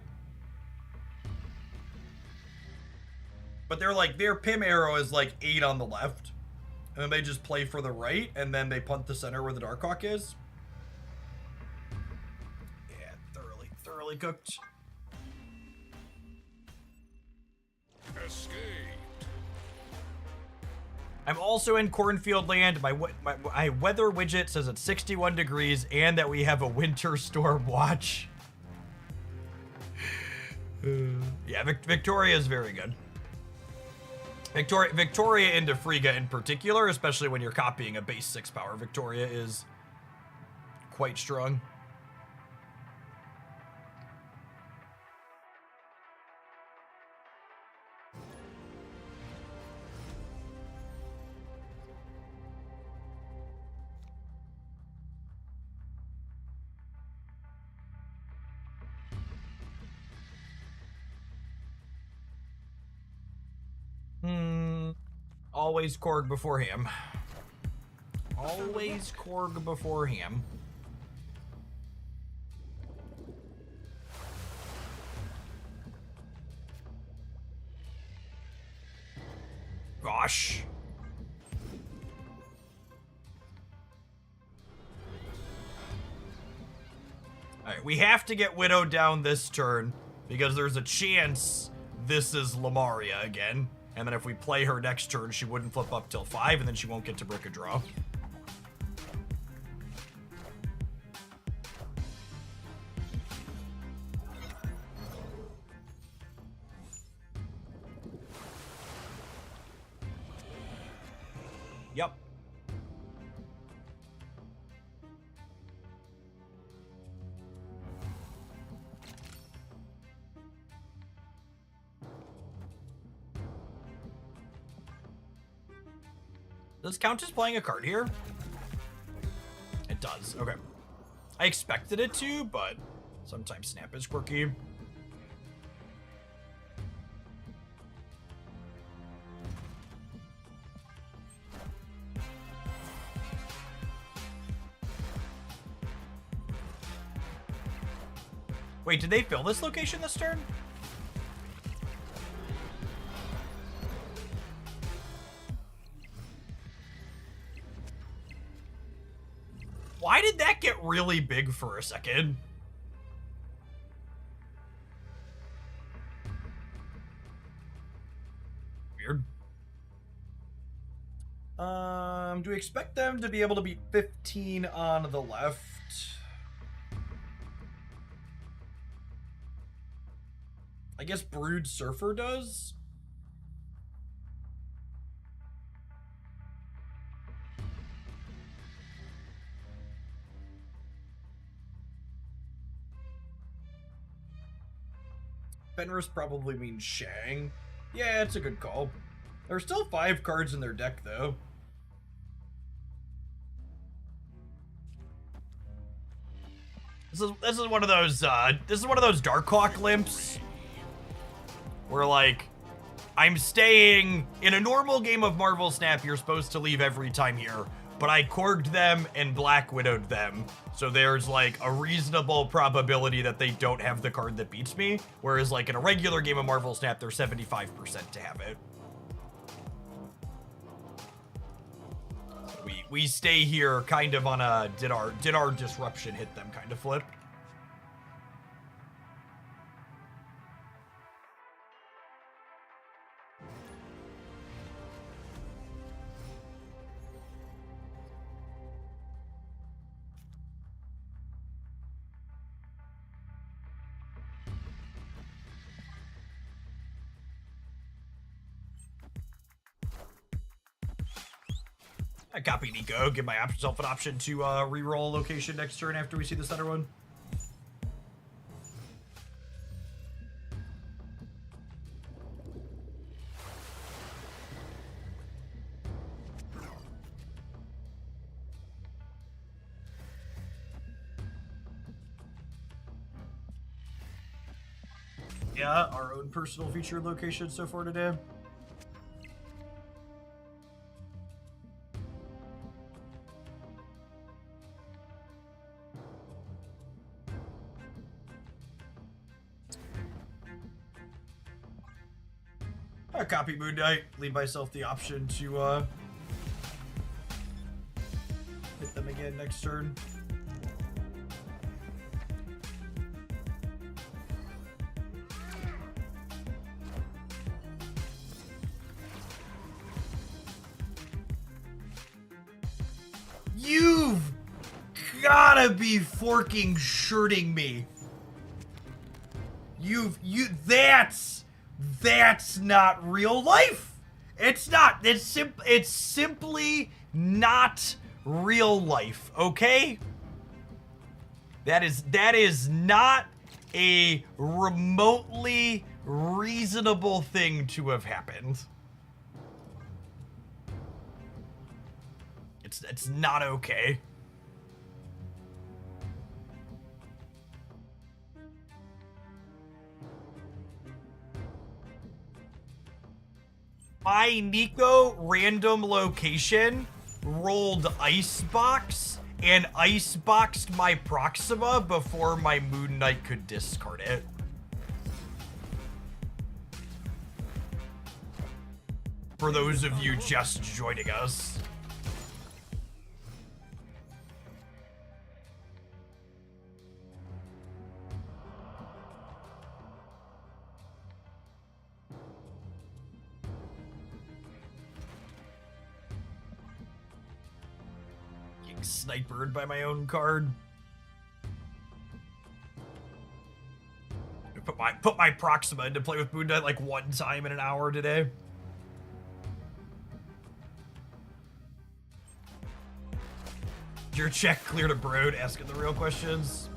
A: But they're like, their Pim arrow is like 8 on the left. And then they just play for the right, and then they punt the center where the Darkhawk is. Yeah, thoroughly cooked.
B: Escape.
A: I'm also in Cornfield Land. My weather widget says it's 61 degrees and that we have a winter storm watch. Yeah, Victoria is very good. Victoria into Frigga in particular, especially when you're copying a base 6 power, Victoria is quite strong. Always Korg before him. Always Korg before him. Gosh. Alright, we have to get Widow down this turn because there's a chance this is Lamaria again. And then if we play her next turn, she wouldn't flip up till 5, and then she won't get to brick a draw. Yep. Does this count as playing a card here? It does. Okay. I expected it to, but sometimes Snap is quirky. Wait, did they fill this location this turn? Why did that get really big for a second? Weird. Do we expect them to be able to beat 15 on the left? I guess Brood Surfer does? Fenris probably means Shang. Yeah, it's a good call. There's still 5 cards in their deck, though. This is one of those Darkhawk limps where, like, I'm staying in a normal game of Marvel Snap. You're supposed to leave every time here, but I Korged them and Black Widowed them, so there's like a reasonable probability that they don't have the card that beats me. Whereas, like, in a regular game of Marvel Snap, they're 75% to have it. We stay here kind of on a did our disruption hit them kind of flip. I copy Nico, give myself an option to reroll a location next turn after we see the center one. Yeah, our own personal featured location so far today. I copy Moon Knight, leave myself the option to hit them again next turn. You've gotta be forking shirting me. That's not real life. It's not. It's simply not real life, okay? That is not a remotely reasonable thing to have happened. It's not okay. My Nico random location rolled Icebox and Iceboxed my Proxima before my Moon Knight could discard it. For those of you just joining us. Snipered by my own card. Put my Proxima into play with Moon Knight like one time in an hour today. Your check clear to Broad asking the real questions.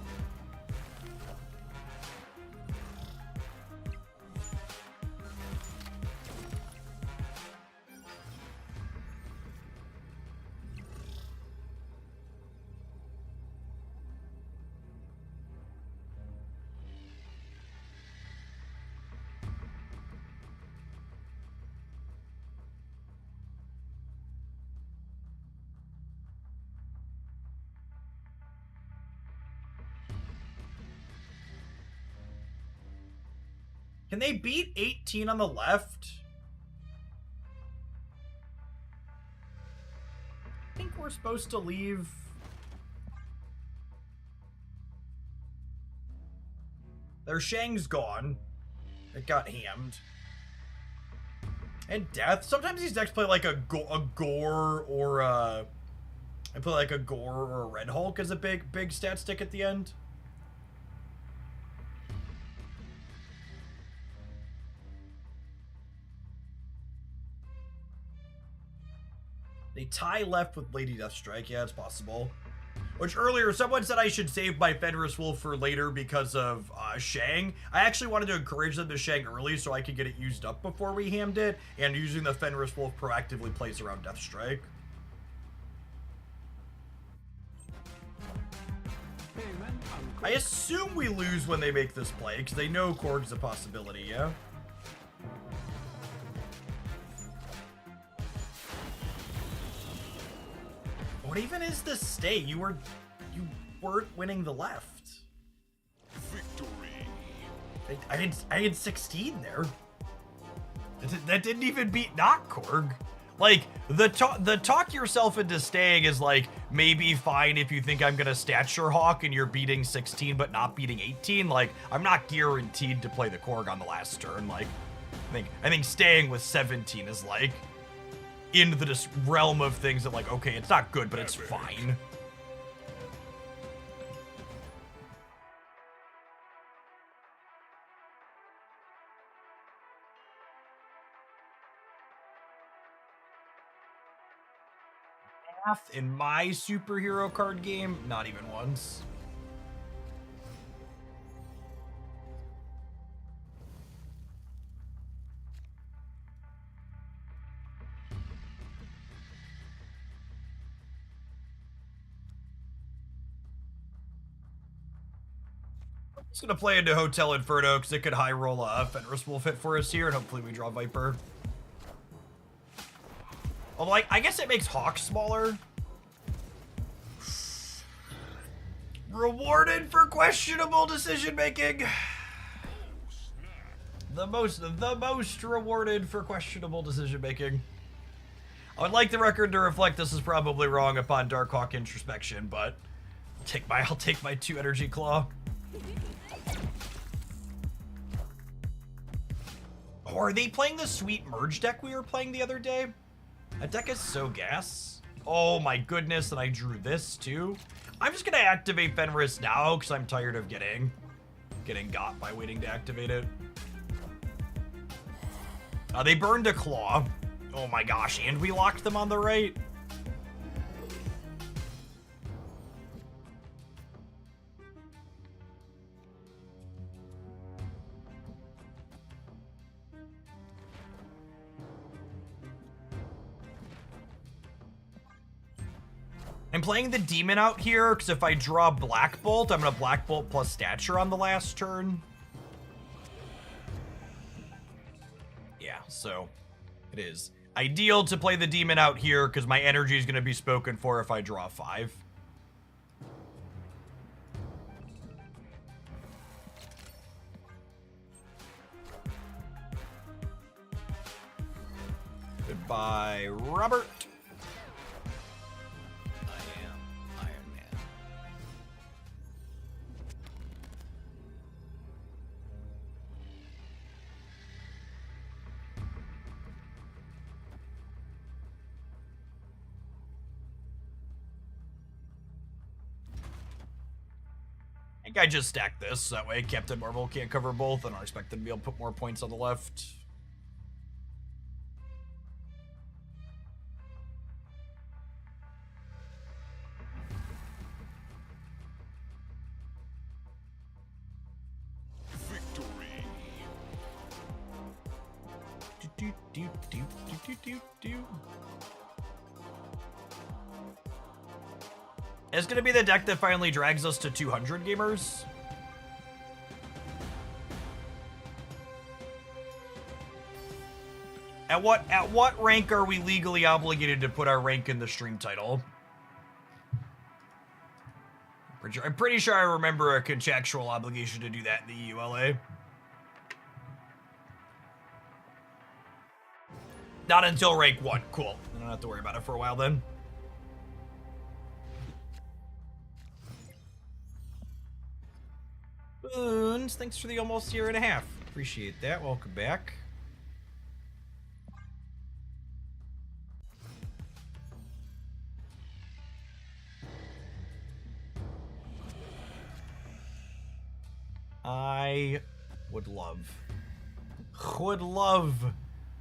A: Can they beat 18 on the left? I think we're supposed to leave. Their Shang's gone. It got hammed. And Death. Sometimes these decks play like a Gore or I play like a Gore or a Red Hulk as a big stat stick at the end. They tie left with Lady Deathstrike. Yeah, it's possible. Which earlier, someone said I should save my Fenris Wolf for later because of Shang. I actually wanted to encourage them to Shang early so I could get it used up before we hammed it. And using the Fenris Wolf proactively plays around Deathstrike. I assume we lose when they make this play because they know Korg's a possibility, yeah? What even is this stay? You weren't winning the left.
B: Victory.
A: I had 16 there. That didn't even beat not Korg. Like the talk yourself into staying is like maybe fine if you think I'm gonna stature hawk and you're beating 16 but not beating 18. Like I'm not guaranteed to play the Korg on the last turn. Like I think staying with 17 is like into the realm of things that like, okay, it's not good, but it's fine. Math in my superhero card game, not even once. Just gonna play into Hotel Inferno because it could high roll Fenris Wolf hit for us here, and hopefully we draw Viper. Although I guess it makes Hawk smaller. Rewarded for questionable decision making. The most rewarded for questionable decision making. I would like the record to reflect this is probably wrong upon Darkhawk introspection, but I'll take my 2 energy claw. Oh, are they playing the sweet merge deck we were playing the other day? That deck is so gas. Oh my goodness, and I drew this too. I'm just gonna activate Fenris now because I'm tired of getting got by waiting to activate it. They burned a claw. Oh my gosh, and we locked them on the right. I'm playing the demon out here because if I draw Black Bolt, I'm gonna Black Bolt plus stature on the last turn. Yeah, so it is ideal to play the demon out here because my energy is gonna be spoken for if I draw 5. Goodbye, Robert. I think I just stacked this, so that way Captain Marvel can't cover both, and I expect them to be able to put more points on the left.
B: Victory.
A: It's gonna be the deck that finally drags us to 200 gamers. At what rank are we legally obligated to put our rank in the stream title? I'm pretty sure I remember a contractual obligation to do that in the EULA. Not until rank 1. Cool. I don't have to worry about it for a while then. Boons, thanks for the almost year and a half. Appreciate that. Welcome back. I would love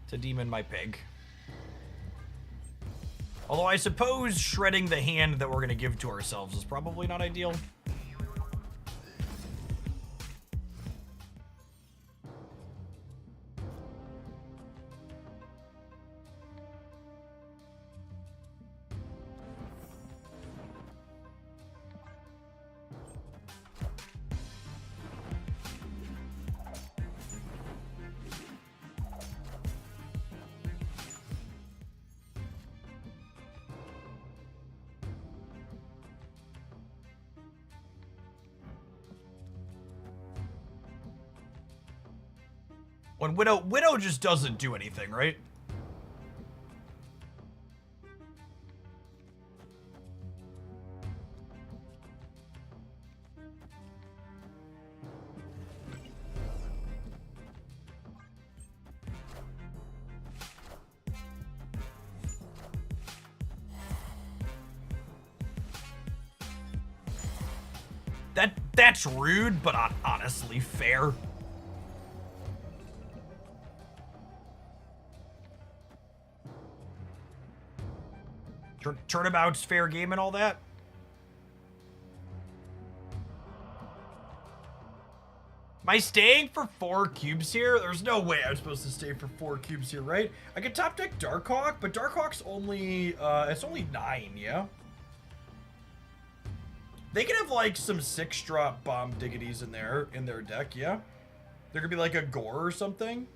A: to demon my pig. Although I suppose shredding the hand that we're going to give to ourselves is probably not ideal. When Widow just doesn't do anything, right? That's rude, but honestly fair. Turnabout's fair game and all that. Am I staying for 4 cubes here? There's no way I'm supposed to stay for 4 cubes here, right? I could top deck Darkhawk, but Darkhawk's only, it's only 9, yeah? They can have like some 6-drop bomb diggities in their deck, yeah. There could be like a gore or something.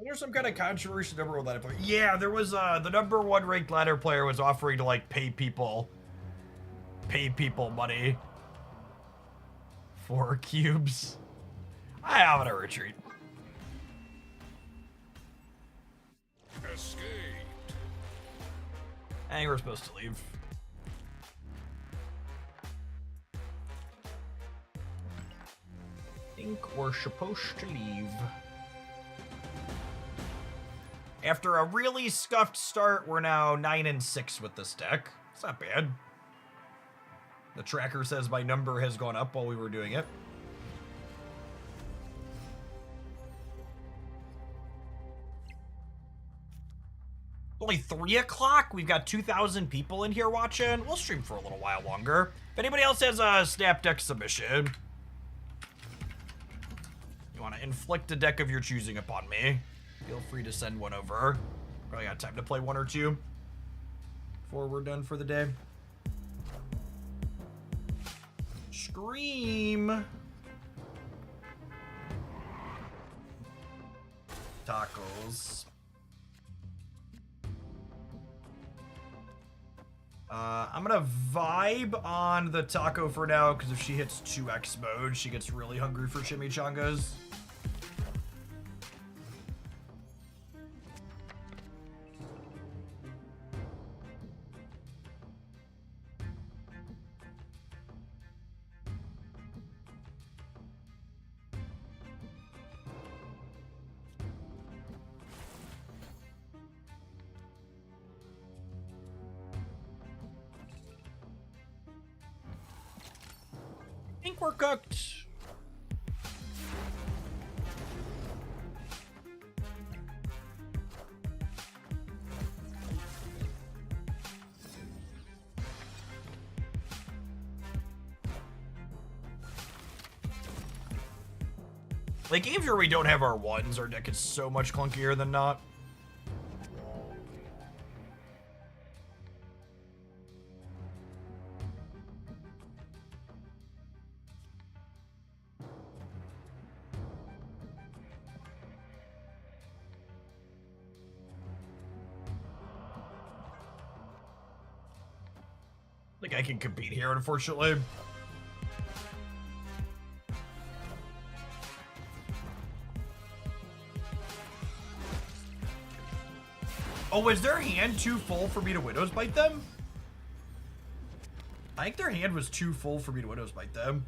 A: There's some kind of controversy number one ladder player. Yeah, there was the number 1 ranked ladder player was offering to like pay people money for cubes. I'm gonna retreat.
B: Escaped.
A: I think we're supposed to leave. I think we're supposed to leave. After a really scuffed start, we're now 9-6 with this deck. It's not bad. The tracker says my number has gone up while we were doing it. Only 3 o'clock? We've got 2,000 people in here watching. We'll stream for a little while longer. If anybody else has a snap deck submission, you want to inflict a deck of your choosing upon me, feel free to send one over. Probably got time to play 1 or 2 before we're done for the day. Scream. Tacos. I'm gonna vibe on the taco for now, because if she hits 2x mode, she gets really hungry for chimichangas. I think we're cooked. Like, games where we don't have our ones, our deck is so much clunkier than not. Like, I can compete here, unfortunately. Oh, is their hand too full for me to Widow's Bite them? I think their hand was too full for me to Widow's Bite them.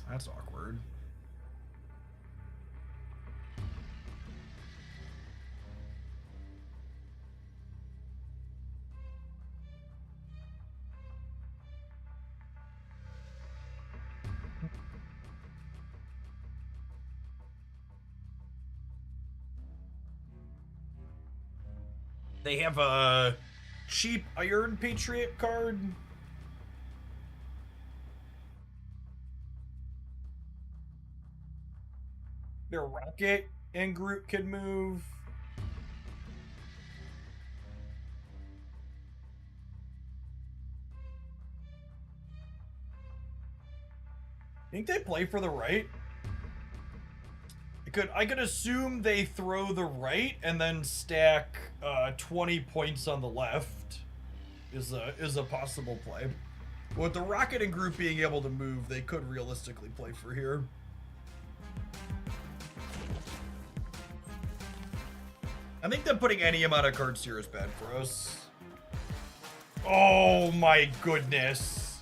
A: That's awkward. They have a cheap Iron Patriot card. Their Rocket and Groot can move. Think they play for the right? I could assume they throw the right and then stack 20 points on the left is a possible play. With the Rocket and Groot being able to move, they could realistically play for here. I think them putting any amount of cards here is bad for us. Oh my goodness.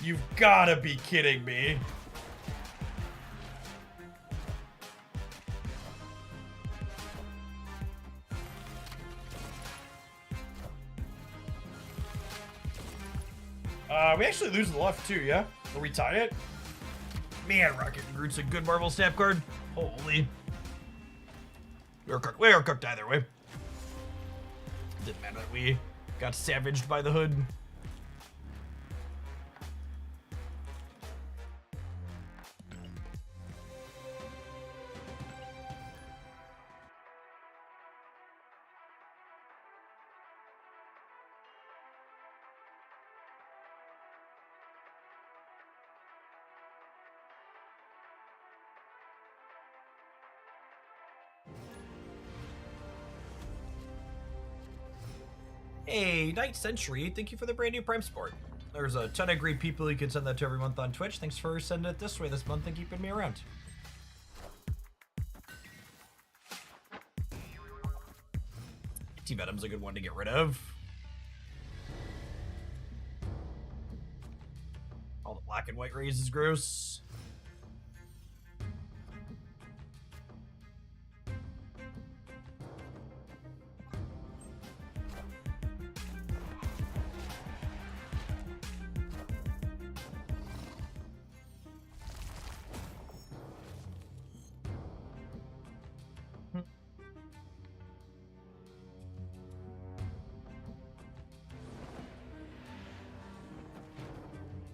A: You've gotta be kidding me. We actually lose the left too, yeah? Or we tie it? Man, Rocket and Groot's a good Marvel Snap card. Holy. We were cooked either way. Didn't matter that we got savaged by the hood. Hey, Night Century, thank you for the brand new Prime Sport. There's a ton of great people you can send that to every month on Twitch. Thanks for sending it this way this month and keeping me around. T-Venom's a good one to get rid of. All the black and white rays is gross.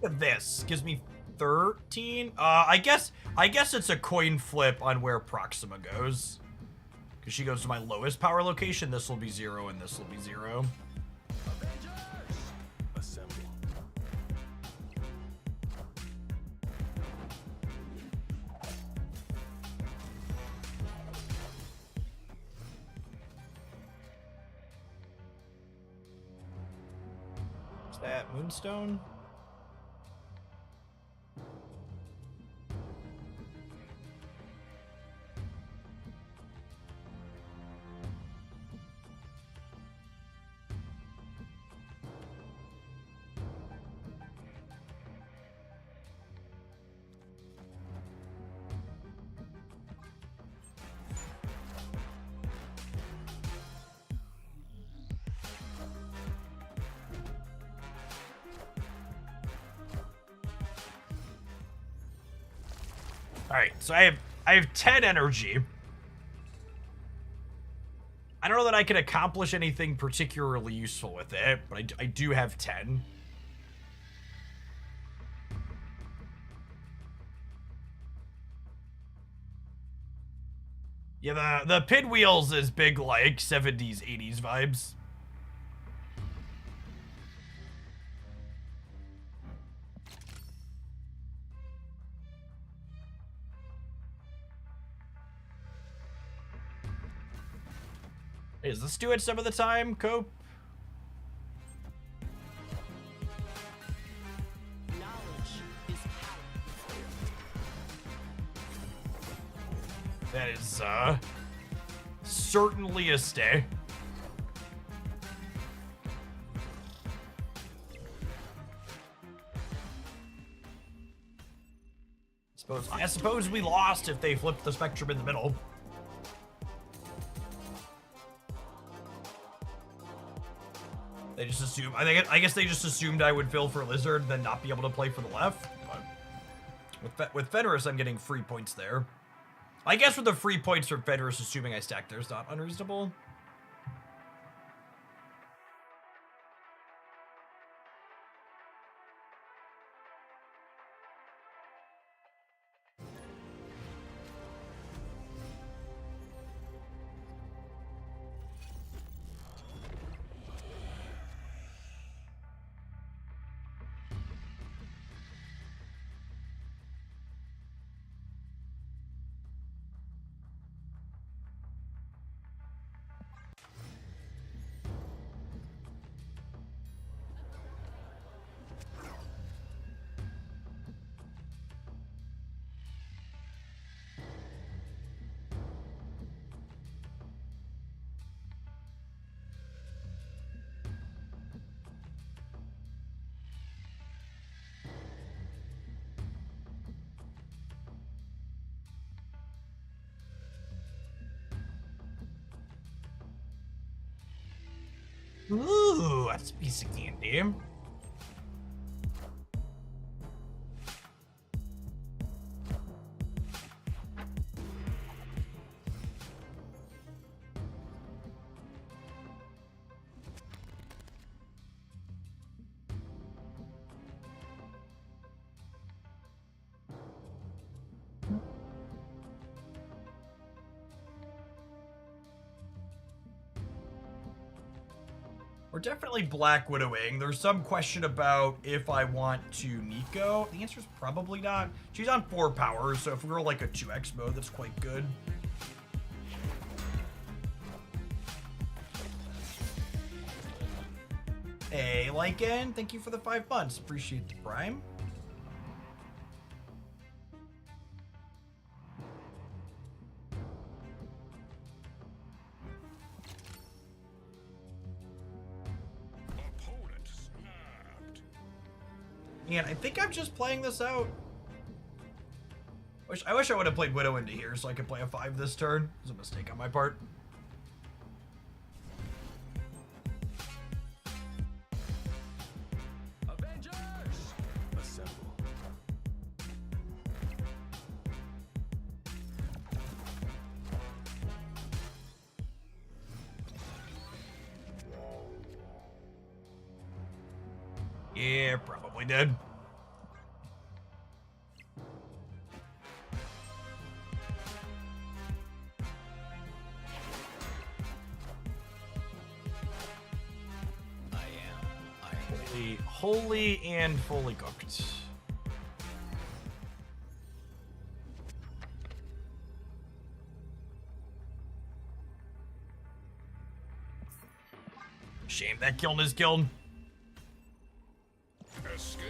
A: Look at this. Gives me 13. I guess it's a coin flip on where Proxima goes. Because she goes to my lowest power location. This will be 0 and this will be 0.
B: Assemble.
A: Is that Moonstone? Alright, so I have 10 energy. I don't know that I can accomplish anything particularly useful with it, but I do have 10. Yeah, the pinwheels is big, like 70s, 80s vibes. Hey, does this do it some of the time, Cope?
C: Knowledge is power.
A: That is, certainly a stay. I suppose we lost if they flipped the spectrum in the middle. They just assumed. I guess they just assumed I would fill for Lizard, then not be able to play for the left. But with Fenris, I'm getting free points there. I guess with the free points for Fenris, assuming I stack there is not unreasonable. Ooh, that's a piece of candy. We're definitely Black Widowing. There's some question about if I want to Nico. The answer is probably not. She's on 4 power, so if we were like a 2x mode, that's quite good. Hey, Lycan, thank you for the 5 months. Appreciate the prime.
B: Opponent snapped.
A: And I think I'm just playing this out. I wish I would have played Widow into here so I could play a 5 this turn. It was a mistake on my part.
B: Avengers! Assemble.
A: Yeah, probably did. Holy and fully cooked. Shame that kiln is killed.
B: Escaped.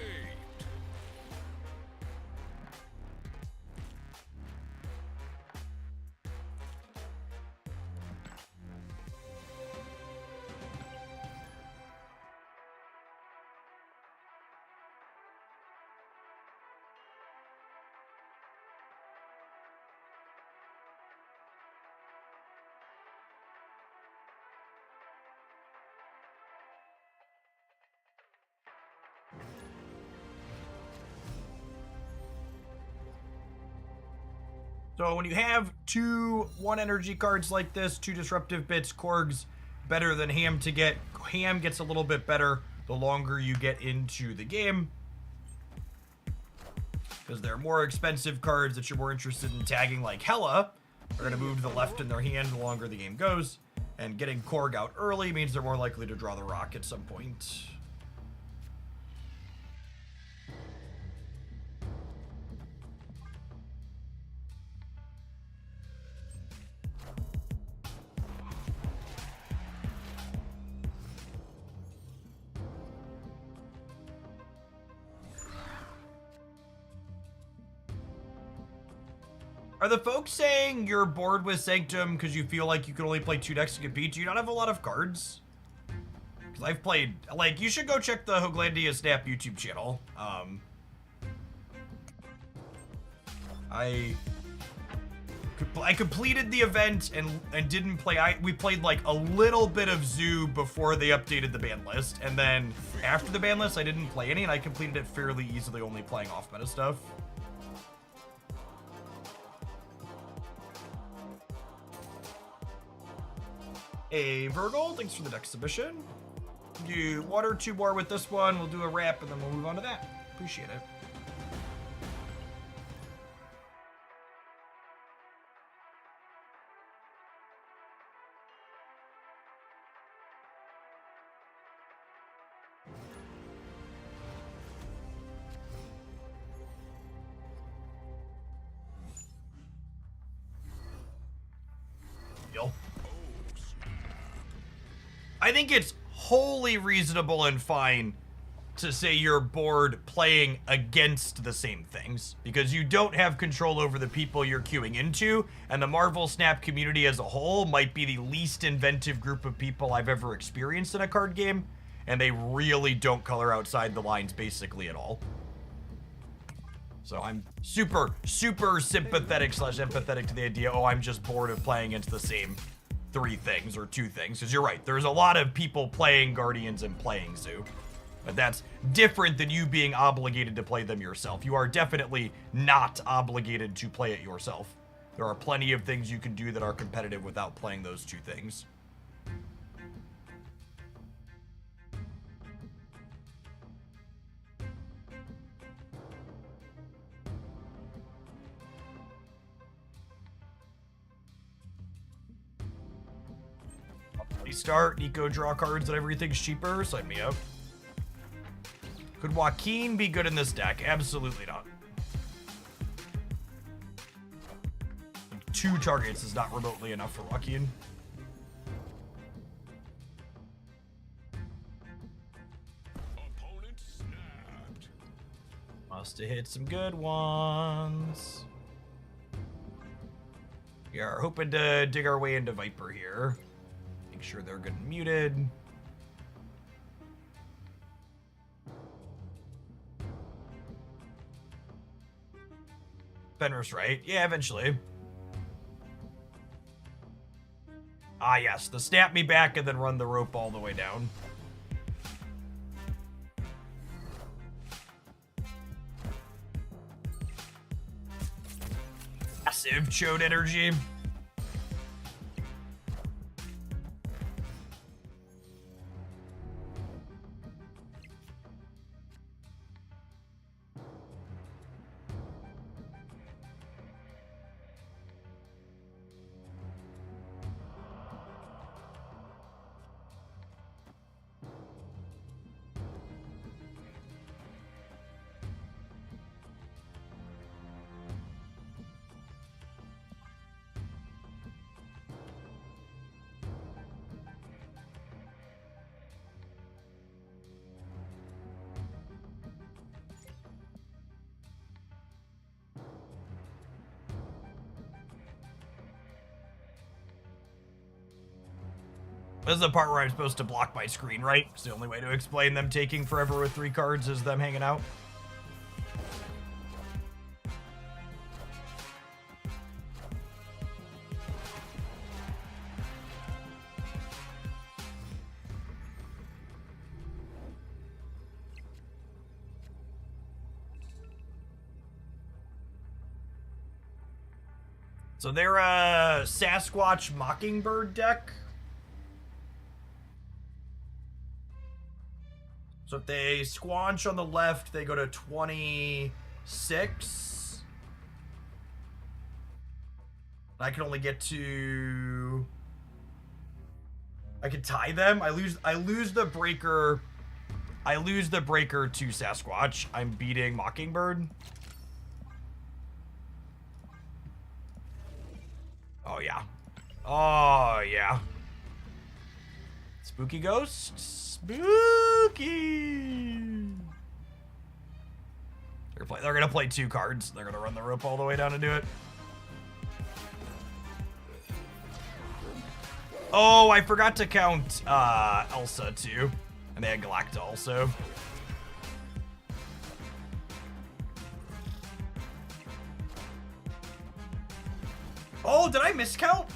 A: So when you have 2 1 energy cards like this, 2 disruptive bits, Korg's better than Ham to get. Ham gets a little bit better the longer you get into the game, because they're more expensive cards that you're more interested in tagging, like Hela are going to move to the left in their hand the longer the game goes, and getting Korg out early means they're more likely to draw the rock at some point. Are the folks saying you're bored with Sanctum because you feel like you can only play 2 decks to compete? Do you not have a lot of cards? Because I've played, like, you should go check the Hoglandia Snap YouTube channel. I completed the event and didn't play. We played like a little bit of Zoo before they updated the ban list, and then after the ban list, I didn't play any, and I completed it fairly easily, only playing off meta stuff. Hey, Virgil, thanks for the deck submission. Do 1 or 2 more with this one. We'll do a wrap, and then we'll move on to that. Appreciate it. Deal. I think it's wholly reasonable and fine to say you're bored playing against the same things, because you don't have control over the people you're queuing into, and the Marvel Snap community as a whole might be the least inventive group of people I've ever experienced in a card game, and they really don't color outside the lines basically at all. So I'm super, super sympathetic / empathetic to the idea, oh, I'm just bored of playing against the same 3 things or 2 things, because you're right, there's a lot of people playing Guardians and playing Zoo, but that's different than you being obligated to play them yourself. You are definitely not obligated to play it yourself. There are plenty of things you can do that are competitive without playing those 2 things. Start, Nico draw cards and everything's cheaper. Sign me up. Could Joaquin be good in this deck? Absolutely not. 2 targets is not remotely enough for Joaquin. to hit some good ones. We are hoping to dig our way into Viper here. Make sure they're good and muted. Fenris, right? Yeah, eventually. Ah, yes. The snap me back and then run the rope all the way down. Massive chode energy. This is the part where I'm supposed to block my screen, right? It's the only way to explain them taking forever with 3 cards is them hanging out. So they're a Sasquatch Mockingbird deck. So if they squanch on the left, they go to 26. I can only get to... I can tie them. I lose the breaker. I lose the breaker to Sasquatch. I'm beating Mockingbird. Oh yeah. Oh yeah. Spooky ghosts. Spooky! They're gonna play 2 cards. They're gonna run the rope all the way down to do it. Oh, I forgot to count Elsa too. And they had Galacta also. Oh, did I miscount?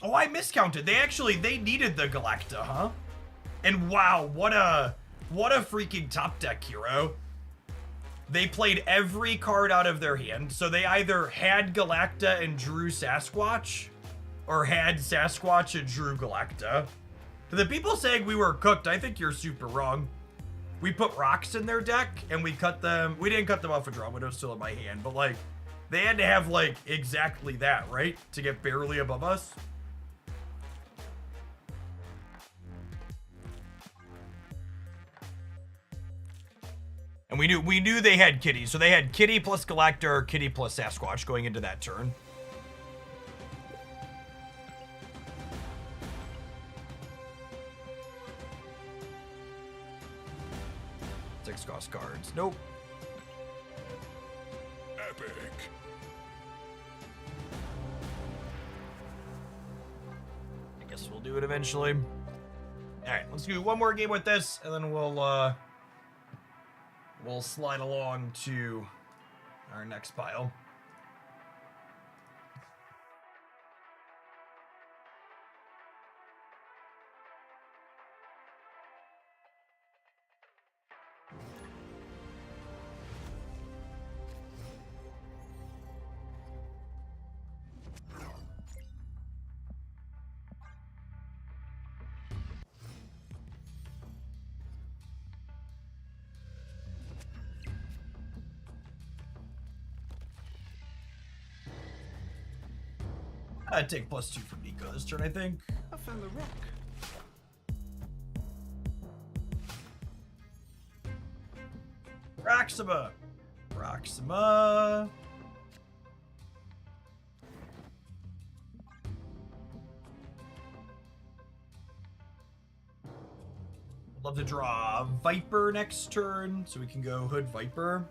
A: Oh, I miscounted. They needed the Galacta, huh? And wow, what a freaking top deck hero. They played every card out of their hand. So they either had Galacta and drew Sasquatch, or had Sasquatch and drew Galacta. For the people saying we were cooked, I think you're super wrong. We put rocks in their deck, and we cut them. We didn't cut them off a draw, but it was still in my hand. But, like, they had to have, like, exactly that, right? To get barely above us. And we knew they had Kitty, so they had Kitty plus Galacta or Kitty plus Sasquatch going into that turn. Six cost cards. Nope.
B: Epic.
A: I guess we'll do it eventually. All right, let's do one more game with this, and then we'll slide along to our next pile. I'd take +2 from Nico this turn, I think.
B: I found a rock.
A: Proxima. Proxima. Love to draw Viper next turn, so we can go Hood Viper.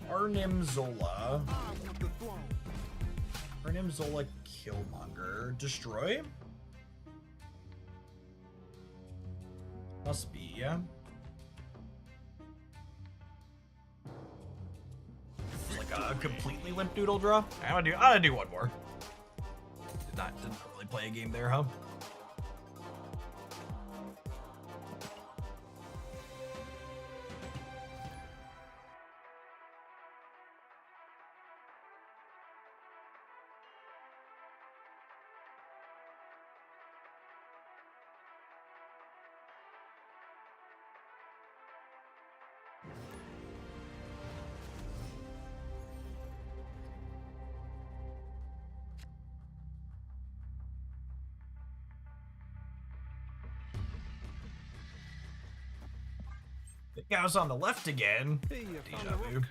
A: Arnim Zola. Arnim Zola Killmonger. Destroy? Must be, yeah. It's like a completely limp noodle draw. I'm gonna do one more. Didn't really play a game there, huh? The guy's on the left again. Deja vu.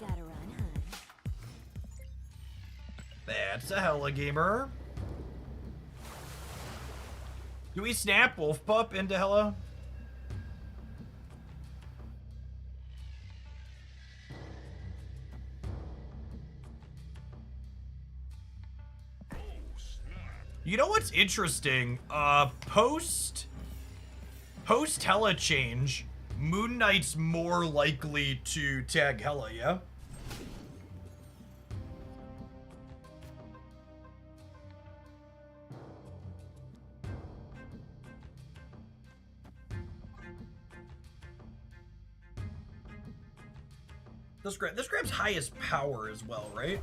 A: That's a hella gamer. Do we snap Wolf Pup into hella? You know what's interesting? Post Hella change, Moon Knight's more likely to tag Hella, yeah? This grabs highest power as well, right?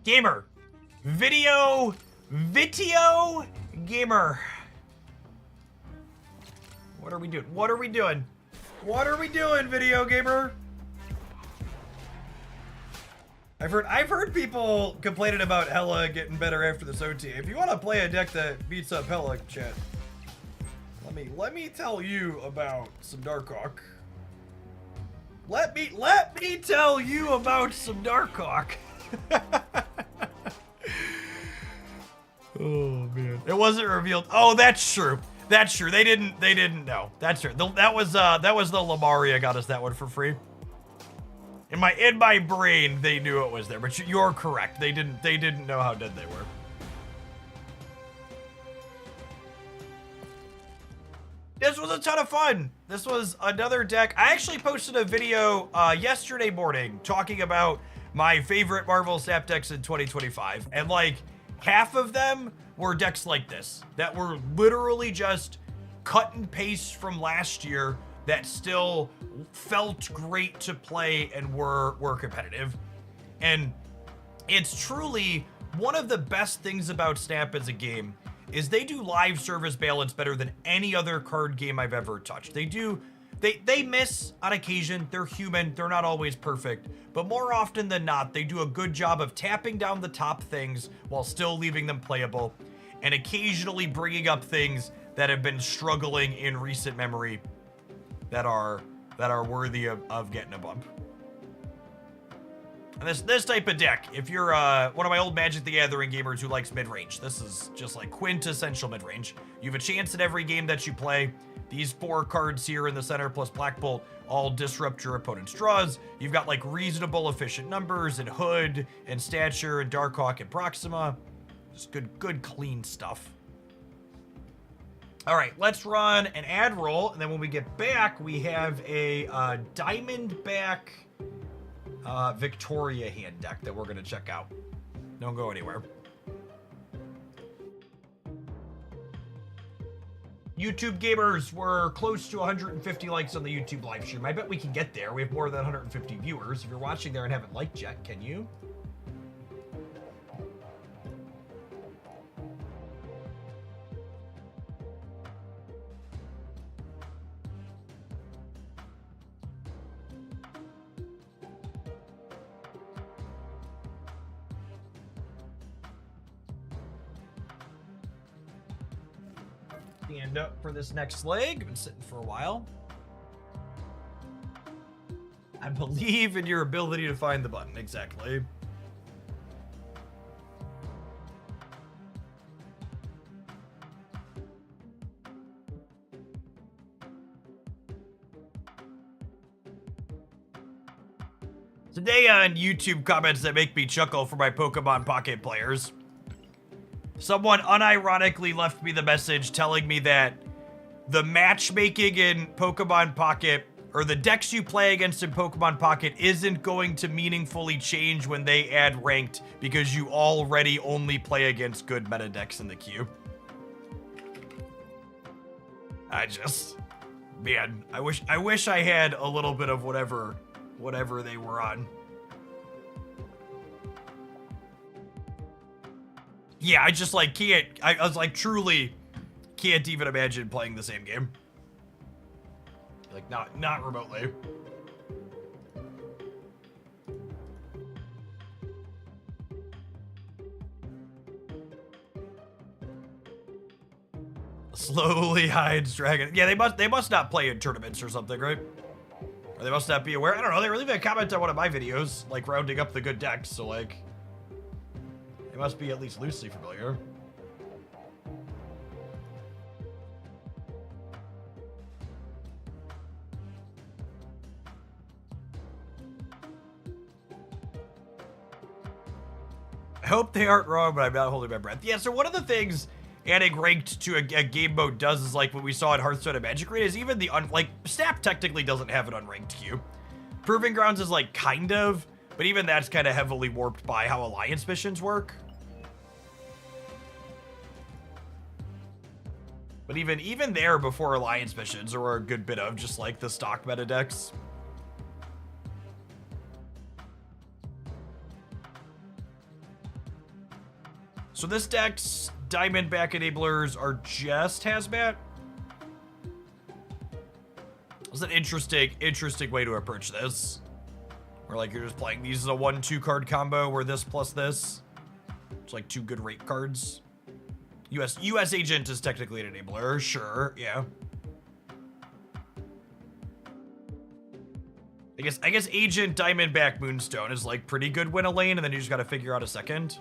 A: Gamer. Video gamer. What are we doing? What are we doing? What are we doing, video gamer? I've heard people complaining about Hella getting better after this OT. If you want to play a deck that beats up Hella, chat, let me tell you about some Darkhawk. Let me tell you about some Darkhawk. Oh man, it wasn't revealed. Oh, that's true. That's true. They didn't know. That's true. That was the Lamaria got us that one for free. In my brain, they knew it was there, but you're correct. They didn't know how dead they were. This was a ton of fun. This was another deck. I actually posted a video yesterday morning talking about my favorite Marvel Snap decks in 2025, and like half of them were decks like this that were literally just cut and paste from last year that still felt great to play and were competitive. And it's truly one of the best things about Snap as a game is they do live service balance better than any other card game I've ever touched. They miss on occasion. They're human. They're not always perfect. But more often than not, they do a good job of tapping down the top things while still leaving them playable, and occasionally bringing up things that have been struggling in recent memory that are worthy of getting a bump. And this type of deck, if you're one of my old Magic the Gathering gamers who likes mid-range, this is just like quintessential mid-range. You have a chance at every game that you play. These 4 cards here in the center plus Black Bolt all disrupt your opponent's draws. You've got like reasonable efficient numbers and Hood and Stature and Darkhawk and Proxima. Just good clean stuff. All right, let's run an ad roll, and then when we get back, we have a Diamondback Victoria hand deck that we're gonna check out. Don't go anywhere. YouTube gamers, we're close to 150 likes on the YouTube live stream. I bet we can get there. We have more than 150 viewers. If you're watching there and haven't liked yet, can you? hand up for this next leg. Been sitting for a while. I believe in your ability to find the button. Exactly. Today on YouTube comments that make me chuckle for my Pokemon Pocket players, someone unironically left me the message telling me that the matchmaking in Pokemon Pocket, or the decks you play against in Pokemon Pocket, isn't going to meaningfully change when they add ranked because you already only play against good meta decks in the queue. Man, I wish I had a little bit of whatever they were on. Yeah, I just like can't. I was like truly can't even imagine playing the same game. Like not remotely. Slowly hides dragon. Yeah, they must not play in tournaments or something, right? Or they must not be aware. I don't know. They were leaving a comment on one of my videos, like rounding up the good decks. So like, they must be at least loosely familiar. I hope they aren't wrong, but I'm not holding my breath. Yeah, so one of the things adding ranked to a game mode does is like what we saw in Hearthstone and Magic Arena is even the like Snap technically doesn't have an unranked queue. Proving Grounds is like kind of, but even that's kind of heavily warped by how Alliance missions work. But even there before Alliance missions, there were a good bit of just like the stock meta decks. So this deck's Diamondback enablers are just Hazmat. It's an interesting way to approach this. Where like you're just playing these as a 1-2 card combo where this plus this. It's like 2 good rate cards. US Agent is technically an enabler, sure, yeah. I guess Agent, Diamondback, Moonstone is like pretty good win a lane, and then you just gotta figure out a second.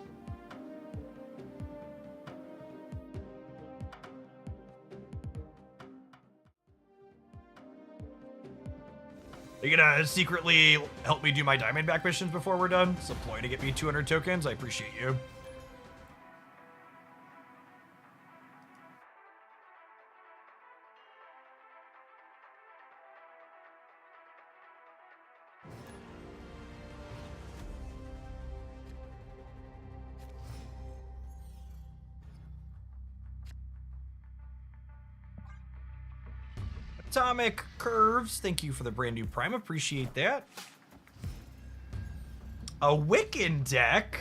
A: Are you gonna secretly help me do my Diamondback missions before we're done? Supply to get me 200 tokens? I appreciate you. Atomic Curves, thank you for the brand new Prime, appreciate that. A Wiccan deck.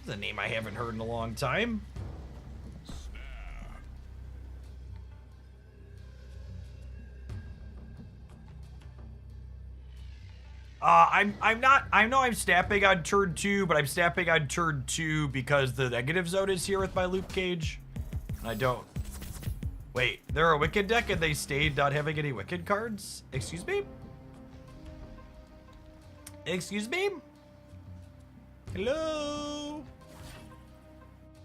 A: That's a name I haven't heard in a long time. I know I'm snapping on turn 2, but I'm snapping on turn 2 because the negative zone is here with my loop cage. And I don't. Wait, they're a Wicked deck and they stayed not having any Wicked cards? Excuse me? Excuse me? Hello?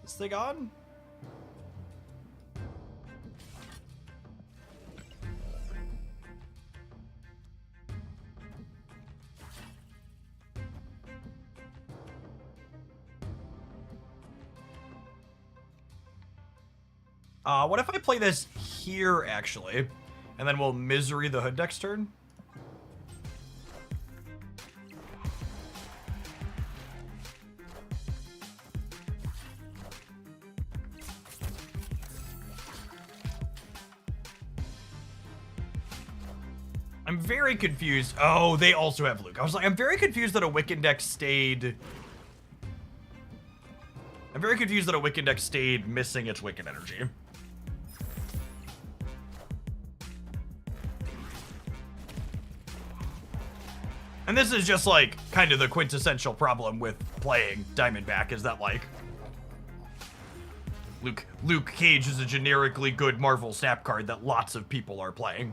A: Is this thing on? What if I play this here, actually? And then we'll Misery the Hood next turn? I'm very confused. Oh, they also have Luke. I was like, I'm very confused that a Wiccan deck stayed... I'm very confused that a Wiccan deck stayed missing its Wiccan energy. And this is just, like, kind of the quintessential problem with playing Diamondback, is that, like... Luke Cage is a generically good Marvel Snap card that lots of people are playing.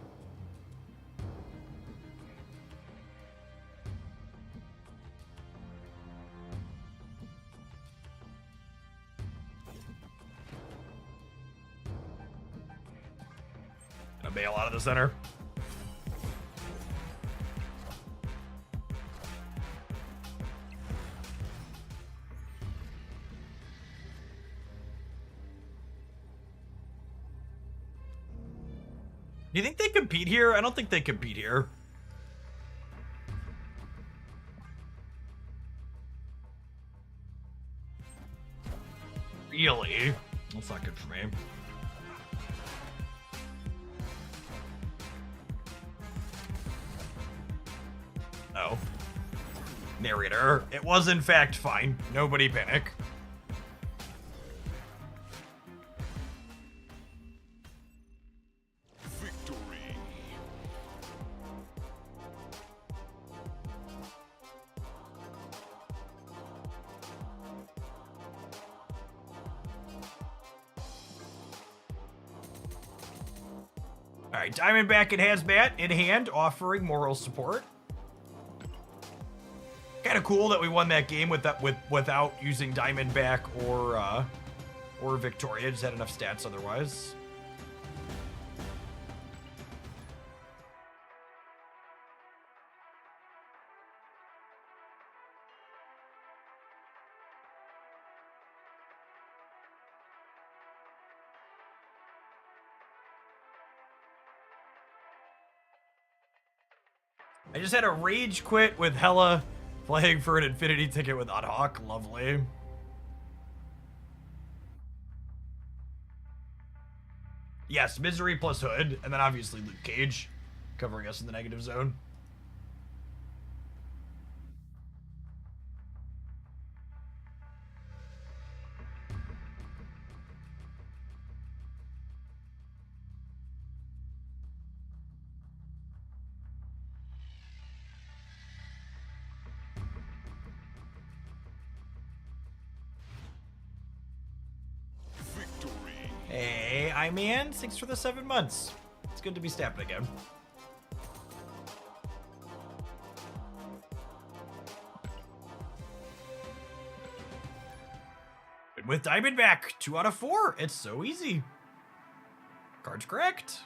A: Gonna bail out of the center. Do you think they compete here? I don't think they compete here. Really? That's not good for me. Oh. Narrator. It was in fact fine. Nobody panic.
B: Victory.
A: Alright, Diamondback and Hazmat in hand, offering moral support. Kind of cool that we won that game without using Diamondback or Victoria. Just had enough stats otherwise. I just had a rage quit with Hella playing for an Infinity ticket with Oddhawk. Lovely. Yes, Misery plus Hood, and then obviously Luke Cage covering us in the negative zone.
B: Victory.
A: Hey, I-Man, thanks for the 7 months. It's good to be stabbed again. And with Diamondback, 2 out of 4. It's so easy. Card's correct.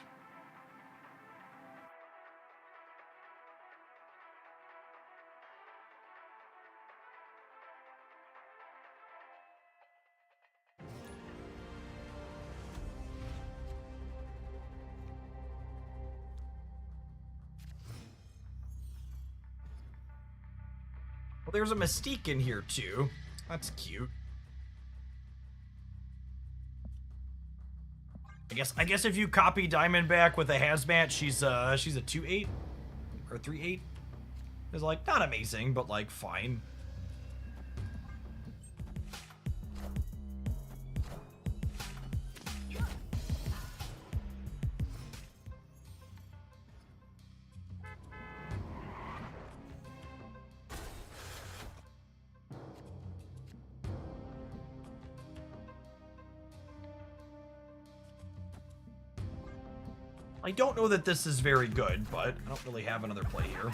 A: Well, there's a Mystique in here too. That's cute. I guess if you copy Diamondback with a Hazmat, she's a 2/8 or 3/8. It's like not amazing, but like fine. I don't know that this is very good, but I don't really have another play here.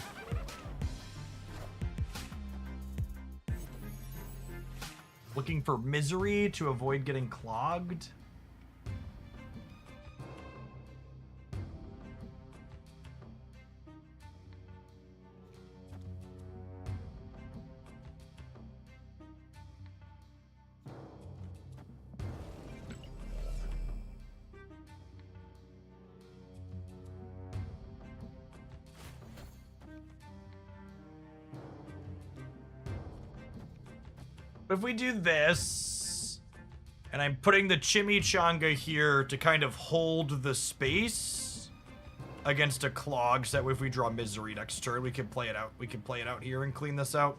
A: Looking for Misery to avoid getting clogged. If we do this, and I'm putting the Chimichanga here to kind of hold the space against a clog, so that way if we draw Misery next turn, we can play it out. We can play it out here and clean this out.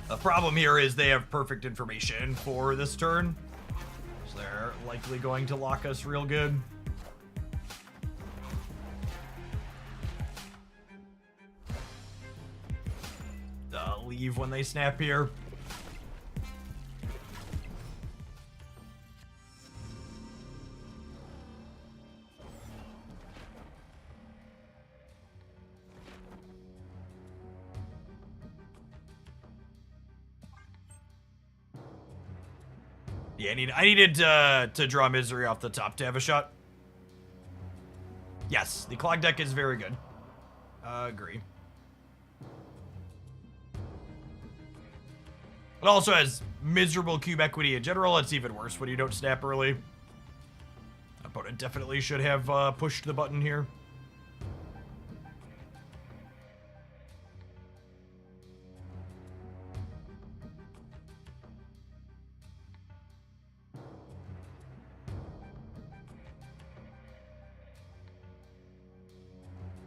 A: The problem here is they have perfect information for this turn. So they're likely going to lock us real good. Leave when they snap here. Yeah, I needed to draw Misery off the top to have a shot. Yes, the clog deck is very good. Agree. It also has miserable cube equity in general. It's even worse when you don't snap early. Opponent definitely should have pushed the button here.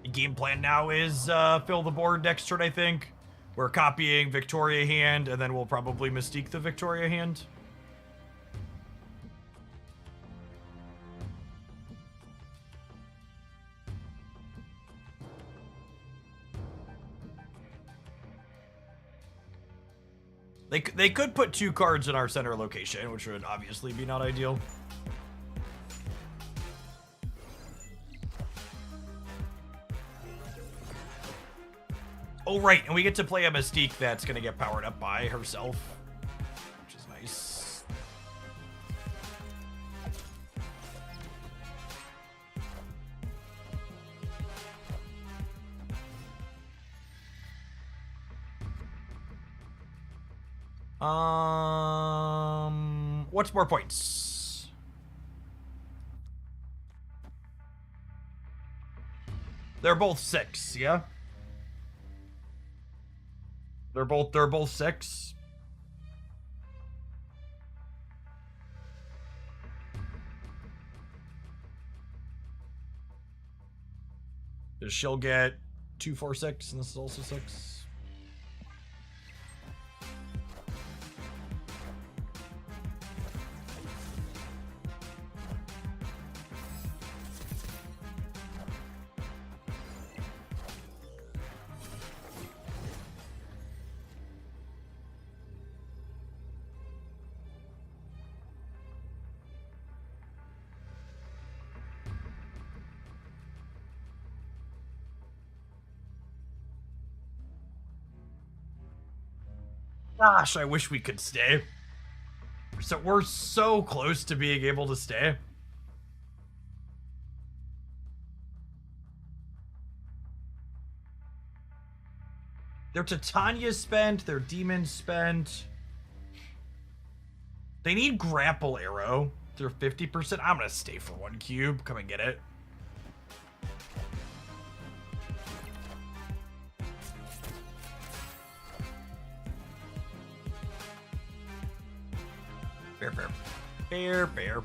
A: The game plan now is fill the board next turn, I think. We're copying Victoria hand, and then we'll probably Mystique the Victoria hand. They could put 2 cards in our center location, which would obviously be not ideal. Oh, right, and we get to play a Mystique that's going to get powered up by herself, which is nice. What's more points? They're both 6, yeah? They're both 6. Does she'll get 2, 4, 6, and this is also 6? Gosh, I wish we could stay. So we're so close to being able to stay. Their Titania's spent, their Demon's spent. They need Grapple Arrow. They're 50%. I'm gonna stay for 1 cube. Come and get it. Fair, fair. Fair, fair.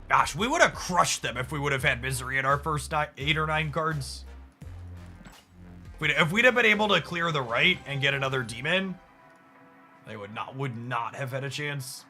A: Gosh, we would have crushed them if we would have had Misery in our first 8 or 9 cards. If we'd have been able to clear the right and get another demon, they would not have had a chance.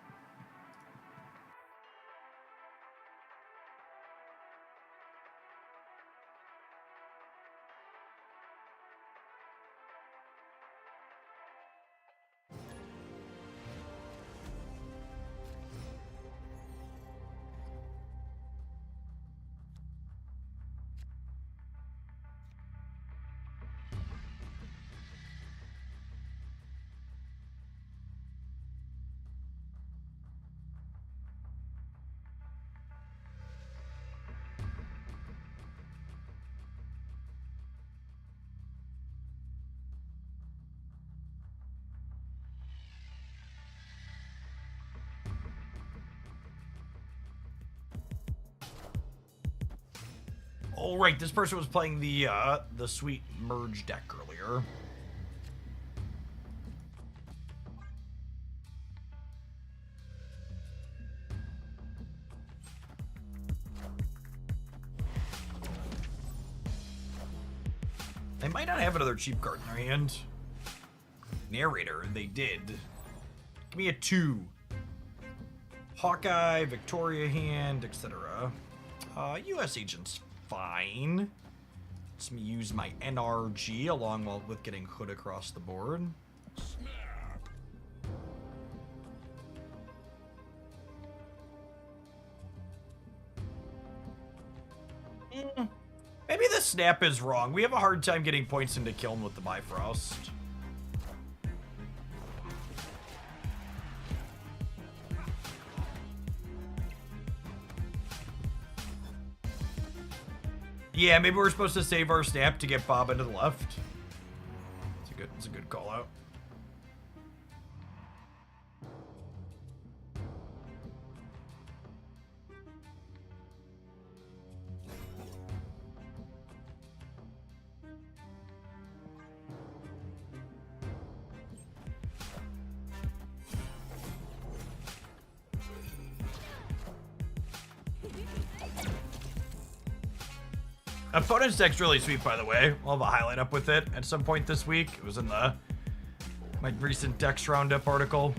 A: Oh, right, this person was playing the sweet merge deck earlier. They might not have another cheap card in their hand. Narrator, they did. Give me a 2. Hawkeye, Victoria hand, etc. US Agent's fine. Let's use my NRG along with getting Hood across the board. Maybe the snap is wrong. We have a hard time getting points into Kiln with the Bifrost. Yeah, maybe we're supposed to save our snap to get Bob into the left. It's a good call out. Opponent's deck's really sweet, by the way. I'll have a highlight up with it at some point this week. It was in my recent Dex Roundup article.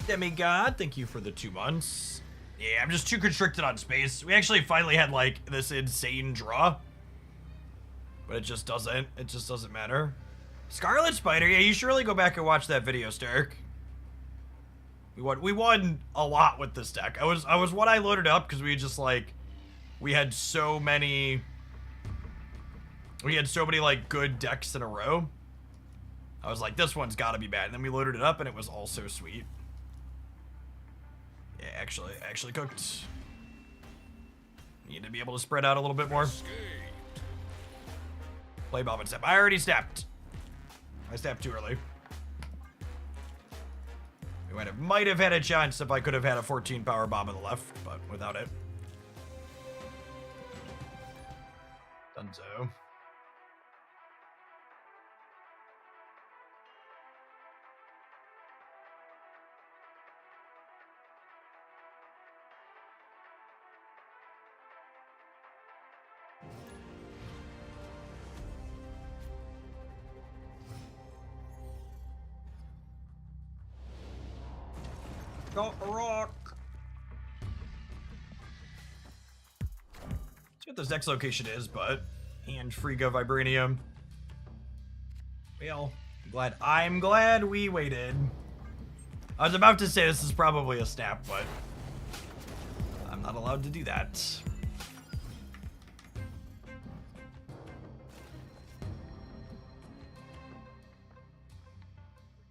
A: Demigod, thank you for the 2 months. Yeah, I'm just too constricted on space. We actually finally had like this insane draw. But it just doesn't matter. Scarlet Spider, yeah, you should really go back and watch that video, Stark. We won a lot with this deck. I was what I loaded up because we had so many like good decks in a row. I was like, this one's gotta be bad. And then we loaded it up and it was all so sweet. Yeah, actually cooked. Need to be able to spread out a little bit more. Play Bob and Step. I already stepped. I stepped too early. We might have had a chance if I could have had a 14 power Bob on the left, but without it. Dunzo. Got a rock. See what this next location is, but and Frigga Vibranium. Well, I'm glad we waited. I was about to say this is probably a snap, but I'm not allowed to do that.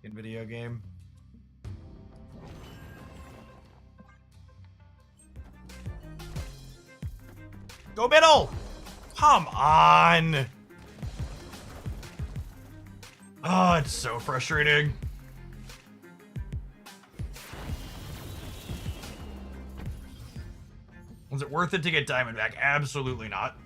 A: In video game. Go middle! Come on! Oh, it's so frustrating. Was it worth it to get Diamond back? Absolutely not.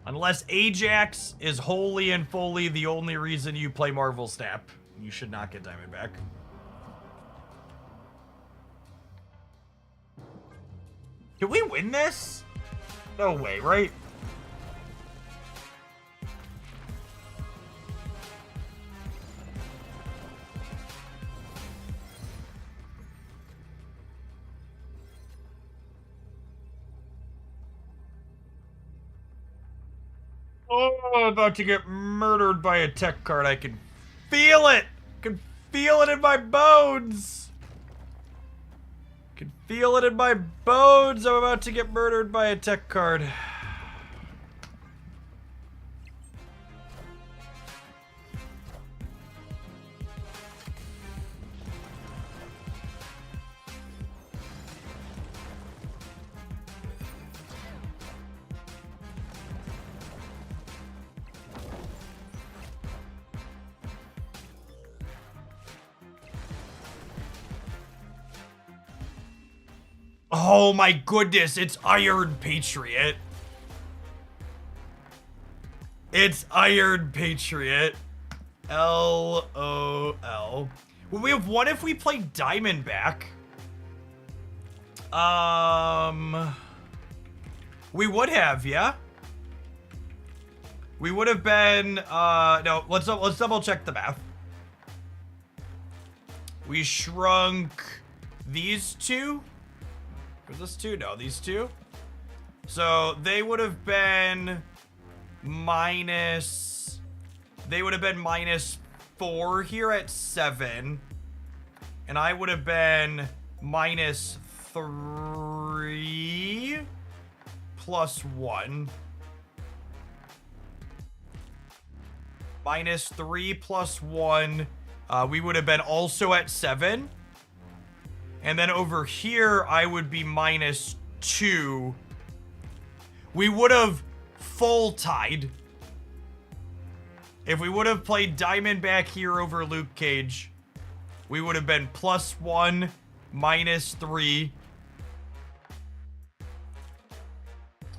A: Unless Ajax is wholly and fully the only reason you play Marvel Snap, you should not get Diamond back. Can we win this? No way, right? Oh, I'm about to get murdered by a tech card. I can feel it. I can feel it in my bones. I can feel it in my bones. I'm about to get murdered by a tech card. Oh my goodness, it's Iron Patriot. It's Iron Patriot. LOL. Well, we have one if we play Diamondback. We would have, yeah? We would have been, no, let's double check the math. We shrunk these two. Was this two? No, these two. So they would have been minus, -4 here at 7. And I would have been -3 plus 1. -3 plus 1. We would have been also at 7. And then over here, I would be -2. We would have full tied. If we would have played Diamondback here over Luke Cage, we would have been +1, -3.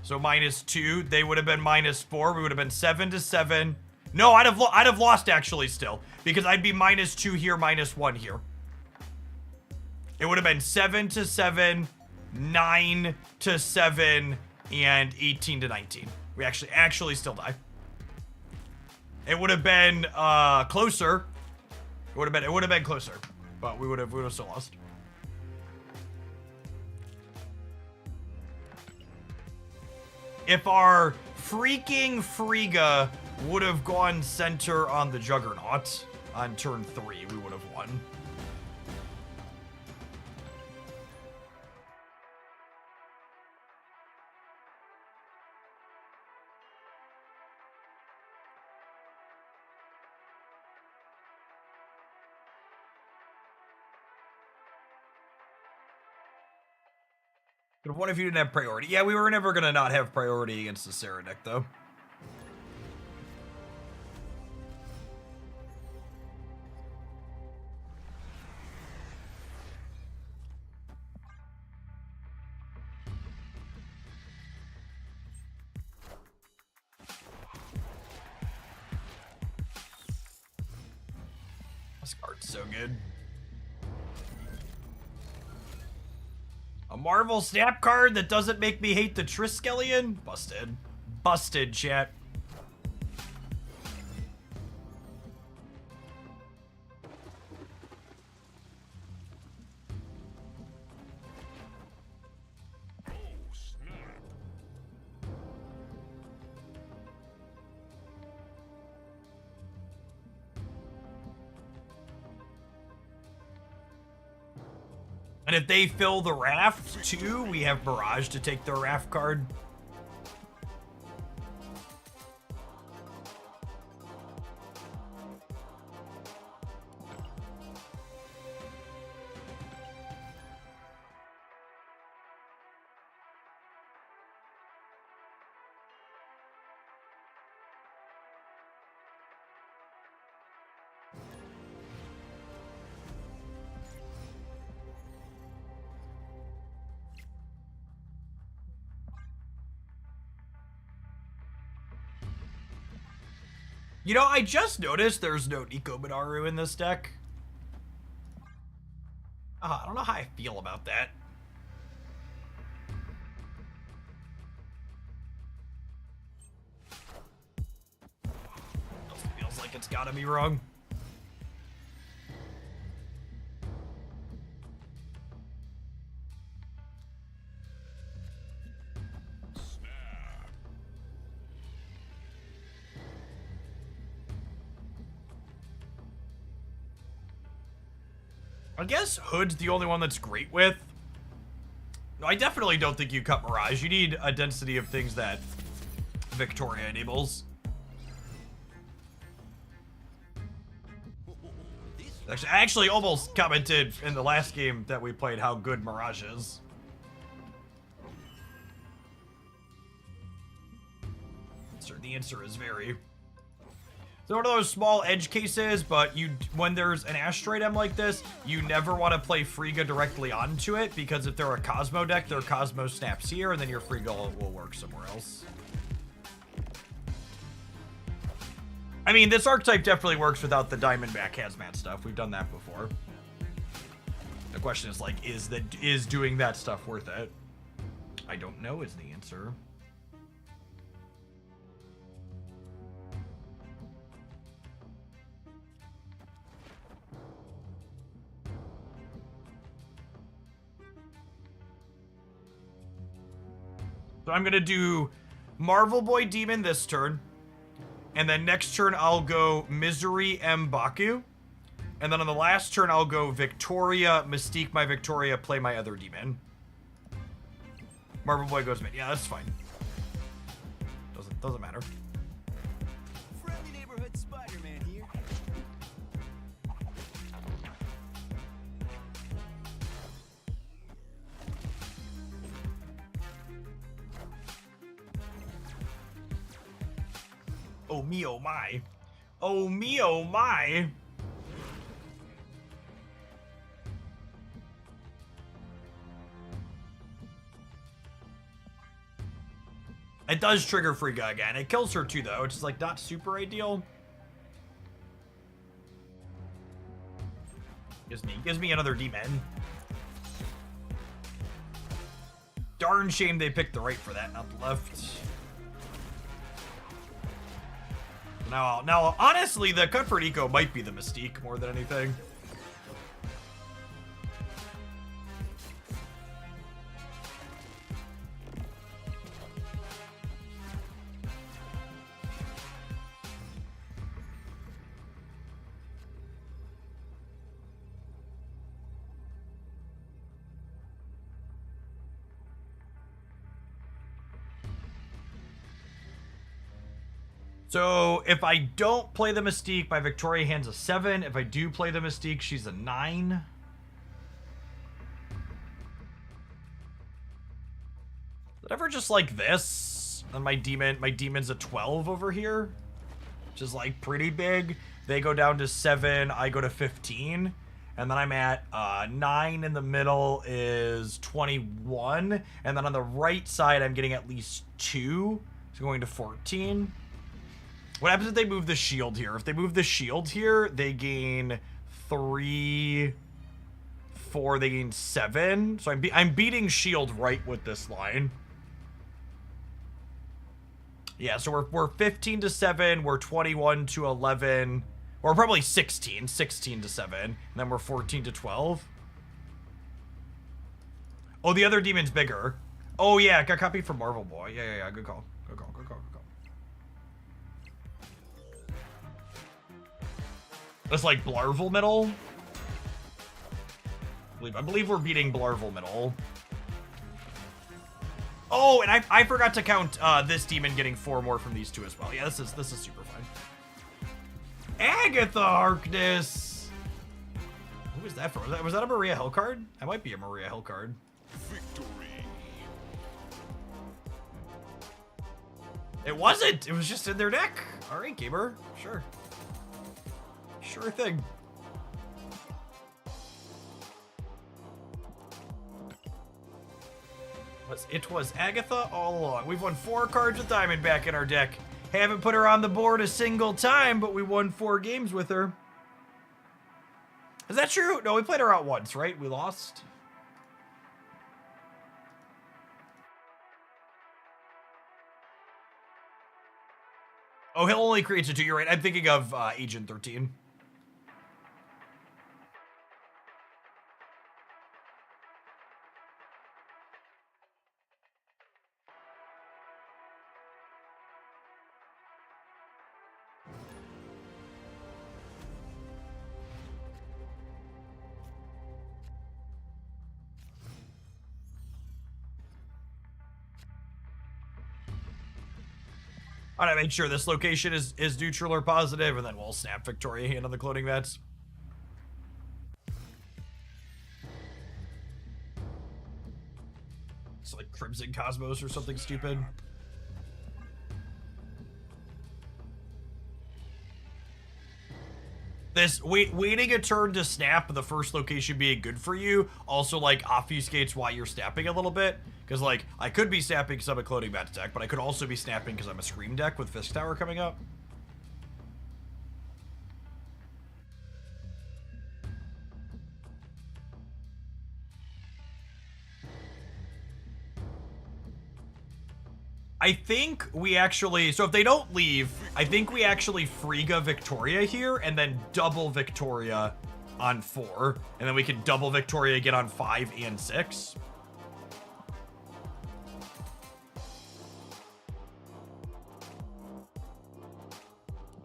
A: So -2. They would have been -4. We would have been 7-7. No, I'd have lost actually still, because I'd be -2 here, -1 here. It would have been 7-7, 9-7, and 18-19. We actually still die. It would have been closer. It would have been closer, but we would have still lost. If our freaking Frigga would have gone center on the Juggernaut on turn 3, we would have won. But what if you didn't have priority? Yeah, we were never gonna not have priority against the Sarah deck, though. This card's so good. A Marvel Snap card that doesn't make me hate the Triskelion? Busted. Busted, chat. And if they fill the raft too, we have Mirage to take the raft card. You know, I just noticed there's no Nico Minaru in this deck. I don't know how I feel about that. Feels like it's gotta be wrong. I guess Hood's the only one that's great with. No, I definitely don't think you cut Mirage. You need a density of things that Victoria enables. Actually, I actually almost commented in the last game that we played how good Mirage is. The answer is very. So one of those small edge cases, but when there's an Asteroid M like this, you never want to play Frigga directly onto it, because if they're a Cosmo deck, their Cosmo snaps here, and then your Frigga will work somewhere else. I mean, this archetype definitely works without the Diamondback Hazmat stuff. We've done that before. The question is, like, is doing that stuff worth it? I don't know is the answer. So I'm going to do Marvel Boy Demon this turn. And then next turn, I'll go Misery M'Baku. And then on the last turn, I'll go Victoria, Mystique my Victoria, play my other demon. Marvel Boy goes mid. Yeah, that's fine. Doesn't matter.
D: Friendly neighborhood Spider-Man here.
A: Oh me, oh my. Oh me, oh my. It does trigger Frigga again. It kills her too, though, which is like not super ideal. Gives me another demon. Darn shame they picked the right for that, not the left. Now, honestly, the Cuthbert Eco might be the Mystique more than anything. So if I don't play the Mystique, my Victoria hand's a 7. If I do play the Mystique, she's a 9. Is it ever just like this? And my demon's a 12 over here, which is like pretty big. They go down to 7, I go to 15. And then I'm at 9 in the middle is 21. And then on the right side, I'm getting at least 2. So going to 14. What happens if they move the shield here? If they move the shield here, they gain 3, 4, they gain 7. So I'm beating shield right with this line. Yeah, so we're 15 to 7, we're 21 to 11, or probably 16 to 7, and then we're 14 to 12. Oh, the other demon's bigger. Oh yeah, got copied from Marvel Boy. Yeah, good call. Good call. That's like Blarvel Middle. I believe we're beating Blarvel Middle. Oh, and I forgot to count this demon getting 4 more from these two as well. Yeah, this is super fine. Agatha Harkness. Who was that from? Was that a Maria Hill card? That might be a Maria Hill card.
B: Victory.
A: It wasn't. It was just in their deck. All right, gamer. Sure. Sure thing. It was Agatha all along. We've won 4 cards with Diamondback in our deck. Haven't put her on the board a single time, but we won 4 games with her. Is that true? No, we played her out once, right? We lost. Oh, he'll only create a 2. You're right. I'm thinking of Agent 13. I gotta make sure this location is neutral or positive, and then we'll snap Victoria hand on the cloning vets. It's like Crimson Cosmos or something stupid. This waiting a turn to snap, the first location being good for you, also like obfuscates why you're snapping a little bit. Because like I could be snapping because I'm a clothing bat deck, but I could also be snapping because I'm a scream deck with Fisk Tower coming up. I think we actually, so if they don't leave, I think we actually Frigga Victoria here and then double Victoria on 4. And then we can double Victoria again on 5 and 6.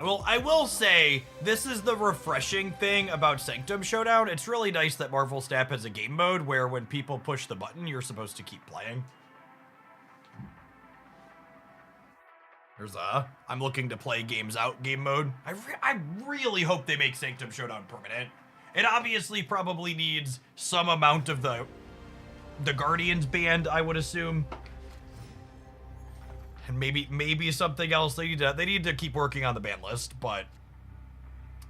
A: Well, I will say, this is the refreshing thing about Sanctum Showdown. It's really nice that Marvel Snap has a game mode where when people push the button, you're supposed to keep playing. There's I'm looking to play games out game mode. I really hope they make Sanctum Showdown permanent. It obviously probably needs some amount of the Guardians band, I would assume. And maybe something else. They need to keep working on the ban list, but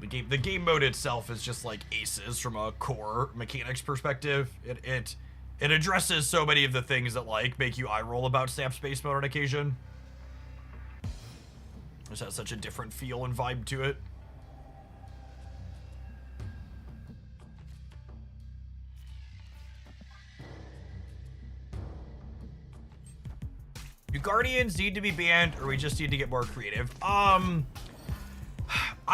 A: the game mode itself is just like aces from a core mechanics perspective. It addresses so many of the things that like make you eye roll about Snap Space Mode on occasion. Just has such a different feel and vibe to it. Do Guardians need to be banned, or we just need to get more creative? I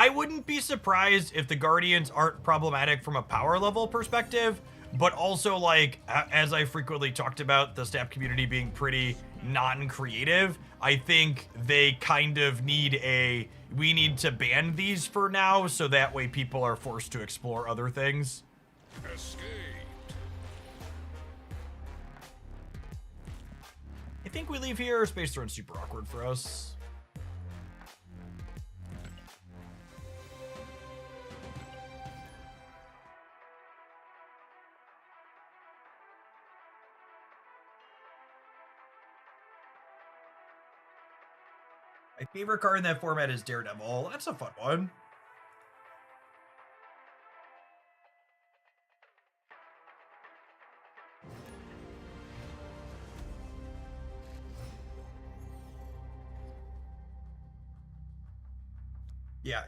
A: wouldn't be surprised if the Guardians aren't problematic from a power level perspective, but also, like, as I frequently talked about the Snap community being pretty non-creative, I think they kind of need we need to ban these for now, so that way people are forced to explore other things.
B: Escape.
A: I think we leave here. Space Throne's super awkward for us. My favorite card in that format is Daredevil. That's a fun one.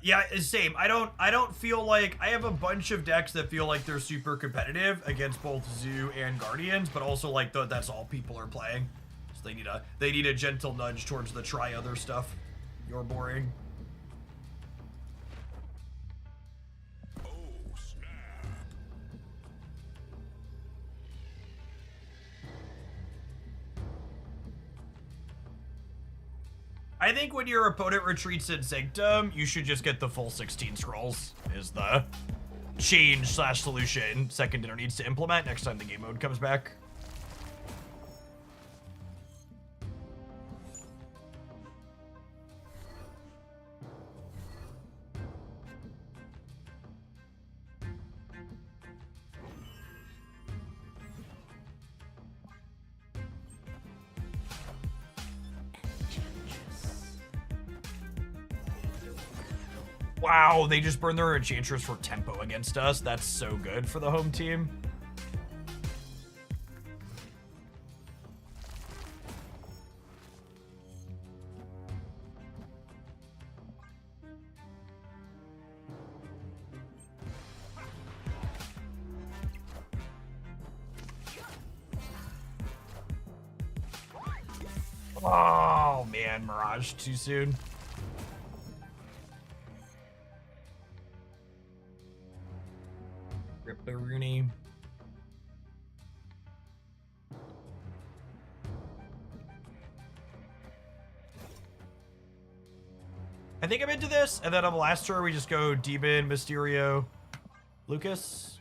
A: Yeah, same. I don't feel like I have a bunch of decks that feel like they're super competitive against both Zoo and Guardians, but also like that's all people are playing. So they need a gentle nudge towards the try other stuff. You're boring.
B: Oh, snap.
A: I think when your opponent retreats in Sanctum, you should just get the full 16 scrolls, is the change/solution Second Dinner needs to implement next time the game mode comes back. Wow, they just burned their Enchantress for tempo against us. That's so good for the home team. Oh man, Mirage too soon. Ripperoonie. I think I'm into this, and then on the last turn we just go Demon, Mysterio, Lucas.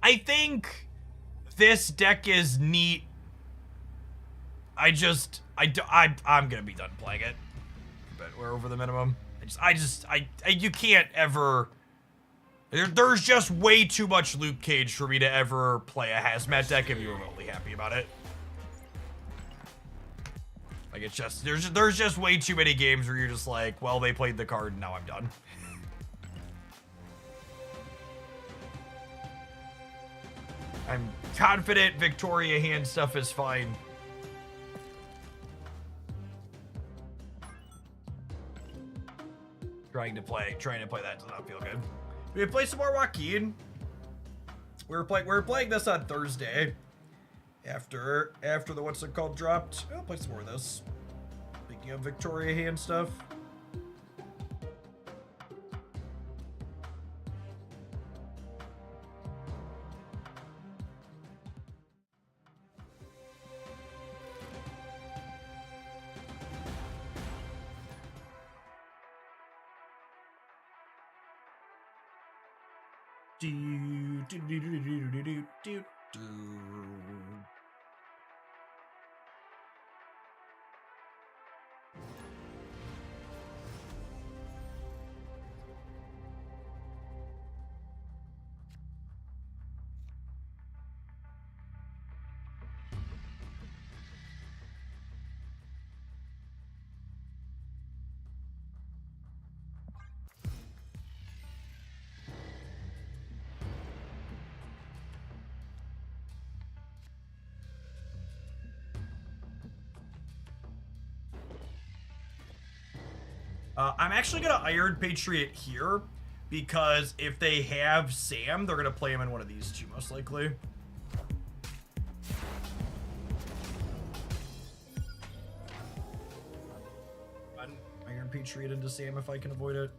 A: I think this deck is neat. I'm gonna be done playing it. But we're over the minimum. You can't ever There's just way too much Luke Cage for me to ever play a hazmat deck and be remotely happy about it. Like, it's just, there's just way too many games where you're just like, well, they played the card and now I'm done. I'm confident Victoria hand stuff is fine. Trying to play that does not feel good. We play some more Joaquin. We were playing this on Thursday. After the what's it called dropped. I'll play some more of this. Speaking of Victoria hand stuff. I'm actually gonna Iron Patriot here because if they have Sam, they're gonna play him in one of these two most likely. Iron Patriot into Sam if I can avoid it.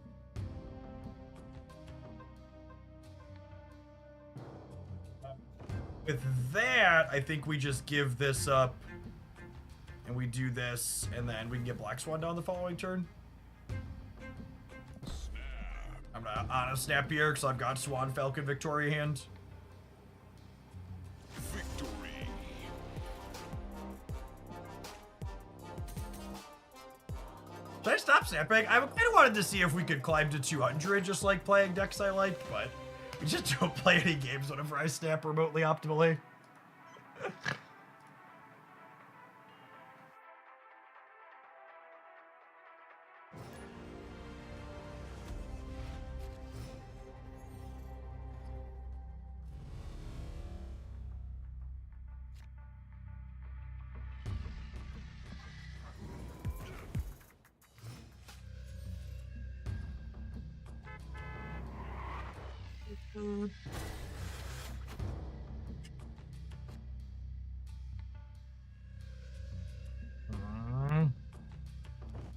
A: With that, I think we just give this up and we do this, and then we can get Black Swan down the following turn. I'm not on a snap here because I've got Swan, Falcon, Victoria hand.
B: Victory.
A: Should I stop snapping? I kind of wanted to see if we could climb to 200 just like playing decks I like, but we just don't play any games whenever I snap remotely optimally.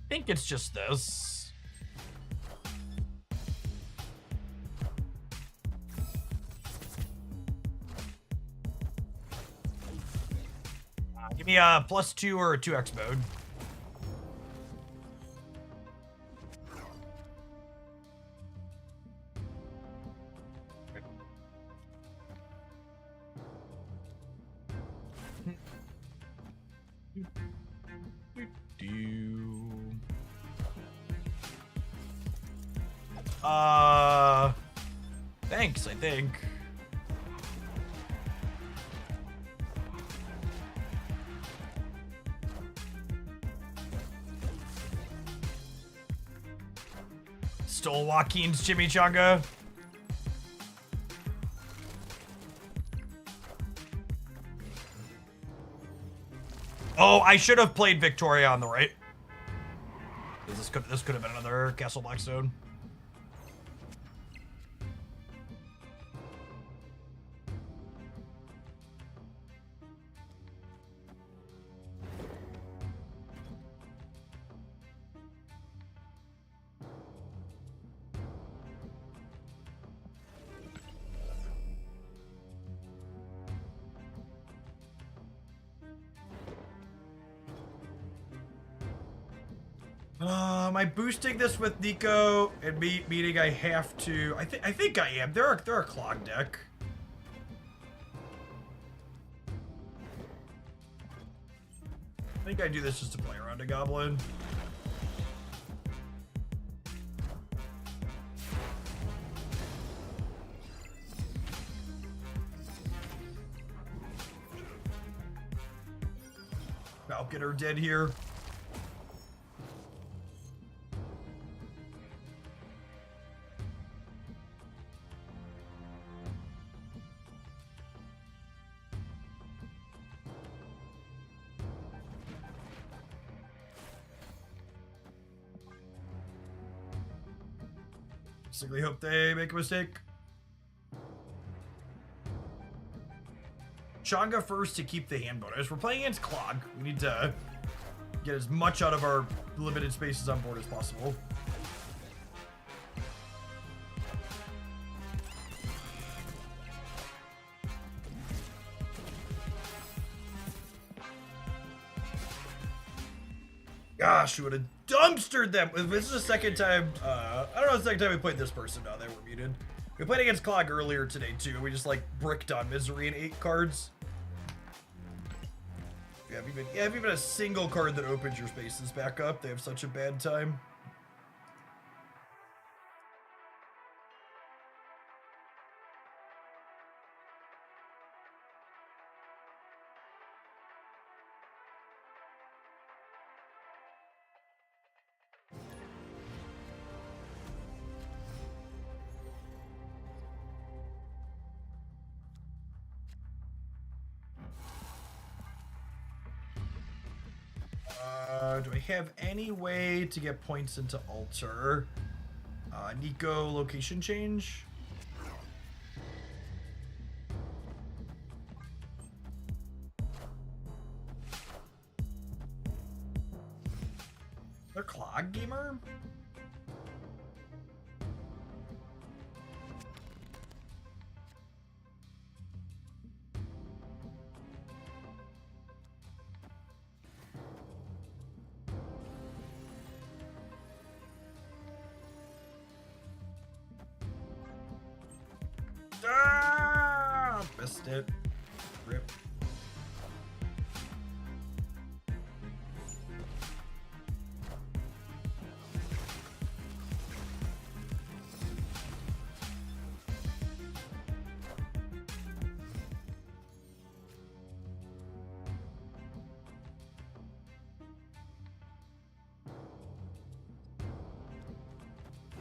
A: I think it's just this. Give me a +2 or a 2x mode. Thanks, I think. Stole Joaquin's chimichanga. Oh, I should have played Victoria on the right. This could have been another Castle Blackstone. Am I boosting this with Nico and meaning I have to? I think I am. They're a clog deck. I think I do this just to play around a goblin. Falconer did here. Basically hope they make a mistake. Changa first to keep the hand bonus. We're playing against Clog. We need to get as much out of our limited spaces on board as possible. Gosh, we would have dumpstered them. This is the second time, I don't know the second time we played this person. No, they were muted. We played against Clog earlier today, too. We just, like, bricked on Misery in 8 cards. Yeah, have even a single card that opens your spaces back up. They have such a bad time. Do I have any way to get points into Altar? Nico location change? They're Clog Gamer? Missed it. Rip.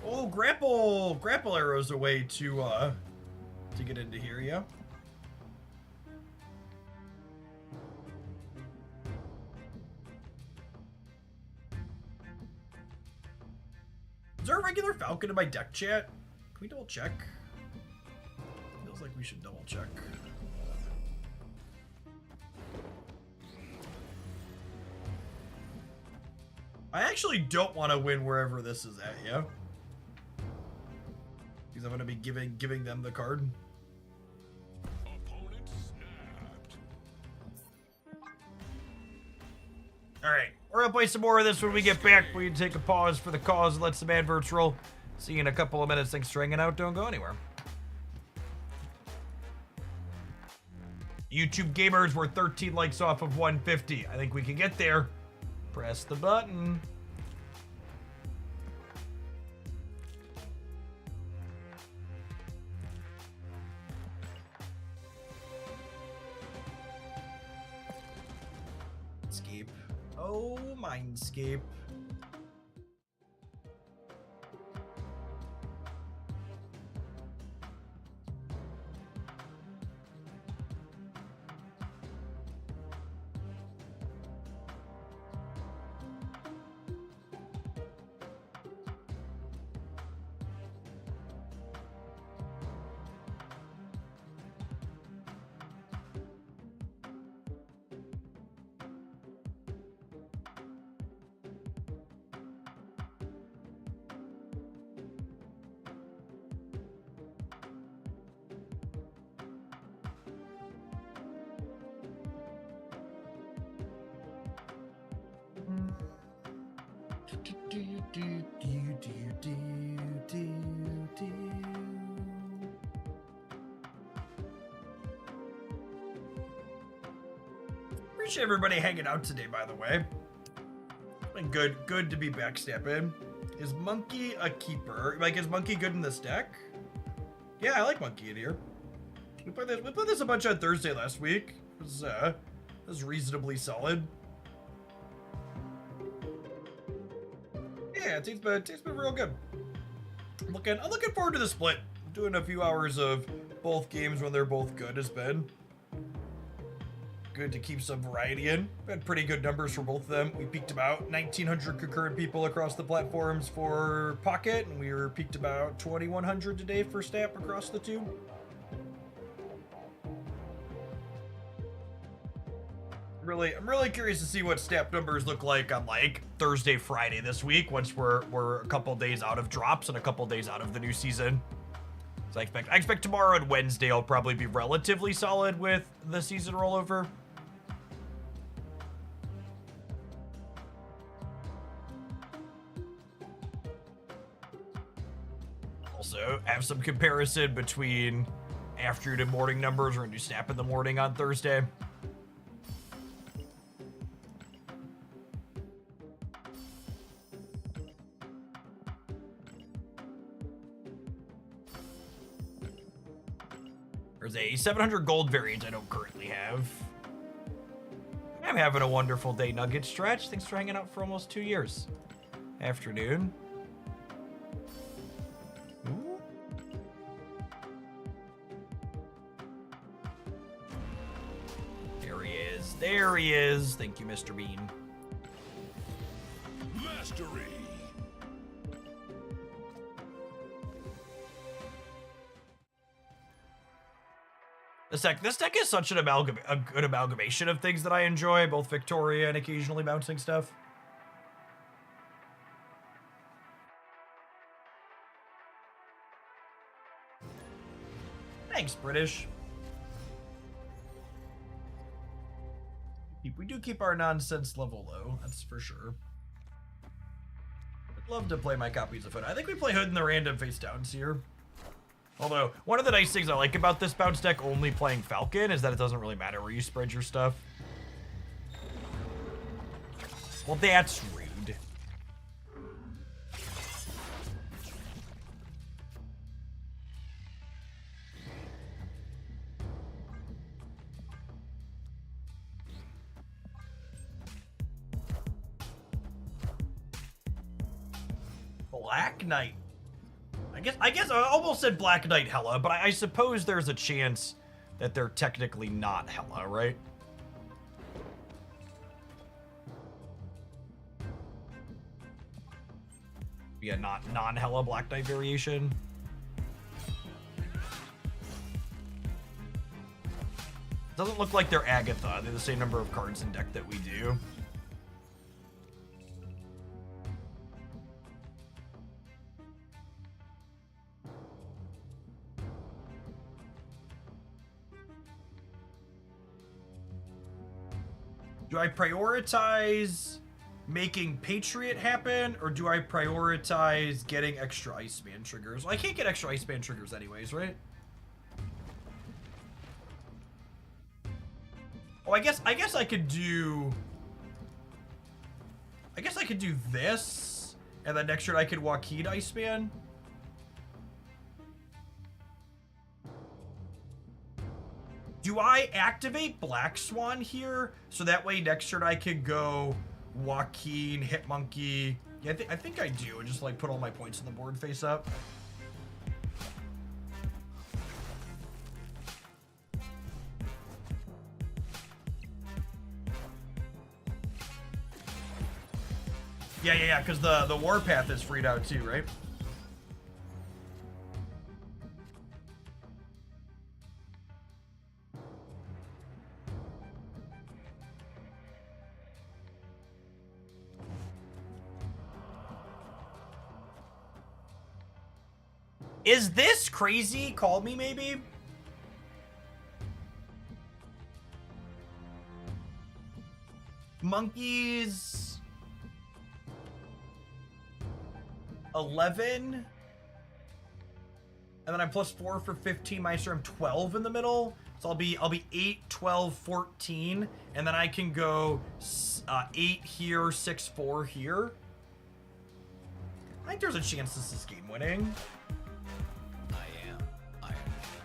A: Oh, grapple arrows a way to get into here, yeah. Is there a regular Falcon in my deck chat? Can we double check? Feels like we should double check. I actually don't want to win wherever this is at, yeah? Because I'm going to be giving them the card.
B: Opponent snapped.
A: Alright, we're gonna play some more of this when we get back. We can take a pause for the cause and let some adverts roll. See you in a couple of minutes. Thanks for hanging out. Don't go anywhere. YouTube gamers, we're 13 likes off of 150. I think we can get there. Press the button. Mindscape. Oh, Mindscape. Appreciate everybody hanging out today, by the way. Been good to be backstepping. Is Monkey a keeper? Like, is Monkey good in this deck? Yeah, I like Monkey in here. We played this a bunch on Thursday last week. It was reasonably solid. Yeah, team's been real good. I'm looking forward to the split. Doing a few hours of both games when they're both good has been good to keep some variety in. We had pretty good numbers for both of them. We peaked about 1,900 concurrent people across the platforms for Pocket, and we were peaked about 2,100 today for Snap across the two. I'm really curious to see what Snap numbers look like on like Thursday, Friday this week once we're a couple days out of drops and a couple days out of the new season. So I expect tomorrow and Wednesday I'll probably be relatively solid with the season rollover. Also, have some comparison between afternoon and morning numbers. We're gonna do Snap in the morning on Thursday. There's a 700 gold variant I don't currently have. I'm having a wonderful day, Nugget Stretch. Thanks for hanging out for almost 2 years. Afternoon. Ooh. There he is. There he is. Thank you, Mr. Bean.
B: Mastery.
A: This deck is such a good amalgamation of things that I enjoy, both Victoria and occasionally bouncing stuff. Thanks, British. We do keep our nonsense level low, that's for sure. I'd love to play my copies of Hood. I think we play Hood in the random face downs here. Although, one of the nice things I like about this bounce deck only playing Falcon is that it doesn't really matter where you spread your stuff. Well, that's rude. Black Knight. I guess I almost said Black Knight Hela, but I suppose there's a chance that they're technically not Hela, right? Yeah, non-Hela Black Knight variation. Doesn't look like they're Agatha. They're the same number of cards in deck that we do. Do I prioritize making Patriot happen, or do I prioritize getting extra Iceman triggers? Well, I can't get extra Iceman triggers anyways, right? Oh, I guess I could do... I guess I could do this, and then next turn I could Joaquin Iceman. Do I activate Black Swan here, so that way next turn I could go Joaquin, Hitmonkey? Yeah, I think I do, and just like put all my points on the board face up. Yeah, because the Warpath is freed out too, right? Is this crazy? Call me, maybe? Monkeys... 11? And then I'm plus 4 for 15, minus I'm 12 in the middle. So I'll be 8, 12, 14. And then I can go 8 here, 6, 4 here. I think there's a chance this is game winning.
D: I am Iron Man.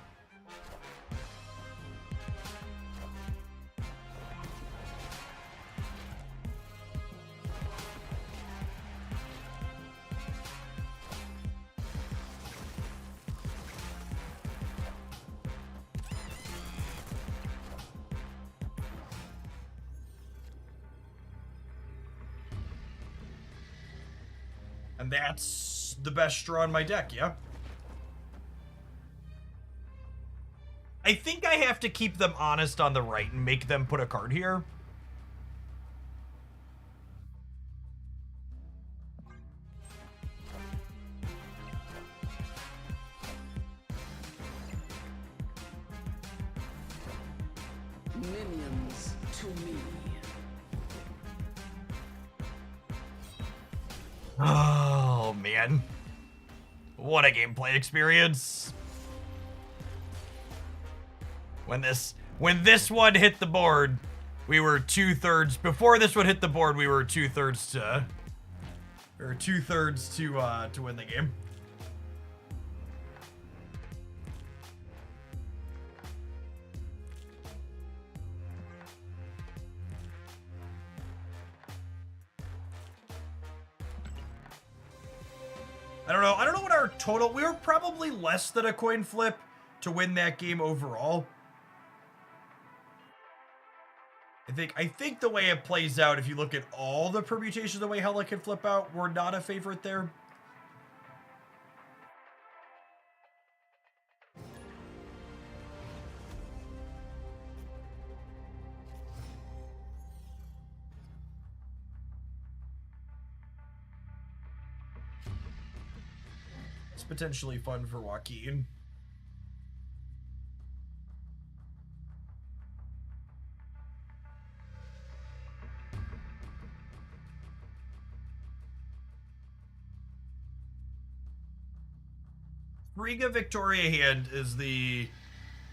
A: And that's the best draw in my deck, yeah? I think I have to keep them honest on the right and make them put a card here.
C: Minions to me.
A: Oh, man. What a gameplay experience. When this one hit the board, we were 2/3. Before this one hit the board, we were 2/3 to... Or 2/3 to win the game. I don't know what our total... We were probably less than a coin flip to win that game overall. I think the way it plays out, if you look at all the permutations of the way Hela can flip out, we're not a favorite there. It's potentially fun for Joaquin. Riga Victoria hand is the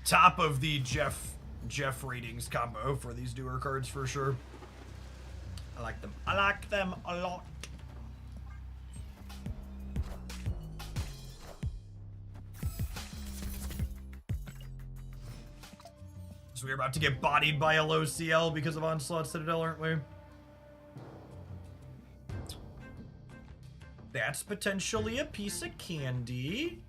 A: top of the Jeff ratings combo for these newer cards for sure. I like them. I like them a lot. So we're about to get bodied by a low CL because of Onslaught Citadel, aren't we? That's potentially a piece of candy.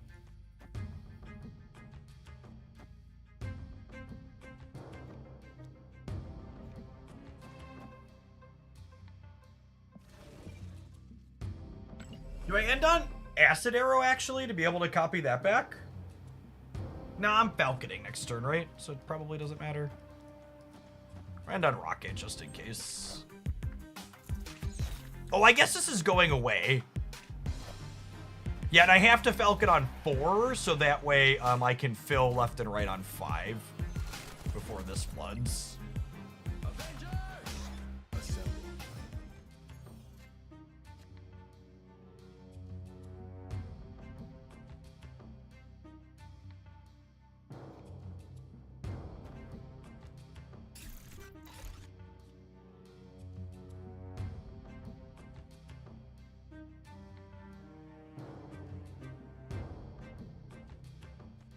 A: Do I end on Acid Arrow, actually, to be able to copy that back? No, I'm Falconing next turn, right? So it probably doesn't matter. I end on Rocket, just in case. Oh, I guess this is going away. Yeah, and I have to Falcon on 4, so that way I can fill left and right on 5 before this floods.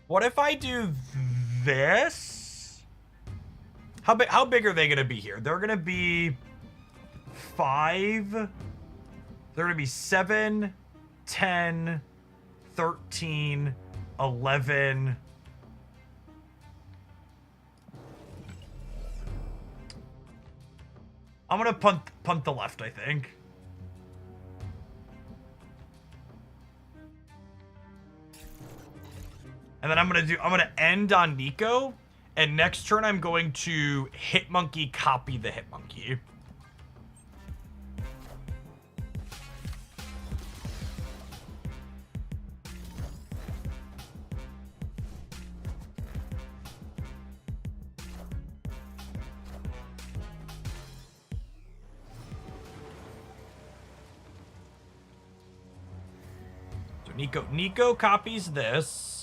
A: What if I do this? How big are they going to be here? They're going to be 5. They're going to be 7, 10, 13, 11. I'm going to punt the left, I think. And then I'm gonna end on Nico, and next turn I'm going to Hitmonkey copy the Hitmonkey. So Nico copies this.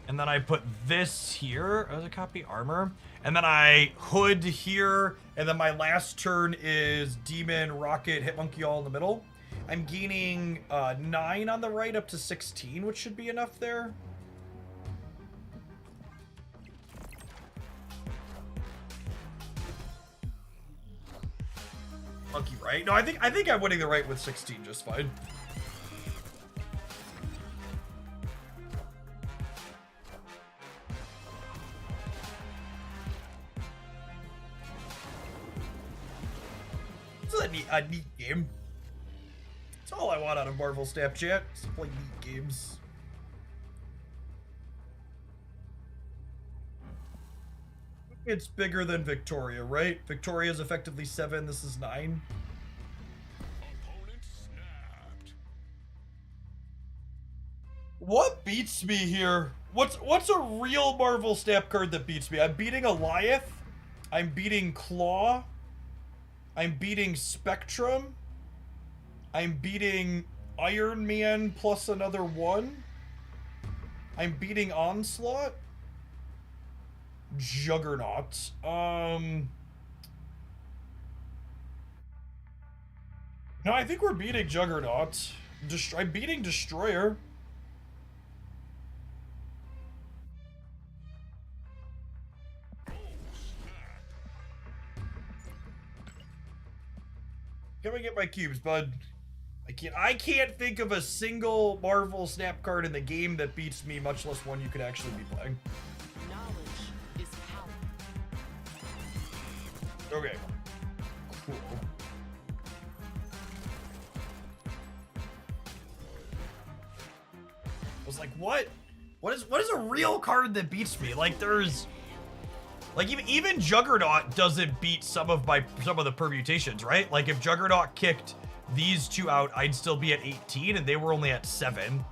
A: And then I put this here as a copy armor. And then I hood here. And then my last turn is Demon, Rocket, Hitmonkey all in the middle. I'm gaining 9 on the right up to 16, which should be enough there. Monkey right? No, I think I'm winning the right with 16 just fine. a neat game. That's all I want out of Marvel Snap Chat. Is to play neat games. It's bigger than Victoria, right? Victoria's effectively 7. This is 9.
B: Opponent snapped.
A: What beats me here? What's a real Marvel Snap card that beats me? I'm beating Goliath. I'm beating Claw. I'm beating Spectrum. I'm beating Iron Man plus another 1. I'm beating Onslaught. Juggernaut. No, I think we're beating Juggernaut. I'm beating Destroyer. Can we get my cubes, bud? I can't think of a single Marvel Snap card in the game that beats me, much less one you could actually be playing.
C: Knowledge is power.
A: Okay. Cool. I was like, what? What is a real card that beats me? Like there's like even Juggernaut doesn't beat some of the permutations, right? Like if Juggernaut kicked these two out, I'd still be at 18 and they were only at 7.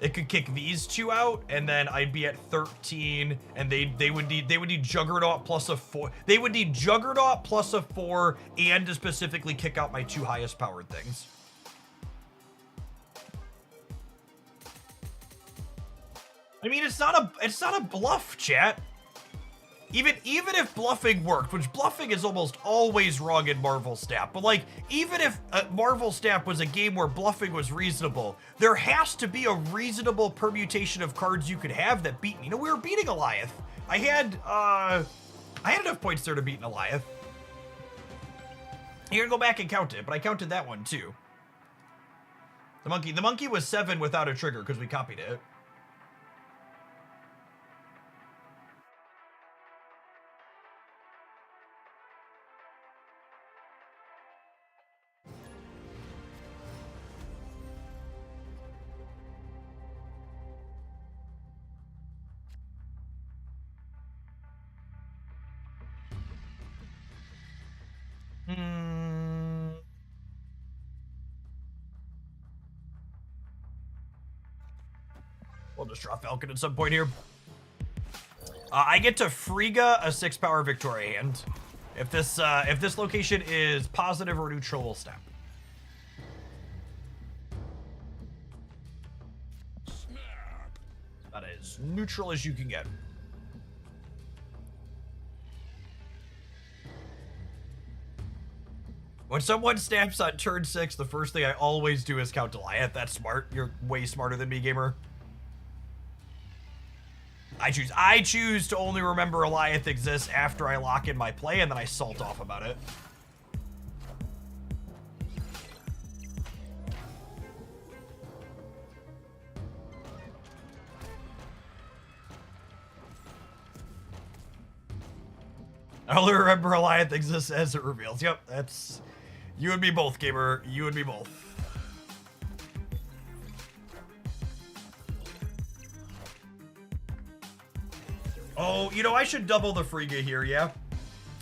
A: It could kick these two out, and then I'd be at 13, and they would need Juggernaut plus a 4. They would need Juggernaut plus a 4, and to specifically kick out my 2 highest powered things. I mean, it's not a bluff, chat. Even if bluffing worked, which bluffing is almost always wrong in Marvel Snap, but like, even if Marvel Snap was a game where bluffing was reasonable, there has to be a reasonable permutation of cards you could have that beat me. You know, we were beating Goliath. I had enough points there to beat Goliath. You're gonna go back and count it, but I counted that one too. The monkey was 7 without a trigger because we copied it. We'll just draw Falcon at some point here. I get to Frigga a 6-power Victoria hand. If this location is positive or neutral, we'll snap.
B: Snap.
A: About as neutral as you can get. When someone snaps on turn 6, the first thing I always do is count Goliath. That's smart. You're way smarter than me, gamer. I choose to only remember Goliath exists after I lock in my play, and then I salt off about it. I only remember Goliath exists as it reveals. Yep, that's you and me both, gamer. You and me both. Oh, you know, I should double the Frigga here, yeah?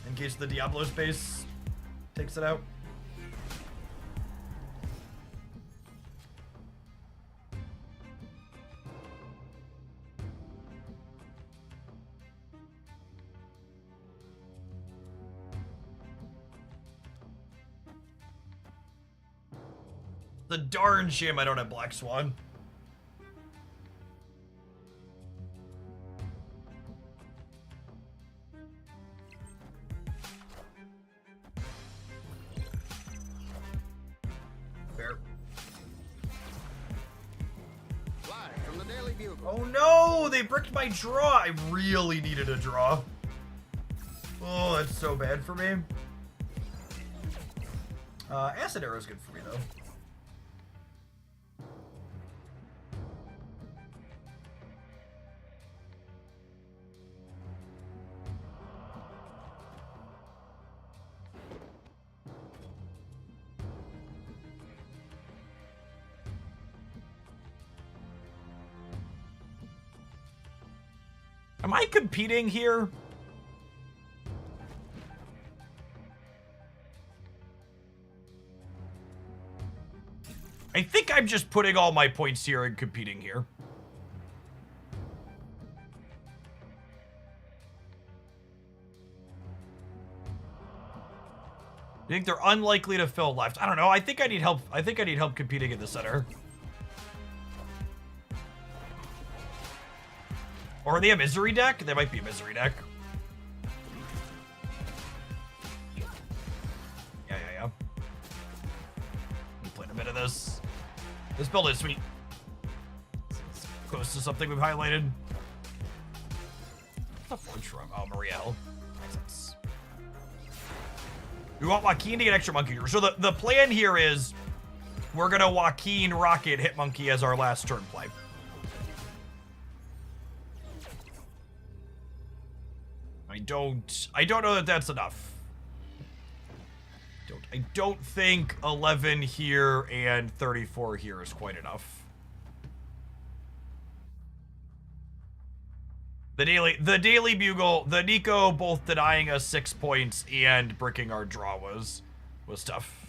A: In case the Diablo space takes it out. The darn shame I don't have Black Swan. Fair.
F: Live from the Daily Bugle.
A: Oh no, they bricked my draw. I really needed a draw. Oh, that's so bad for me. Acid Arrow is good for me though. Am I competing here? I think I'm just putting all my points here and competing here. I think they're unlikely to fill left. I don't know. I think I need help. I think I need help competing in the center. Or are they a misery deck? They might be a misery deck. Yeah. We played a bit of this. This build is sweet. It's close to something we've highlighted. What's the forge from? Oh, Marielle. Makes sense. We want Joaquin to get extra monkey. So the plan here is we're gonna Joaquin Rocket Hitmonkey as our last turn play. I don't know that that's enough. I don't think 11 here and 34 here is quite enough. The Daily Bugle, the Nico both denying us 6 points and bricking our draw was tough.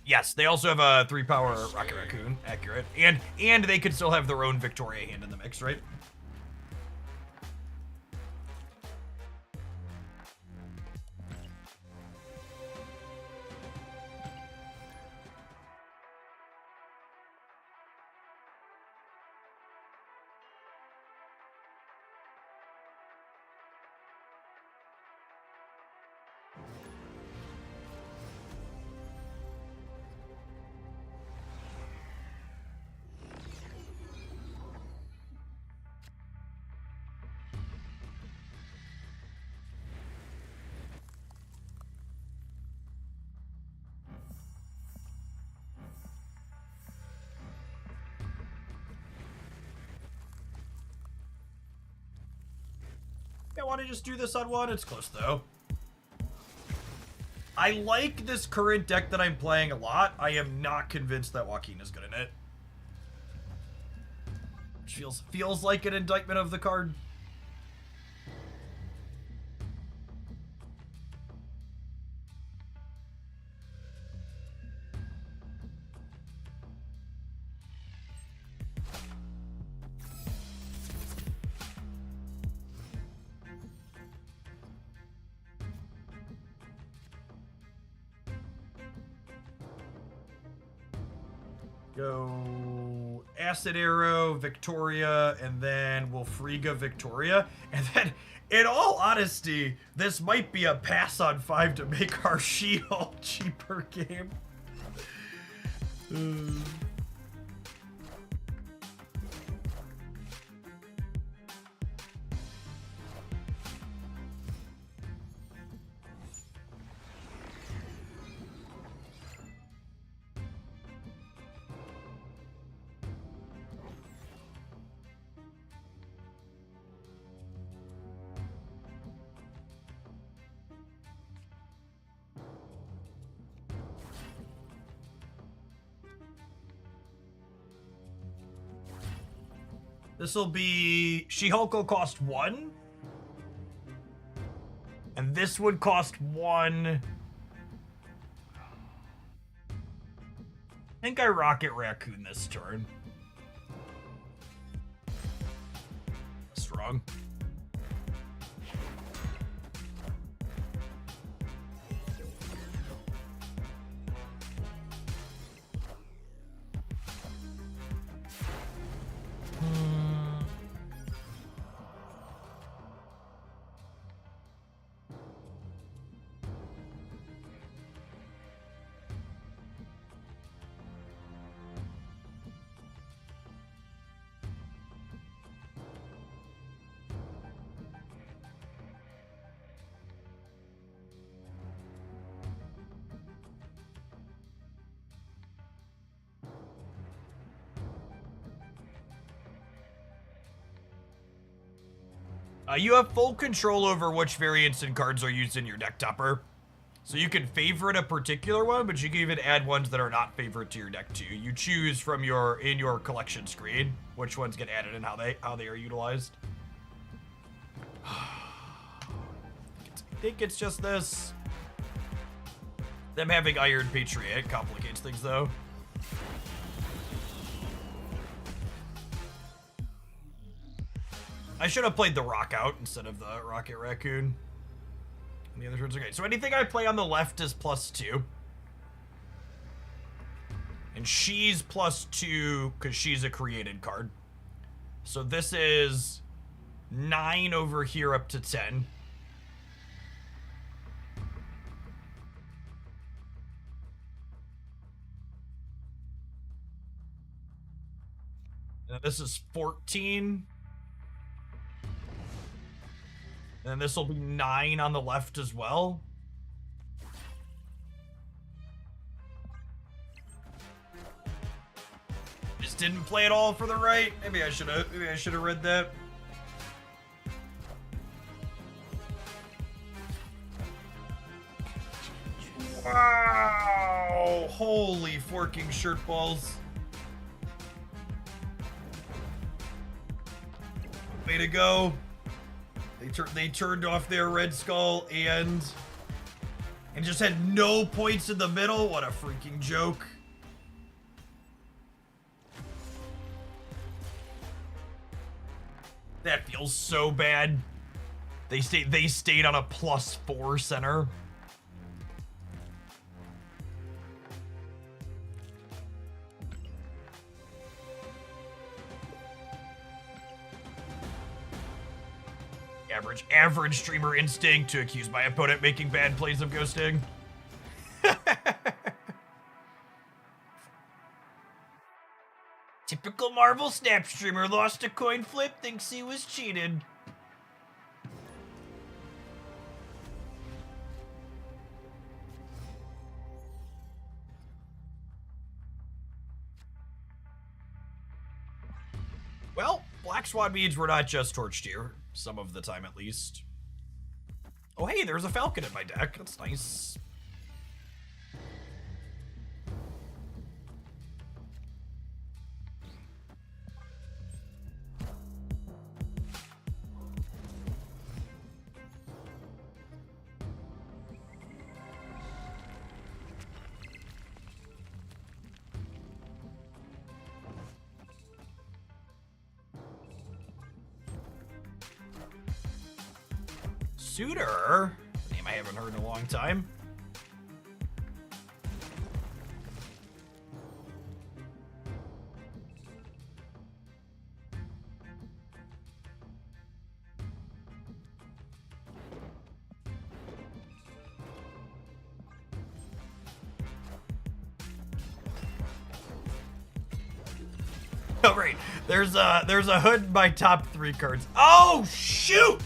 A: Yes, they also have a 3-power Rocket Raccoon, accurate. And they could still have their own Victoria hand in the mix, right? I want to just do this on one. It's close, though. I like this current deck that I'm playing a lot. I am not convinced that Joaquin is good in it. Which feels like an indictment of the card. Go Acid Arrow, Victoria, and then Wolfriga, Victoria. And then, in all honesty, this might be a pass on 5 to make our She-Hulk cheaper game. This will be... She-Hulk will cost 1. And this would cost 1. I think I Rocket Raccoon this turn. Strong. You have full control over which variants and cards are used in your deck, Topper. So you can favorite a particular one, but you can even add ones that are not favorite to your deck too. You choose from your collection screen which ones get added and how they are utilized. I think it's just this. Them having Iron Patriot complicates things though. I should have played the Rock Out instead of the Rocket Raccoon. And the other turns are great. So anything I play on the left is +2. And she's +2 because she's a created card. So this is 9 over here up to 10. And this is 14. And this will be 9 on the left as well. Just didn't play it all for the right. Maybe I should have read that. Wow! Holy forking shirt balls. Way to go. They turned off their Red Skull and just had no points in the middle. What a freaking joke. That feels so bad. They stayed on a +4 center. Average streamer instinct to accuse my opponent making bad plays of ghosting. Typical Marvel Snap streamer lost a coin flip, thinks he was cheated. Well, Black Swan means we're not just torched here. Some of the time, at least. Oh, hey, there's a Falcon in my deck. That's nice. Suitor? A name I haven't heard in a long time. Oh, right. There's a hood in my top 3 cards. Oh, shoot!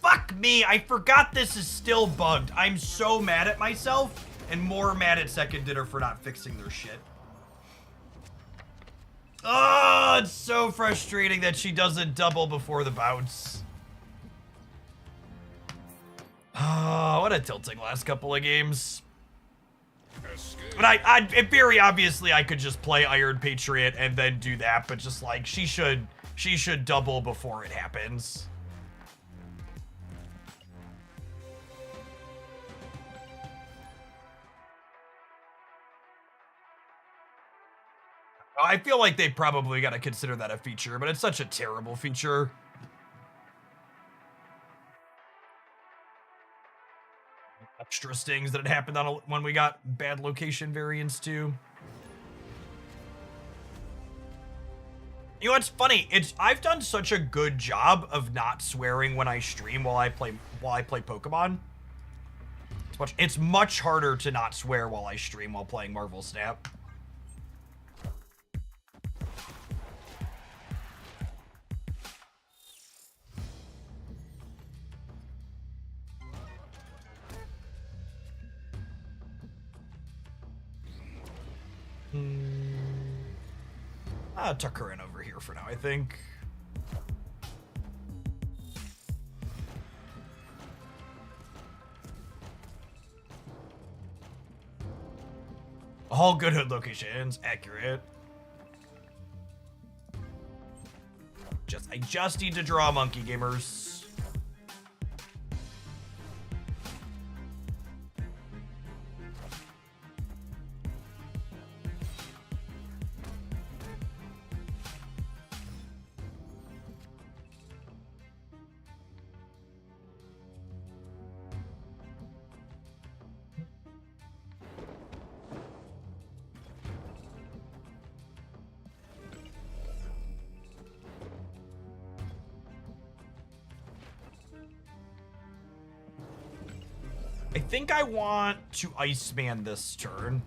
A: Fuck me, I forgot this is still bugged. I'm so mad at myself and more mad at Second Dinner for not fixing their shit. Oh, it's so frustrating that she doesn't double before the bounce. Oh, what a tilting last couple of games. But very obviously I could just play Iron Patriot and then do that, but just like she should double before it happens. I feel like they probably got to consider that a feature, but it's such a terrible feature. Extra stings that had happened on when we got bad location variants too. You know what's funny? I've done such a good job of not swearing when I stream while I play Pokemon. It's much harder to not swear while I stream while playing Marvel Snap. I'll tuck her in over here for now, I think. All good hood locations, accurate. I just need to draw a monkey, gamers. I think I want to Iceman this turn.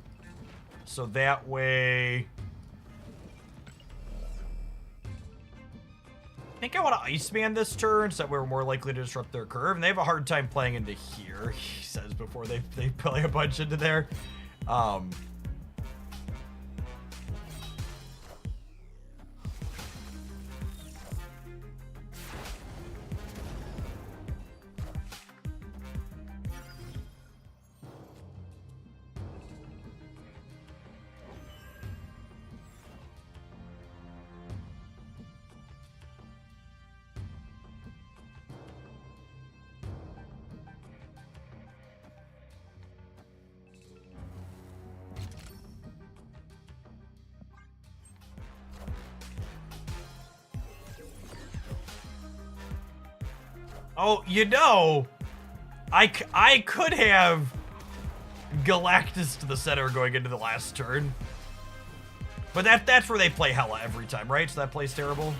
A: So that way... I think I want to Iceman this turn so that we're more likely to disrupt their curve. And they have a hard time playing into here, he says, before they play a bunch into there. Oh, you know, I could have Galactus to the center going into the last turn. But that's where they play Hela every time, right? So that plays terrible.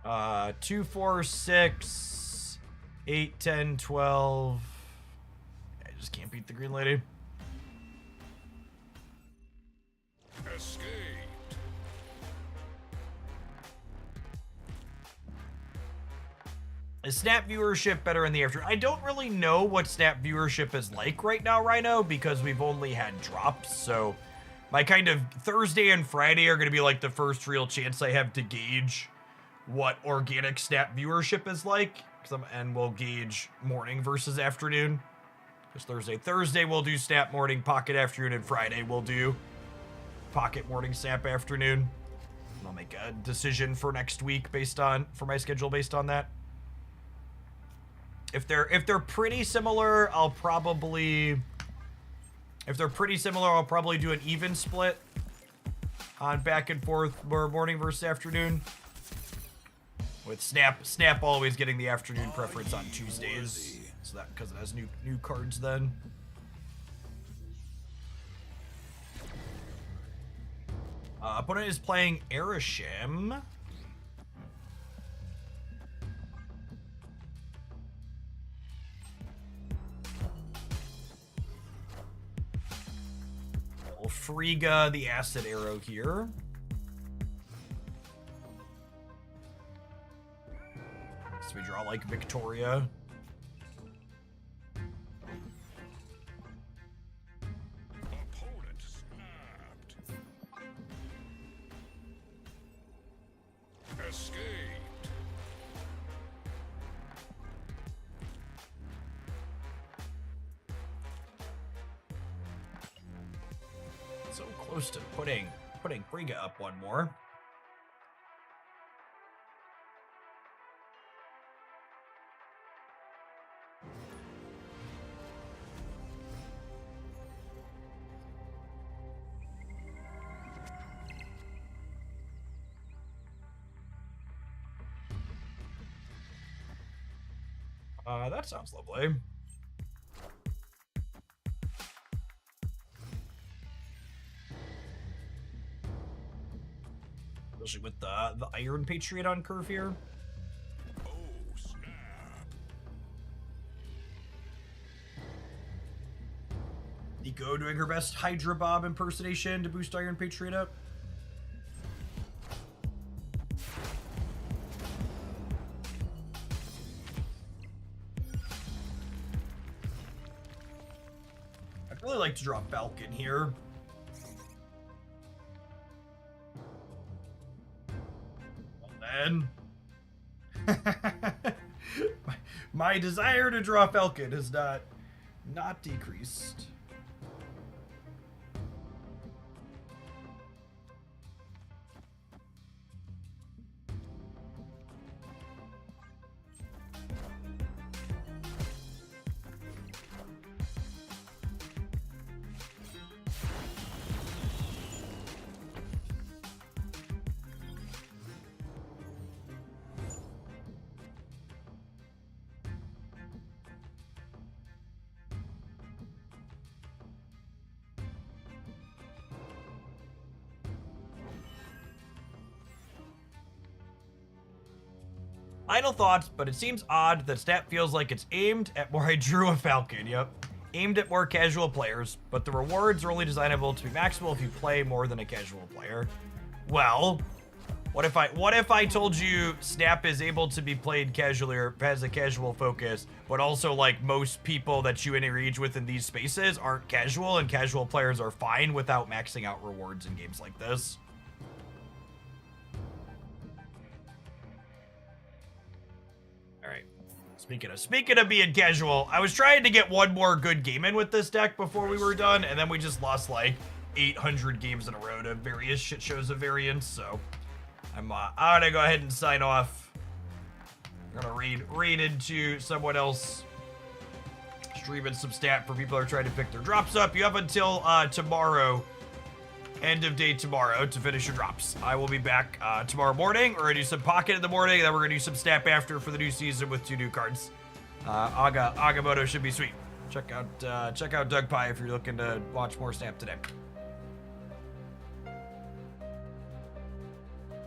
A: Uh, 2, 4, 6, 8, 10, 12. I just can't beat the green lady.
B: Escaped.
A: Is Snap viewership better in the afternoon? I don't really know what Snap viewership is like right now, Rhino, because we've only had drops. So my kind of Thursday and Friday are going to be like the first real chance I have to gauge what organic Snap viewership is like. And we'll gauge morning versus afternoon. Because Thursday we'll do Snap morning, Pocket afternoon, and Friday we'll do Pocket morning, Snap afternoon. And I'll make a decision for next week for my schedule based on that. If they're pretty similar, I'll probably do an even split on back and forth morning versus afternoon. With Snap always getting the afternoon preference on Tuesdays. So that because it has new cards then. Opponent is playing Erisham. Frigga the Acid Arrow here. So we draw like Victoria.
B: Opponent snapped. Escaped.
A: So close to putting Frigga up one more. That sounds lovely. Especially with the Iron Patriot on curve here.
B: Oh, snap.
A: Nico doing her best Hydra Bob impersonation to boost Iron Patriot up. Really like to draw Falcon here. Well then. my desire to draw Falcon has not decreased. Final thoughts, but it seems odd that Snap feels like it's aimed at where I drew a Falcon, yep. Aimed at more casual players, but the rewards are only designable to be maximal if you play more than a casual player. Well, what if I told you Snap is able to be played casually or has a casual focus, but also like most people that you engage with in these spaces aren't casual and casual players are fine without maxing out rewards in games like this? Speaking of being casual, I was trying to get one more good game in with this deck before we were done, and then we just lost like 800 games in a row to various shit shows of variance, so I'm gonna go ahead and sign off. I'm gonna read into someone else streaming some stat for people who are trying to pick their drops up. You have until tomorrow, end of day tomorrow, to finish your drops. I will be back tomorrow morning. We're gonna do some pocket in the morning, then we're gonna do some snap after for the new season with 2 new cards. Agamotto should be sweet. Check out Doug Pie if you're looking to watch more snap today.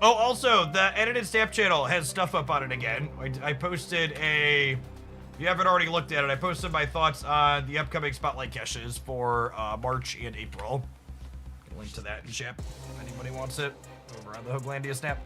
A: Oh, also, the edited snap channel has stuff up on it again. I posted if you haven't already looked at it, I posted my thoughts on the upcoming Spotlight caches for March and April. Link to that in chat if anybody wants it over on the Hooglandia Snap.